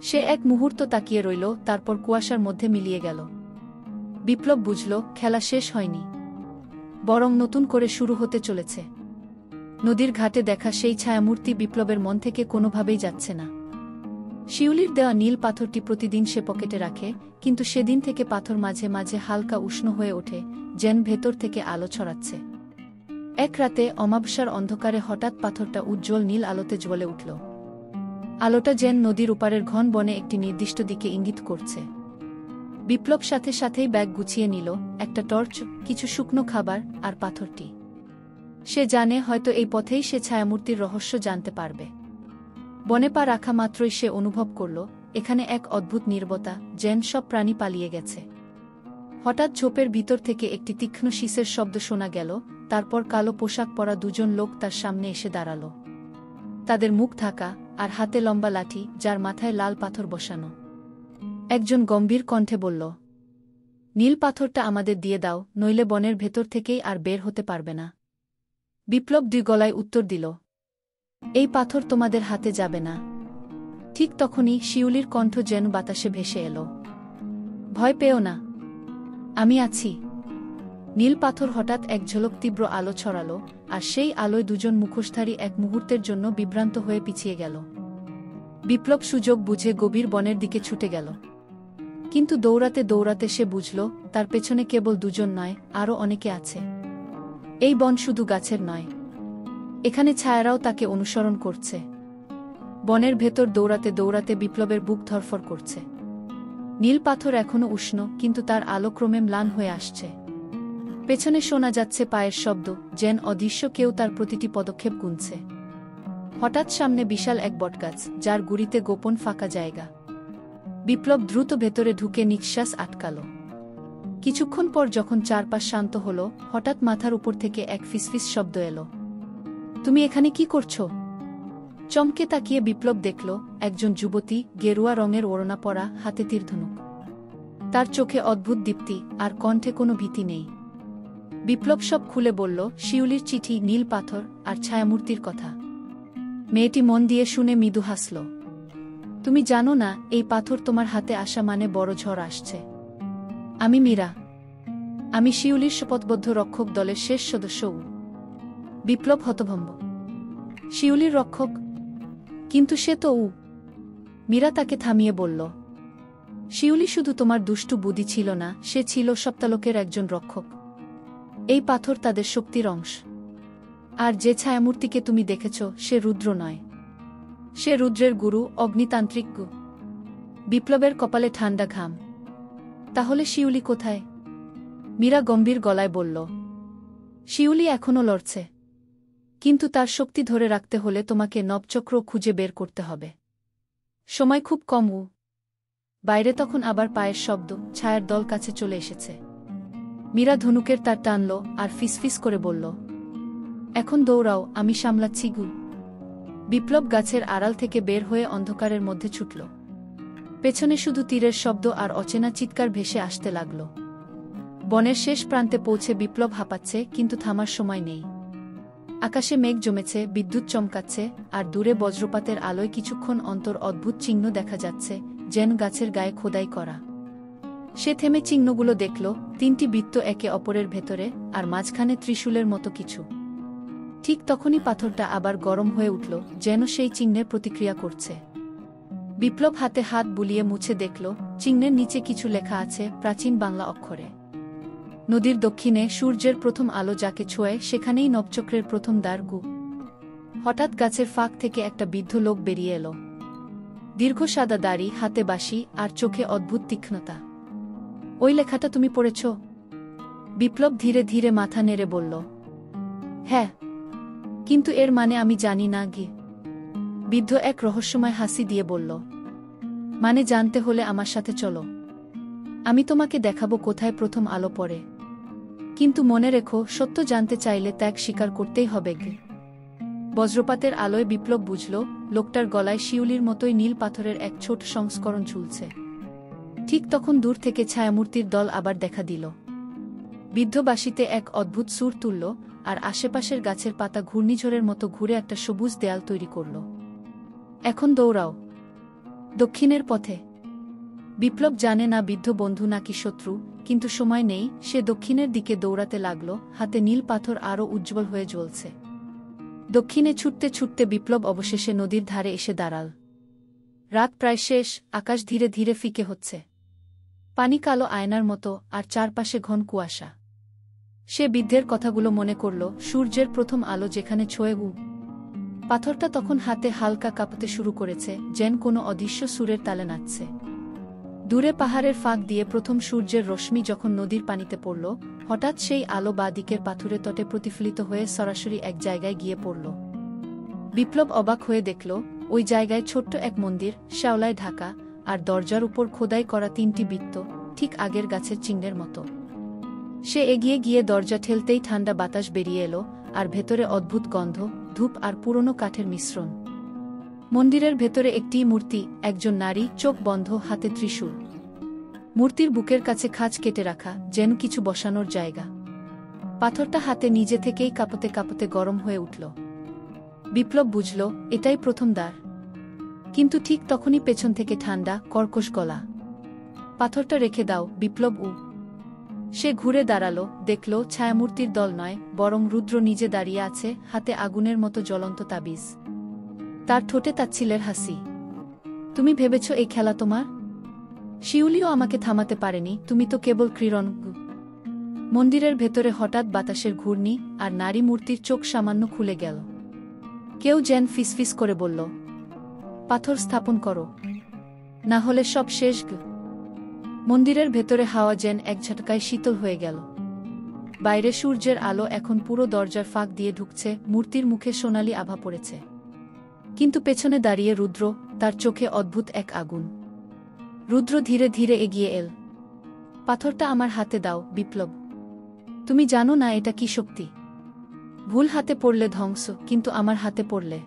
সে এক মুহূর্ত তাকিয়ে রইল, তারপর কুয়াশার মধ্যে মিলিয়ে গেল। বিপ্লব বুঝল, খেলা শেষ হয়নি, বরং নতুন করে শুরু হতে চলেছে। নদীর ঘাটে দেখা সেই ছায়ামূর্তি বিপ্লবের মন থেকে কোনোভাবেই যাচ্ছে না। শিউলির দেওয়া নীল পাথরটি প্রতিদিন সে পকেটে রাখে, কিন্তু সেদিন থেকে পাথর মাঝে মাঝে হালকা উষ্ণ হয়ে ওঠে, যেন ভেতর থেকে আলো ছড়াচ্ছে। এক রাতে অমাবস্যার অন্ধকারে হঠাৎ পাথরটা উজ্জ্বল নীল আলোতে জ্বলে উঠল। আলোটা যেন নদীর উপারের ঘন বনে একটি নির্দিষ্ট দিকে ইঙ্গিত করছে। বিপ্লব সাথে সাথেই ব্যাগ গুছিয়ে নিল, একটা টর্চ, কিছু শুকনো খাবার আর পাথরটি। সে জানে, হয়তো এই পথেই সে ছায়ামূর্তির রহস্য জানতে পারবে। বনে পা রাখা মাত্রই সে অনুভব করল, এখানে এক অদ্ভুত নীরবতা, যেন সব প্রাণী পালিয়ে গেছে। হঠাৎ ঝোপের ভিতর থেকে একটি তীক্ষ্ণ শীষের শব্দ শোনা গেল, তারপর কালো পোশাক পরা দুজন লোক তার সামনে এসে দাঁড়াল। তাদের মুখ ঢাকা, আর হাতে লম্বা লাঠি, যার মাথায় লাল পাথর বসানো। একজন গম্ভীর কণ্ঠে বলল, নীল পাথরটা আমাদের দিয়ে দাও, নইলে বনের ভেতর থেকেই আর বের হতে পারবে না। বিপ্লব দুই গলায় উত্তর দিল, এই পাথর তোমাদের হাতে যাবে না। ঠিক তখনই শিউলির কণ্ঠ যেন বাতাসে ভেসে এলো, ভয় পেও না, আমি আছি। নীল পাথর হঠাৎ এক ঝলক তীব্র আলো ছড়ালো, আর সেই আলোয় দুজন মুখোশধারী এক মুহূর্তের জন্য বিভ্রান্ত হয়ে পিছিয়ে গেল। বিপ্লব সুযোগ বুঝে গভীর বনের দিকে ছুটে গেল। কিন্তু দৌড়াতে দৌড়াতে সে বুঝল, তার পেছনে কেবল দুজন নয়, আরও অনেকে আছে। এই বন শুধু গাছের নয়, এখানে ছায়ারাও তাকে অনুসরণ করছে। বনের ভেতর দৌড়াতে দৌড়াতে বিপ্লবের বুক ধরফর করছে। নীল পাথর এখনও উষ্ণ, কিন্তু তার আলো ক্রমে ম্লান হয়ে আসছে। পেছনে শোনা যাচ্ছে পায়ের শব্দ, যেন অদৃশ্য কেউ তার প্রতিটি পদক্ষেপ গুনছে। হঠাৎ সামনে বিশাল এক বটগাছ, যার গুড়িতে গোপন ফাঁকা জায়গা। বিপ্লব দ্রুত ভেতরে ঢুকে নিঃশ্বাস আটকাল। কিছুক্ষণ পর যখন চারপাশ শান্ত হল, হঠাৎ মাথার উপর থেকে এক ফিসফিস শব্দ এলো, তুমি এখানে কি করছো? চমকে তাকিয়ে বিপ্লব দেখল, একজন যুবতী, গেরুয়া রঙের ওড়না পরা, হাতে তীরধনুক। তার চোখে অদ্ভুত দীপ্তি, আর কণ্ঠে কোনো ভীতি নেই। বিপ্লব সব খুলে বলল, শিউলির চিঠি, নীল পাথর, আর ছায়ামূর্তির কথা। মেয়েটি মন দিয়ে শুনে মৃদু হাসল। তুমি জানো না, এই পাথর তোমার হাতে আসা মানে বড় ঝড় আসছে। আমি মীরা, আমি শিউলির শপথবদ্ধ রক্ষক দলের শেষ সদস্য। বিপ্লব হতভম্ব, শিউলির রক্ষক? কিন্তু সে তো মীরা তাকে থামিয়ে বলল, শিউলি শুধু তোমার দুষ্টু বুদ্ধি ছিল না, সে ছিল সপ্তালোকের একজন রক্ষক। এই পাথর তাদের শক্তির অংশ। আর যে ছায়ামূর্তিকে তুমি দেখেছ, সে রুদ্র নয়, সে রুদ্রের গুরু, অগ্নিতান্ত্রিক গু। বিপ্লবের কপালে ঠান্ডা ঘাম। তাহলে শিউলি কোথায়? মীরা গম্ভীর গলায় বলল, শিউলি এখনও লড়ছে, কিন্তু তার শক্তি ধরে রাখতে হলে তোমাকে নবচক্র খুঁজে বের করতে হবে। সময় খুব কম। বাইরে তখন আবার পায়ের শব্দ, ছায়ার দল কাছে চলে এসেছে। মীরা ধনুকের তার টানল, আর ফিসফিস করে বলল, এখন দৌড়াও, আমি সামলাচ্ছি গু। বিপ্লব গাছের আড়াল থেকে বের হয়ে অন্ধকারের মধ্যে ছুটল। পেছনে শুধু তীরের শব্দ আর অচেনা চিৎকার ভেসে আসতে লাগল। বনের শেষ প্রান্তে পৌঁছে বিপ্লব হাঁপাচ্ছে, কিন্তু থামার সময় নেই। আকাশে মেঘ জমেছে, বিদ্যুৎ চমকাচ্ছে, আর দূরে বজ্রপাতের আলোয় কিছুক্ষণ অন্তর অদ্ভুত চিহ্ন দেখা যাচ্ছে, যেন গাছের গায়ে খোদাই করা। সে থেমে চিহ্নগুলো দেখল, তিনটি বৃত্ত একে অপরের ভেতরে, আর মাঝখানে ত্রিশূলের মতো কিছু। ঠিক তখনই পাথরটা আবার গরম হয়ে উঠল, যেন সেই চিহ্নের প্রতিক্রিয়া করছে। বিপ্লব হাতে হাত বুলিয়ে মুছে দেখল, চিহ্নের নিচে কিছু লেখা আছে, প্রাচীন বাংলা অক্ষরে। নদীর দক্ষিণে সূর্যের প্রথম আলো যাকে ছোঁয়, সেখানেই নবচক্রের প্রথম দ্বার গু। হঠাৎ গাছের ফাঁক থেকে একটা বৃদ্ধ লোক বেরিয়ে এলো। দীর্ঘ সাদা দাড়ি, হাতে বাঁশি, আর চোখে অদ্ভুত তীক্ষ্ণতা। ওই লেখাটা তুমি পড়েছ? বিপ্লব ধীরে ধীরে মাথা নেড়ে বলল, হ্যাঁ, কিন্তু এর মানে আমি জানি না গি। বৃদ্ধ এক রহস্যময় হাসি দিয়ে বলল, মানে জানতে হলে আমার সাথে চলো, আমি তোমাকে দেখাবো কোথায় প্রথম আলো পড়ে। কিন্তু মনে রেখো, সত্য জানতে চাইলে ত্যাগ স্বীকার করতেই হবে গে। বজ্রপাতের আলোয় বিপ্লব বুঝল, লোকটার গলায় শিউলির মতোই নীল পাথরের এক ছোট সংস্করণ ঝুলছে। ঠিক তখন দূর থেকে ছায়ামূর্তির দল আবার দেখা দিল। বৃদ্ধবাসীতে এক অদ্ভুত সুর তুলল, আর আশেপাশের গাছের পাতা ঘূর্ণিঝড়ের মতো ঘুরে একটা সবুজ দেয়াল তৈরি করল। এখন দৌড়াও, দক্ষিণের পথে। বিপ্লব জানে না বৃদ্ধ বন্ধু নাকি শত্রু, কিন্তু সময় নেই। সে দক্ষিণের দিকে দৌড়াতে লাগল, হাতে নীল পাথর আরও উজ্জ্বল হয়ে জ্বলছে। দক্ষিণে ছুটতে ছুটতে বিপ্লব অবশেষে নদীর ধারে এসে দাঁড়াল। রাত প্রায় শেষ, আকাশ ধীরে ধীরে ফিকে হচ্ছে। পানি কালো আয়নার মতো, আর চারপাশে ঘন কুয়াশা। সে বৃদ্ধের কথাগুলো মনে করল, সূর্যের প্রথম আলো যেখানে ছোঁয় পাথরটা তখন হাতে হালকা কাঁপতে শুরু করেছে, যেন কোনো অদৃশ্য সুরের তালে নাচছে। দূরে পাহাড়ের ফাঁক দিয়ে প্রথম সূর্যের রশ্মি যখন নদীর পানিতে পড়ল, হঠাৎ সেই আলো বাঁ দিকের পাথুরে তটে প্রতিফলিত হয়ে সরাসরি এক জায়গায় গিয়ে পড়ল। বিপ্লব অবাক হয়ে দেখল, ওই জায়গায় ছোট্ট এক মন্দির, শ্যাওলায় ঢাকা, আর দরজার উপর খোদাই করা তিনটি বৃত্ত, ঠিক আগের গাছের চিহ্নের মতো। সে এগিয়ে গিয়ে দরজা ঠেলতেই ঠান্ডা বাতাস বেরিয়ে এলো, আর ভেতরে অদ্ভুত গন্ধ, ধূপ আর পুরনো কাঠের মিশ্রণ। মন্দিরের ভেতরে একটি মূর্তি, একজন নারী, চোখ বন্ধ, হাতে ত্রিশূল। মূর্তির বুকের কাছে খাঁজ কেটে রাখা, যেন কিছু বসানোর জায়গা। পাথরটা হাতে নিজে থেকেই কাঁপতে কাঁপতে গরম হয়ে উঠল। বিপ্লব বুঝল, এটাই প্রথম দ্বার। কিন্তু ঠিক তখনই পেছন থেকে ঠান্ডা, কর্কশ গলা। পাথরটা রেখে দাও, বিপ্লব। সে ঘুরে দাঁড়াল, দেখল ছায়ামূর্তির দল নয়, বরং রুদ্র নিজে দাঁড়িয়ে আছে, হাতে আগুনের মতো জ্বলন্ত তাবিজ। তার ঠোঁটে তাচ্ছিলের হাসি। তুমি ভেবেছ এই খেলা তোমার? শিউলিও আমাকে থামাতে পারেনি, তুমি তো কেবল ক্রীড়ন। মন্দিরের ভেতরে হঠাৎ বাতাসের ঘূর্ণি, আর নারী মূর্তির চোখ সামান্য খুলে গেল। কেউ যেন ফিসফিস করে বলল, পাথর স্থাপন করো, না হলে সব শেষ। মন্দিরের ভেতরে হাওয়া যেন এক ঝটকায় শীতল হয়ে গেল। বাইরে সূর্যের আলো এখন পুরো দরজার ফাঁক দিয়ে ঢুকছে, মূর্তির মুখে সোনালি আভা পড়েছে। কিন্তু পেছনে দাঁড়িয়ে রুদ্র, তার চোখে অদ্ভুত এক আগুন। রুদ্র ধীরে ধীরে এগিয়ে এল। পাথরটা আমার হাতে দাও, বিপ্লব। তুমি জানো না এটা কি শক্তি? ভুল হাতে পড়লে ধ্বংস, কিন্তু আমার হাতে পড়লে।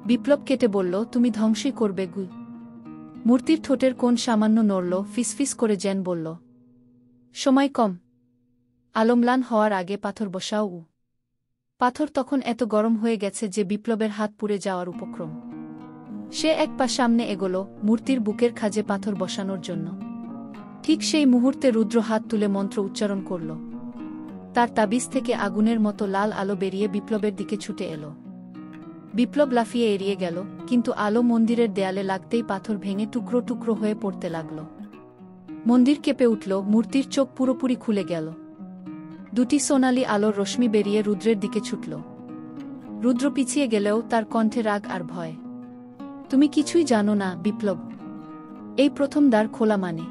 বিপ্লব কেটে বলল, তুমি ধ্বংসই করবে। মূর্তির ঠোঁটের কোণ সামান্য নড়ল, ফিসফিস করে যেন বলল, সময় কম, আলম্লান হওয়ার আগে পাথর বসাও। পাথর তখন এত গরম হয়ে গেছে যে বিপ্লবের হাত পুড়ে যাওয়ার উপক্রম। সে এক পা সামনে এগোল, মূর্তির বুকের খাজে পাথর বসানোর জন্য। ঠিক সেই মুহূর্তে রুদ্র হাত তুলে মন্ত্র উচ্চারণ করল। তার তাবিজ থেকে আগুনের মতো লাল আলো বেরিয়ে বিপ্লবের দিকে ছুটে এলো। বিপ্লব লাফিয়ে এড়িয়ে গেল, কিন্তু আলো মন্দিরের দেয়ালে লাগতেই পাথর ভেঙে টুকরো টুকরো হয়ে পড়তে লাগল। মন্দির কেঁপে উঠল, মূর্তির চোখ পুরোপুরি খুলে গেল। দুটি সোনালি আলোর রশ্মি বেরিয়ে রুদ্রের দিকে ছুটল। রুদ্র পিছিয়ে গেলেও তার কণ্ঠে রাগ আর ভয়। তুমি কিছুই জানো না, বিপ্লব। এই প্রথম দ্বার খোলা মানে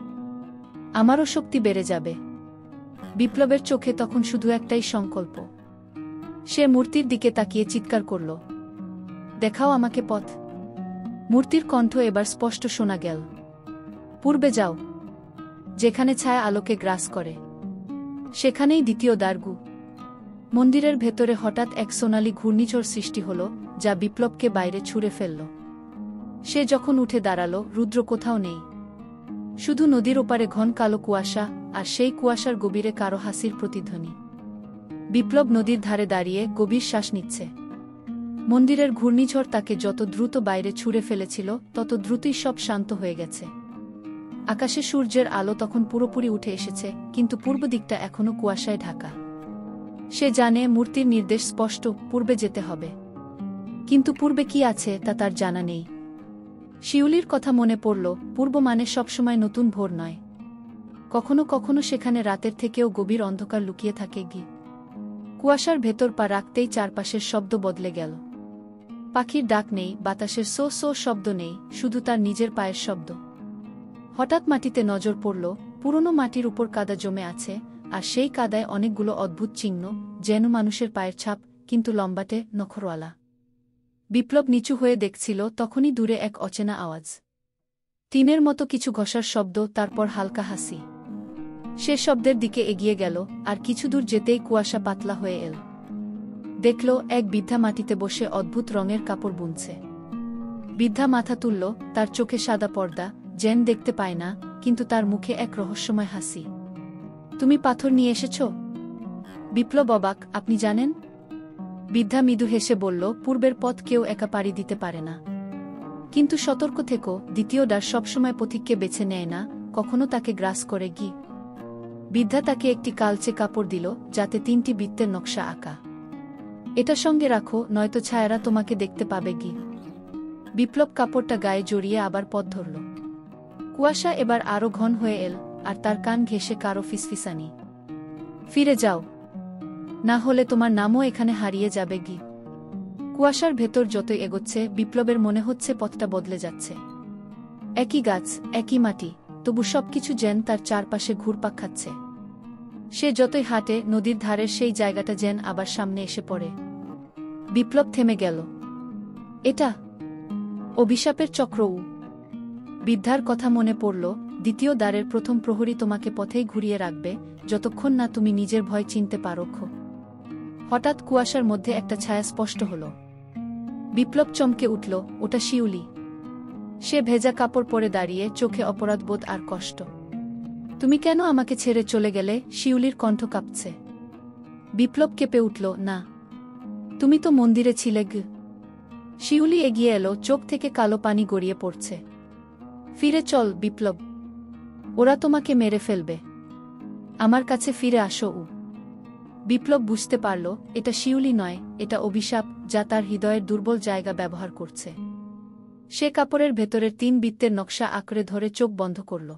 আমারও শক্তি বেড়ে যাবে। বিপ্লবের চোখে তখন শুধু একটাই সংকল্প। সে মূর্তির দিকে তাকিয়ে চিৎকার করল, দেখাও আমাকে পথ। মূর্তির কণ্ঠ এবার স্পষ্ট শোনা গেল, পূর্বে যাও, যেখানে ছায়া আলোকে গ্রাস করে, সেখানেই দ্বিতীয় দ্বারগু। মন্দিরের ভেতরে হঠাৎ এক সোনালি ঘূর্ণিঝড় সৃষ্টি হল, যা বিপ্লবকে বাইরে ছুঁড়ে ফেলল। সে যখন উঠে দাঁড়াল, রুদ্র কোথাও নেই। শুধু নদীর ওপারে ঘন কালো কুয়াশা, আর সেই কুয়াশার গভীরে কারো হাসির প্রতিধ্বনি। বিপ্লব নদীর ধারে দাঁড়িয়ে গভীর শ্বাস নিচ্ছে। মন্দিরের ঘূর্ণিঝড় তাকে যত দ্রুত বাইরে ছুঁড়ে ফেলেছিল, তত দ্রুতই সব শান্ত হয়ে গেছে। আকাশে সূর্যের আলো তখন পুরোপুরি উঠে এসেছে, কিন্তু পূর্ব দিকটা এখনও কুয়াশায় ঢাকা। সে জানে মূর্তির নির্দেশ স্পষ্ট, পূর্বে যেতে হবে। কিন্তু পূর্বে কি আছে তা তার জানা নেই। শিউলির কথা মনে পড়ল, পূর্ব মানে সবসময় নতুন ভোর নয়। কখনো কখনো সেখানে রাতের থেকেও গভীর অন্ধকার লুকিয়ে থাকে। কুয়াশার ভেতর পা রাখতেই চারপাশের শব্দ বদলে গেল। পাখির ডাক নেই, বাতাসের সো সো শব্দ নেই, শুধু তার নিজের পায়ের শব্দ। হঠাৎ মাটিতে নজর পড়ল, পুরনো মাটির উপর কাদা জমে আছে, আর সেই কাদায় অনেকগুলো অদ্ভুত চিহ্ন, যেন মানুষের পায়ের ছাপ, কিন্তু লম্বাটে, নখরওয়ালা। বিপ্লব নিচু হয়ে দেখছিল, তখনই দূরে এক অচেনা আওয়াজ। টিনের মতো কিছু ঘষার শব্দ, তারপর হালকা হাসি। সে শব্দের দিকে এগিয়ে গেল, আর কিছু দূর যেতেই কুয়াশা পাতলা হয়ে এল। দেখল এক বৃদ্ধা মাটিতে বসে অদ্ভুত রঙের কাপড় বুনছে। বৃদ্ধা মাথা তুলল, তার চোখে সাদা পর্দা, যেন দেখতে পায় না, কিন্তু তার মুখে এক রহস্যময় হাসি। তুমি পাথর নিয়ে এসেছ? বিপ্লব অবাক, আপনি জানেন? বৃদ্ধা মৃদু হেসে বলল, পূর্বের পথ কেউ একা পাড়ি দিতে পারে না। কিন্তু সতর্ক থেকো, দ্বিতীয় দ্বার সবসময় পথিককে বেছে নেয় না, কখনো তাকে গ্রাস করে। বৃদ্ধা তাকে একটি কালচে কাপড় দিল, যাতে 3টি বৃত্তের নকশা আঁকা। এটা সঙ্গে রাখো, নয়তো ছায়ারা তোমাকে দেখতে পাবে। বিপ্লব কাপড়টা গায়ে জড়িয়ে আবার পথ ধরল। কুয়াশা এবার আরো ঘন হয়ে এল, আর তার কান ঘেঁষে কারো ফিসফিসানি, ফিরে যাও, না হলে তোমার নামও এখানে হারিয়ে যাবে। কুয়াশার ভেতর যতই এগোচ্ছে, বিপ্লবের মনে হচ্ছে পথটা বদলে যাচ্ছে। একই গাছ, একই মাটি, তবু সবকিছু যেন তার চারপাশে ঘুরপাক খাচ্ছে। সে যতই হাঁটে, নদীর ধারের সেই জায়গাটা যেন আবার সামনে এসে পড়ে। বিপ্লব থেমে গেল। এটা অভিশাপের চক্র। বৃদ্ধার কথা মনে পড়ল, দ্বিতীয় দ্বারের প্রথম প্রহরী তোমাকে পথেই ঘুরিয়ে রাখবে, যতক্ষণ না তুমি নিজের ভয় চিনতে পারো। হঠাৎ কুয়াশার মধ্যে একটা ছায়া স্পষ্ট হল। বিপ্লব চমকে উঠল, ওটা শিউলি। সে ভেজা কাপড় পরে দাঁড়িয়ে, চোখে অপরাধবোধ আর কষ্ট। তুমি কেন আমাকে ছেড়ে চলে গেলে? শিউলির কণ্ঠ কাঁপছে। বিপ্লব কেঁপে উঠল, না, তুমি তো মন্দিরে ছিলে গ। শিউলি এগিয়ে এলো, চোখ থেকে কালো পানি গড়িয়ে পড়ছে। ফিরে চল বিপ্লব, ওরা তোমাকে মেরে ফেলবে। আমার কাছে ফিরে আসো। বিপ্লব বুঝতে পারল এটা শিউলি নয়, এটা অভিশাপ যা তার হৃদয়ের দুর্বল জায়গা ব্যবহার করছে। সে কাপড়ের ভেতরের 3 বৃত্তের নকশা আঁকড়ে ধরে চোখ বন্ধ করল।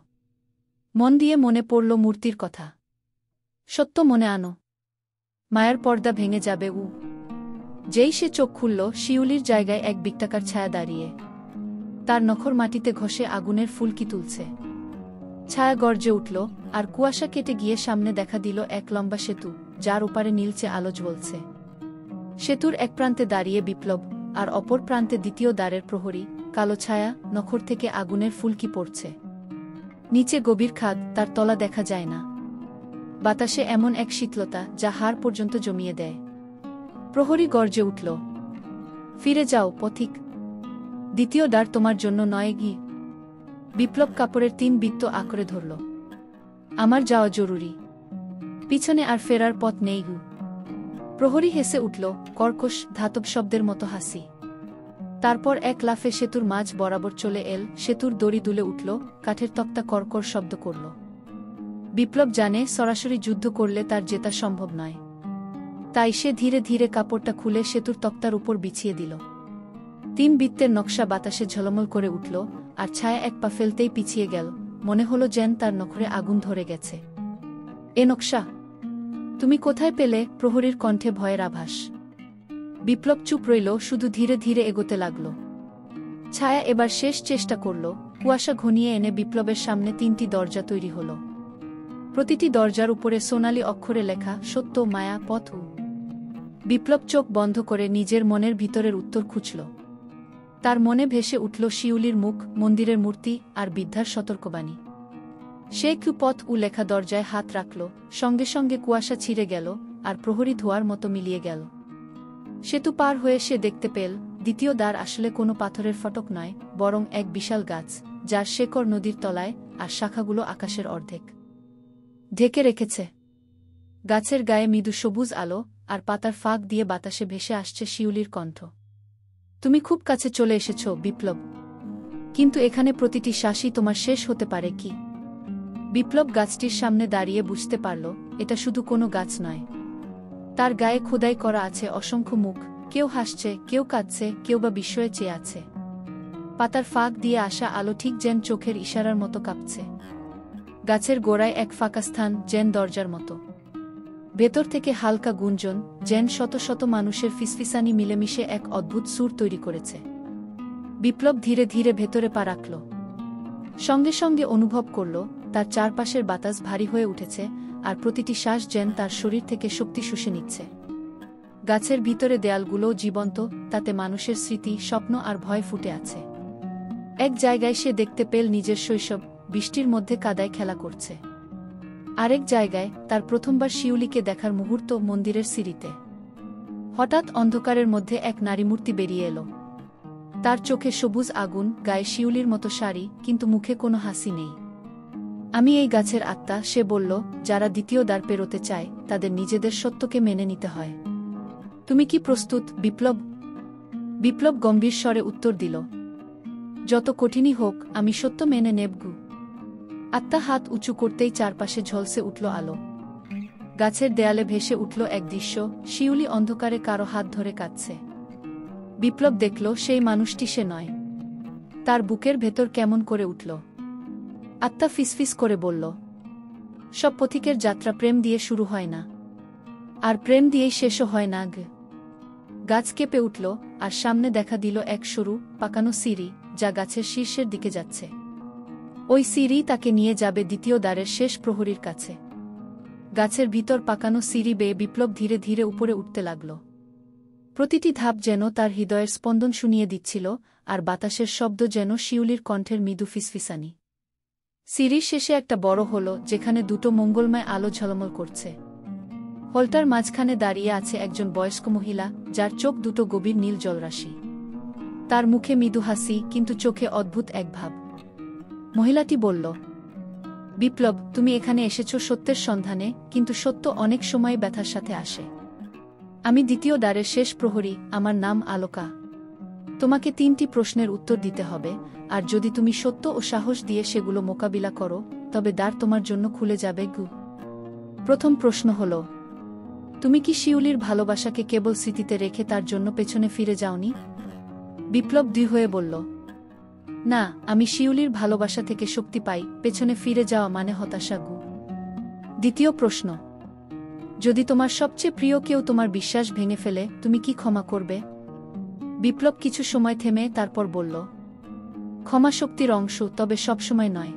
মন দিয়ে মনে পড়ল মূর্তির কথা। সত্য মনে আনো, মায়ার পর্দা ভেঙে যাবে। যেই সে চোখ খুলল, শিউলির জায়গায় এক বৃত্তাকার ছায়া দাঁড়িয়ে। তার নখর মাটিতে ঘষে আগুনের ফুলকি তুলছে। ছায়া গর্জে উঠল, আর কুয়াশা কেটে গিয়ে সামনে দেখা দিল এক লম্বা সেতু, যার ওপারে নীলচে আলো জ্বলছে। সেতুর এক প্রান্তে দাঁড়িয়ে বিপ্লব, আর অপর প্রান্তে দ্বিতীয় দ্বারের প্রহরী। কালো ছায়া, নখর থেকে আগুনের ফুলকি পড়ছে। নিচে গভীর খাদ, তার তলা দেখা যায় না। বাতাসে এমন এক শীতলতা যা হাড় পর্যন্ত জমিয়ে দেয়। প্রহরী গর্জে উঠল, ফিরে যাও পথিক, দ্বিতীয় দ্বার তোমার জন্য নয় গি। বিপ্লব কাপড়ের 3 বৃত্ত আঁকড়ে ধরল। আমার যাওয়া জরুরি, পিছনে আর ফেরার পথ নেই গু। প্রহরী হেসে উঠল, কর্কশ ধাতব শব্দের মতো হাসি। তারপর এক লাফে সেতুর মাঝ বরাবর চলে এল। সেতুর দড়ি দুলে উঠল, কাঠের তক্তা কর্কর শব্দ করল। বিপ্লব জানে সরাসরি যুদ্ধ করলে তার জেতা সম্ভব নয়। তাই সে ধীরে ধীরে কাপড়টা খুলে সেতুর তক্তার উপর বিছিয়ে দিল। 3 বৃত্তের নকশা বাতাসে ঝলমল করে উঠল, আর ছায়া এক পা ফেলতেই পিছিয়ে গেল। মনে হলো যেন তার নখরে আগুন ধরে গেছে। এ নকশা তুমি কোথায় পেলে? প্রহরীর কণ্ঠে ভয়ের আভাস। বিপ্লব চুপ রইল, শুধু ধীরে ধীরে এগোতে লাগল। ছায়া এবার শেষ চেষ্টা করল। কুয়াশা ঘনিয়ে এনে বিপ্লবের সামনে 3টি দরজা তৈরি হল। প্রতিটি দরজার উপরে সোনালি অক্ষরে লেখা, সত্য, মায়া, পথ। বিপ্লব চোখ বন্ধ করে নিজের মনের ভিতরের উত্তর খুঁজল। তার মনে ভেসে উঠল শিউলির মুখ, মন্দিরের মূর্তি, আর বৃদ্ধার সতর্কবাণী। সে পথ লেখা দরজায় হাত রাখল, সঙ্গে সঙ্গে কুয়াশা ছিঁড়ে গেল, আর প্রহরী ধোয়ার মতো মিলিয়ে গেল। সেতু পার হয়ে সে দেখতে পেল দ্বিতীয় দ্বার আসলে কোনো পাথরের ফটক নয়, বরং এক বিশাল গাছ, যার শেকড় নদীর তলায়, আর শাখাগুলো আকাশের অর্ধেক ঢেকে রেখেছে। গাছের গায়ে মৃদু সবুজ আলো, আর পাতার ফাঁক দিয়ে বাতাসে ভেসে আসছে শিউলির কণ্ঠ। তুমি খুব কাছে চলে এসেছ বিপ্লব, কিন্তু এখানে প্রতিটি শ্বাসই তোমার শেষ হতে পারে কি? বিপ্লব গাছটির সামনে দাঁড়িয়ে বুঝতে পারল এটা শুধু কোনো গাছ নয়। তার গায়ে খোদাই করা আছে অসংখ্য মুখ, কেউ হাসছে, কেউ কাঁদছে, কেউ বা বিস্ময়ে চেয়ে আছে। পাতার ফাঁক দিয়ে আসা আলো ঠিক যেন চোখের ইশারার মতো কাঁপছে। গাছের গোড়ায় এক ফাঁকা স্থান, যেন দরজার মতো। ভেতর থেকে হালকা গুঞ্জন, যেন শত শত মানুষের ফিসফিসানি মিলেমিশে এক অদ্ভুত সুর তৈরি করেছে। বিপ্লব ধীরে ধীরে ভেতরে পা রাখল। সঙ্গে সঙ্গে অনুভব করল তার চারপাশের বাতাস ভারী হয়ে উঠেছে, আর প্রতিটি শ্বাস যেন তার শরীর থেকে শক্তি শুষে নিচ্ছে। গাছের ভিতরে দেয়ালগুলোও জীবন্ত, তাতে মানুষের স্মৃতি, স্বপ্ন আর ভয় ফুটে আছে। এক জায়গায় সে দেখতে পেল নিজের শৈশব, বৃষ্টির মধ্যে কাদায় খেলা করছে। আরেক জায়গায় তার প্রথমবার শিউলিকে দেখার মুহূর্ত, মন্দিরের সিঁড়িতে। হঠাৎ অন্ধকারের মধ্যে এক নারীমূর্তি বেরিয়ে এলো। তার চোখে সবুজ আগুন, গায়ে শিউলির মতো শাড়ি, কিন্তু মুখে কোনো হাসি নেই। আমি এই গাছের আত্মা, সে বলল, যারা দ্বিতীয় দ্বার পেরোতে চায় তাদের নিজেদের সত্যকে মেনে নিতে হয়। তুমি কি প্রস্তুত বিপ্লব? বিপ্লব গম্ভীর স্বরে উত্তর দিল, যত কঠিনই হোক আমি সত্য মেনে নেবগু। আত্মা হাত উঁচু করতেই চারপাশে ঝলসে উঠল আলো। গাছের দেয়ালে ভেসে উঠল এক দৃশ্য, শিউলি অন্ধকারে কারো হাত ধরে কাঁদছে। বিপ্লব দেখল সেই মানুষটি সে নয়। তার বুকের ভেতর কেমন করে উঠল। আত্মা ফিসফিস করে বলল, সব পথিকের যাত্রা প্রেম দিয়ে শুরু হয় না, আর প্রেম দিয়েই শেষও হয় না গ। গাছ কেঁপে উঠল, আর সামনে দেখা দিল এক সরু, পাকানো সিঁড়ি, যা গাছের শীর্ষের দিকে যাচ্ছে। ওই সিঁড়ি তাকে নিয়ে যাবে দ্বিতীয় দ্বারের শেষ প্রহরীর কাছে। গাছের ভিতর পাকানো সিঁড়ি বেয়ে বিপ্লব ধীরে ধীরে উপরে উঠতে লাগল। প্রতিটি ধাপ যেন তার হৃদয়ের স্পন্দন শুনিয়ে দিচ্ছিল, আর বাতাসের শব্দ যেন শিউলির কণ্ঠের মৃদু ফিসফিসানি। সিঁড়ির শেষে একটা বড় হল, যেখানে দুটো মঙ্গলময় আলো ঝলমল করছে। হলটার মাঝখানে দাঁড়িয়ে আছে একজন বয়স্ক মহিলা, যার চোখ দুটো গভীর নীল জলরাশি। তার মুখে মৃদু হাসি, কিন্তু চোখে অদ্ভুত এক ভাব। মহিলাটি বলল, বিপ্লব, তুমি এখানে এসেছো সত্যের সন্ধানে, কিন্তু সত্য অনেক সময় ব্যথার সাথে আসে। আমি দ্বিতীয় দ্বারের শেষ প্রহরী, আমার নাম আলোকা। তোমাকে 3টি প্রশ্নের উত্তর দিতে হবে, আর যদি তুমি সত্য ও সাহস দিয়ে সেগুলো মোকাবিলা করো, তবে দ্বার তোমার জন্য খুলে যাবে। প্রথম প্রশ্ন হল, তুমি কি শিউলির ভালোবাসাকে কেবল স্মৃতিতে রেখে তার জন্য পেছনে ফিরে যাওনি? বিপ্লব দ্বিধা হয়ে বলল, না, আমি শিউলির ভালোবাসা থেকে শক্তি পাই, পেছনে ফিরে যাওয়া মানে হতাশা। দ্বিতীয় প্রশ্ন, যদি তোমার সবচেয়ে প্রিয় কেউ তোমার বিশ্বাস ভেঙে ফেলে, তুমি কি ক্ষমা করবে? বিপ্লব কিছু সময় থেমে তারপর বলল, ক্ষমা শক্তির অংশ, তবে সবসময় নয়।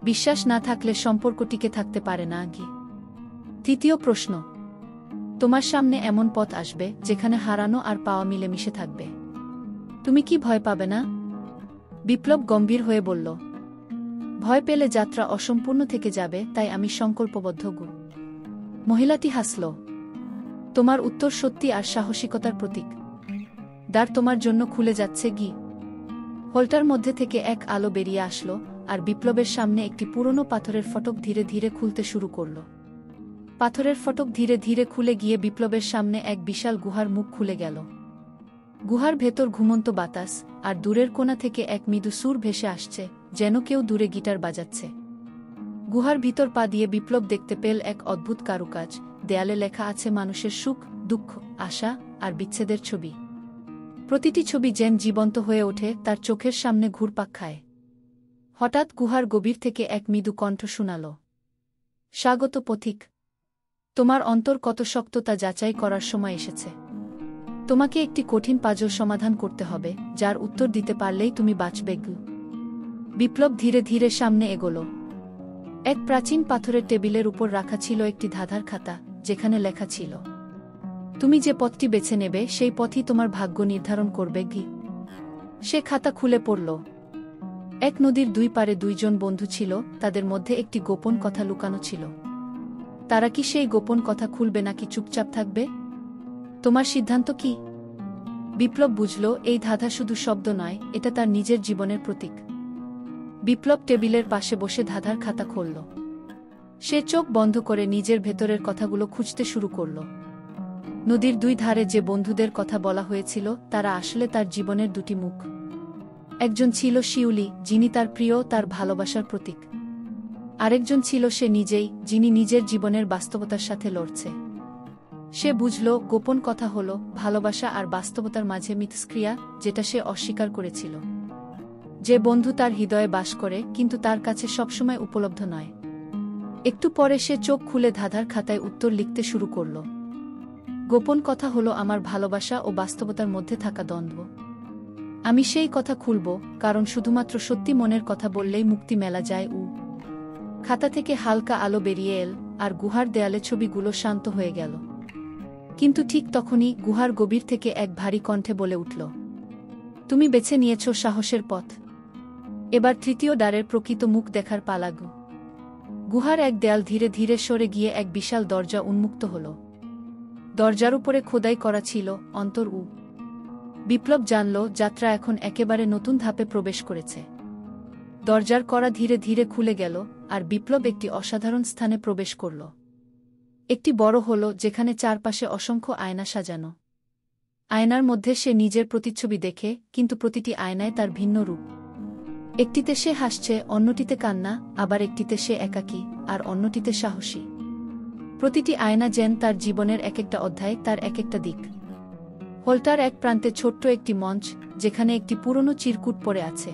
বিশ্বাস না থাকলে সম্পর্ক টিকে থাকতে পারে না। তৃতীয় প্রশ্ন, তোমার সামনে এমন পথ আসবে যেখানে হারানো আর পাওয়া মিলেমিশে থাকবে, তুমি কি ভয় পাবে না? বিপ্লব গম্ভীর হয়ে বলল, ভয় পেলে যাত্রা অসম্পূর্ণ থেকে যাবে, তাই আমি সংকল্পবদ্ধ। মহিলাটি হাসল, তোমার উত্তর সত্যি আর সাহসিকতার প্রতীক। দ্বার তোমার জন্য খুলে যাচ্ছে। হলটার মধ্যে থেকে এক আলো বেরিয়ে আসলো, আর বিপ্লবের সামনে একটি পুরনো পাথরের ফটক ধীরে ধীরে খুলতে শুরু করল। পাথরের ফটক ধীরে ধীরে খুলে গিয়ে বিপ্লবের সামনে এক বিশাল গুহার মুখ খুলে গেল। গুহার ভেতর ঘুমন্ত বাতাস, আর দূরের কোণা থেকে এক মৃদু সুর ভেসে আসছে, যেন কেউ দূরে গিটার বাজাচ্ছে। গুহার ভিতর পা দিয়ে বিপ্লব দেখতে পেল এক অদ্ভুত কারুকাজ। দেয়ালে লেখা আছে মানুষের সুখ, দুঃখ, আশা আর বিচ্ছেদের ছবি। প্রতিটি ছবি যেন জীবন্ত হয়ে ওঠে, তার চোখের সামনে ঘুরপাক খায়। হঠাৎ গুহার গভীর থেকে এক মৃদু কণ্ঠ শোনাল, স্বাগত পথিক, তোমার অন্তর কত শক্ত তা যাচাই করার সময় এসেছে। তোমাকে একটি কঠিন পাজল সমাধান করতে হবে, যার উত্তর দিতে পারলেই তুমি বাঁচবে। বিপ্লব ধীরে ধীরে সামনে এগোল। এক প্রাচীন পাথরের টেবিলের উপর রাখা ছিল একটি ধাঁধার খাতা, যেখানে লেখা ছিল, তুমি যে পথটি বেছে নেবে সেই পথই তোমার ভাগ্য নির্ধারণ করবে। সে খাতা খুলে পড়ল। এক নদীর দুই পারে দুইজন বন্ধু ছিল, তাদের মধ্যে একটি গোপন কথা লুকানো ছিল। তারা কি সেই গোপন কথা খুলবে নাকি চুপচাপ থাকবে? তোমার সিদ্ধান্ত কি? বিপ্লব বুঝল, এই ধাঁধা শুধু শব্দ নয়, এটা তার নিজের জীবনের প্রতীক। বিপ্লব টেবিলের পাশে বসে ধাঁধার খাতা খুলল। সে চোখ বন্ধ করে নিজের ভেতরের কথাগুলো খুঁজতে শুরু করল। নদীর দুই ধারে যে বন্ধুদের কথা বলা হয়েছিল, তারা আসলে তার জীবনের দুটি মুখ। একজন ছিল শিউলি, যিনি তার প্রিয়, তার ভালোবাসার প্রতীক। আরেকজন ছিল সে নিজেই, যিনি নিজের জীবনের বাস্তবতার সাথে লড়ছে। সে বুঝল, গোপন কথা হল ভালোবাসা আর বাস্তবতার মাঝে মিথস্ক্রিয়া, যেটা সে অস্বীকার করেছিল। যে বন্ধু তার হৃদয়ে বাস করে, কিন্তু তার কাছে সবসময় উপলব্ধ নয়। একটু পরে সে চোখ খুলে ধাঁধার খাতায় উত্তর লিখতে শুরু করল। গোপন কথা হলো আমার ভালোবাসা ও বাস্তবতার মধ্যে থাকা দ্বন্দ্ব। আমি সেই কথা খুলব, কারণ শুধুমাত্র সত্যি মনের কথা বললেই মুক্তি মেলা যায়। খাতা থেকে হালকা আলো বেরিয়ে এল, আর গুহার দেয়ালে ছবিগুলো শান্ত হয়ে গেল। কিন্তু ঠিক তখনই গুহার গভীর থেকে এক ভারী কণ্ঠে বলে উঠল, তুমি বেছে নিয়েছ সাহসের পথ। এবার তৃতীয় দ্বারের প্রকৃত মুখ দেখার পালা। গুহার এক দেয়াল ধীরে ধীরে সরে গিয়ে এক বিশাল দরজা উন্মুক্ত হল। দরজার উপরে খোদাই করা ছিল, অন্তর। বিপ্লব জানল, যাত্রা এখন একেবারে নতুন ধাপে প্রবেশ করেছে। দরজার কড়া ধীরে ধীরে খুলে গেল, আর বিপ্লব একটি অসাধারণ স্থানে প্রবেশ করল। একটি বড় হল, যেখানে চারপাশে অসংখ্য আয়না সাজানো। আয়নার মধ্যে সে নিজের প্রতিচ্ছবি দেখে, কিন্তু প্রতিটি আয়নায় তার ভিন্ন রূপ। একটিতে সে হাসছে, অন্যটিতে কান্না, আবার একটিতে সে একাকী, আর অন্যটিতে সাহসী। প্রতিটি আয়না যেন তার জীবনের এক একটা অধ্যায়, তার এক একটা দিক। হলটার এক প্রান্তে ছোট্ট একটি মঞ্চ, যেখানে একটি পুরনো চিরকুট পড়ে আছে।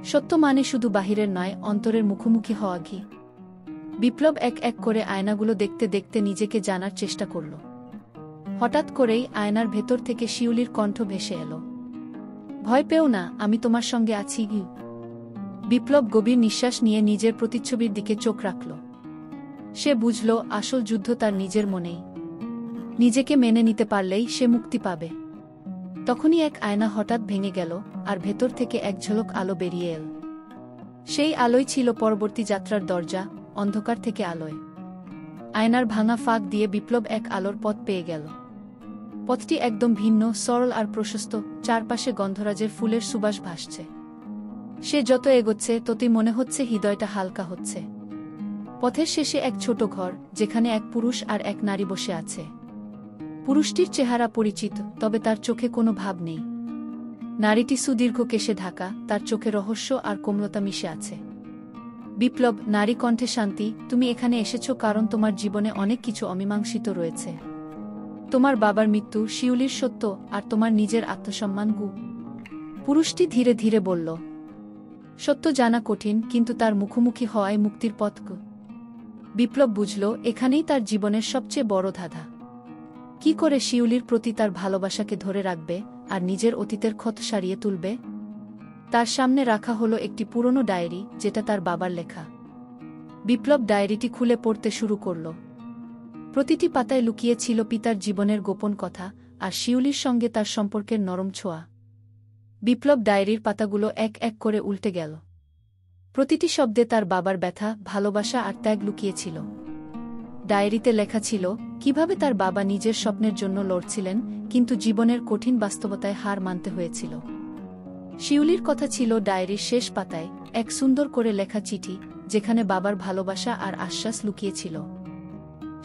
সত্য মানে শুধু বাহিরের নয়, অন্তরের মুখোমুখি হওয়া। বিপ্লব এক এক করে আয়নাগুলো দেখতে দেখতে নিজেকে জানার চেষ্টা করল। হঠাৎ করেই আয়নার ভেতর থেকে শিউলির কণ্ঠ ভেসে এলো, ভয় পেও না, আমি তোমার সঙ্গে আছি। বিপ্লব গভীর নিঃশ্বাস নিয়ে নিজের প্রতিচ্ছবির দিকে চোখ রাখল। সে বুঝল, আসল যুদ্ধ তার নিজের মনেই। নিজেকে মেনে নিতে পারলেই সে মুক্তি পাবে। তখনই এক আয়না হঠাৎ ভেঙে গেল, আর ভেতর থেকে এক ঝলক আলো বেরিয়ে এল। সেই আলোই ছিল পরবর্তী যাত্রার দরজা, অন্ধকার থেকে আলোয়। আয়নার ভাঙা ফাঁক দিয়ে বিপ্লব এক আলোর পথ পেয়ে গেল। পথটি একদম ভিন্ন, সরল আর প্রশস্ত, চারপাশে গন্ধরাজের ফুলের সুবাস ভাসছে। সে যত এগোচ্ছে ততই মনে হচ্ছে হৃদয়টা হালকা হচ্ছে। পথের শেষে এক ছোট ঘর, যেখানে এক পুরুষ আর এক নারী বসে আছে। পুরুষটির চেহারা পরিচিত, তবে তার চোখে কোনো ভাব নেই। নারীটি সুদীর্ঘ কেশে ঢাকা, তার চোখে রহস্য আর কোমলতা মিশে আছে। বিপ্লব, নারী কণ্ঠে শান্তি, তুমি এখানে এসেছ কারণ তোমার জীবনে অনেক কিছু অমীমাংসিত রয়েছে। তোমার বাবার মৃত্যু, শিউলির সত্য, আর তোমার নিজের আত্মসম্মান। পুরুষটি ধীরে ধীরে বলল, সত্য জানা কঠিন, কিন্তু তার মুখোমুখি হওয়ায় মুক্তির পথ। বিপ্লব বুঝল, এখানেই তার জীবনের সবচেয়ে বড় ধাঁধা। কি করে শিউলির প্রতি তার ভালোবাসাকে ধরে রাখবে আর নিজের অতীতের ক্ষত সারিয়ে তুলবে? তার সামনে রাখা হলো একটি পুরনো ডায়েরি, যেটা তার বাবার লেখা। বিপ্লব ডায়েরিটি খুলে পড়তে শুরু করল। প্রতিটি পাতায় লুকিয়ে ছিল পিতার জীবনের গোপন কথা আর শিউলির সঙ্গে তার সম্পর্কের নরম ছোঁয়া। বিপ্লব ডায়েরির পাতাগুলো এক এক করে উল্টে গেল। প্রতিটি শব্দে তার বাবার ব্যথা, ভালোবাসা আর ত্যাগ লুকিয়েছিল। ডায়েরিতে লেখা ছিল কিভাবে তার বাবা নিজের স্বপ্নের জন্য লড়ছিলেন, কিন্তু জীবনের কঠিন বাস্তবতায় হার মানতে হয়েছিল। শিউলির কথা ছিল ডায়েরির শেষ পাতায়, এক সুন্দর করে লেখা চিঠি, যেখানে বাবার ভালোবাসা আর আশ্বাস লুকিয়েছিল।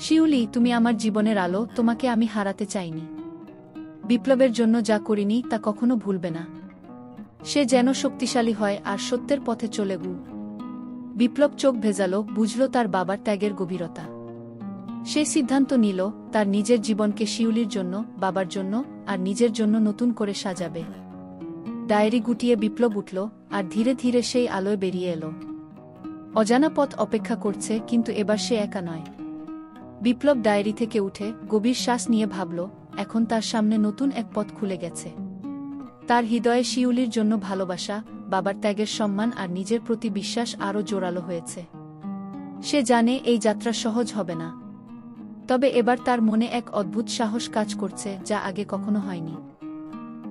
শিউলি, তুমি আমার জীবনের আলো, তোমাকে আমি হারাতে চাইনি। বিপ্লবের জন্য যা করিনি তা কখনো ভুলবে না। সে যেন শক্তিশালী হয় আর সত্যের পথে চলে। বিপ্লব চোখ ভেজালো, বুঝল তার বাবার ত্যাগের গভীরতা। সে সিদ্ধান্ত নিল তার নিজের জীবনকে শিউলির জন্য, বাবার জন্য আর নিজের জন্য নতুন করে সাজাবে। ডায়েরি গুটিয়ে বিপ্লব উঠল আর ধীরে ধীরে সেই আলোয় বেরিয়ে এলো। অজানা পথ অপেক্ষা করছে, কিন্তু এবার সে একা নয়। বিপ্লব ডায়েরি থেকে উঠে গভীর শ্বাস নিয়ে ভাবল, এখন তার সামনে নতুন এক পথ খুলে গেছে। তার হৃদয়ে শিউলির জন্য ভালোবাসা, বাবার ত্যাগের সম্মান আর নিজের প্রতি বিশ্বাস আরও জোরালো হয়েছে। সে জানে এই যাত্রা সহজ হবে না, তবে এবার তার মনে এক অদ্ভুত সাহস কাজ করছে, যা আগে কখনো হয়নি।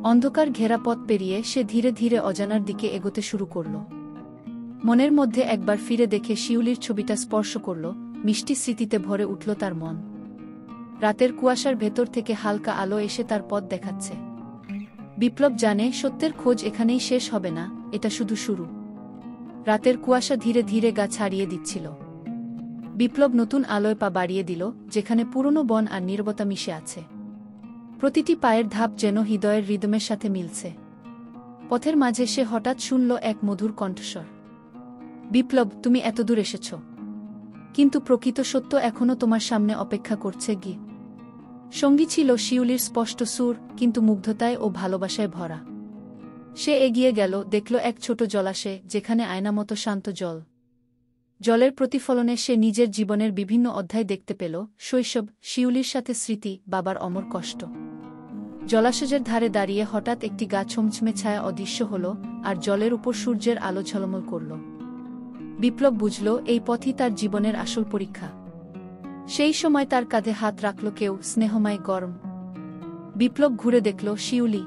অন্ধকার ঘেরা পথ পেরিয়ে সে ধীরে ধীরে অজানার দিকে এগোতে শুরু করল। মনের মধ্যে একবার ফিরে দেখে শিউলির ছবিটা স্পর্শ করল, মিষ্টি স্মৃতিতে ভরে উঠল তার মন। রাতের কুয়াশার ভেতর থেকে হালকা আলো এসে তার পথ দেখাচ্ছে। বিপ্লব জানে সত্যের খোঁজ এখানেই শেষ হবে না, এটা শুধু শুরু। রাতের কুয়াশা ধীরে ধীরে গা ছাড়িয়ে দিচ্ছিল। বিপ্লব নতুন আলোয় পা বাড়িয়ে দিল, যেখানে পুরনো বন আর নীরবতা মিশে আছে। প্রতিটি পায়ের ধাপ যেন হৃদয়ের রিদমের সাথে মিলছে। পথের মাঝে সে হঠাৎ শুনল এক মধুর কণ্ঠস্বর। বিপ্লব, তুমি এতদূর এসেছ, কিন্তু প্রকৃত সত্য এখনও তোমার সামনে অপেক্ষা করছে। সঙ্গী ছিল শিউলির স্পষ্ট সুর, কিন্তু মুগ্ধতায় ও ভালোবাসায় ভরা। সে এগিয়ে গেল, দেখল এক ছোট জলাশয়, যেখানে আয়নামতো শান্ত জল। জলের প্রতিফলনে সে নিজের জীবনের বিভিন্ন অধ্যায় দেখতে পেল, শৈশব, শিউলির সাথে স্মৃতি, বাবার অমর কষ্ট। জলাশয়ের ধারে দাঁড়িয়ে হঠাৎ একটি গা ছমছমে ছায়া অদৃশ্য হল, আর জলের উপর সূর্যের আলো ঝলমল করল। বিপ্লব বুঝল এই পথই তার জীবনের আসল পরীক্ষা। সেই সময় তার কাঁধে হাত রাখল কেউ, স্নেহময়, গরম। বিপ্লব ঘুরে দেখল শিউলি।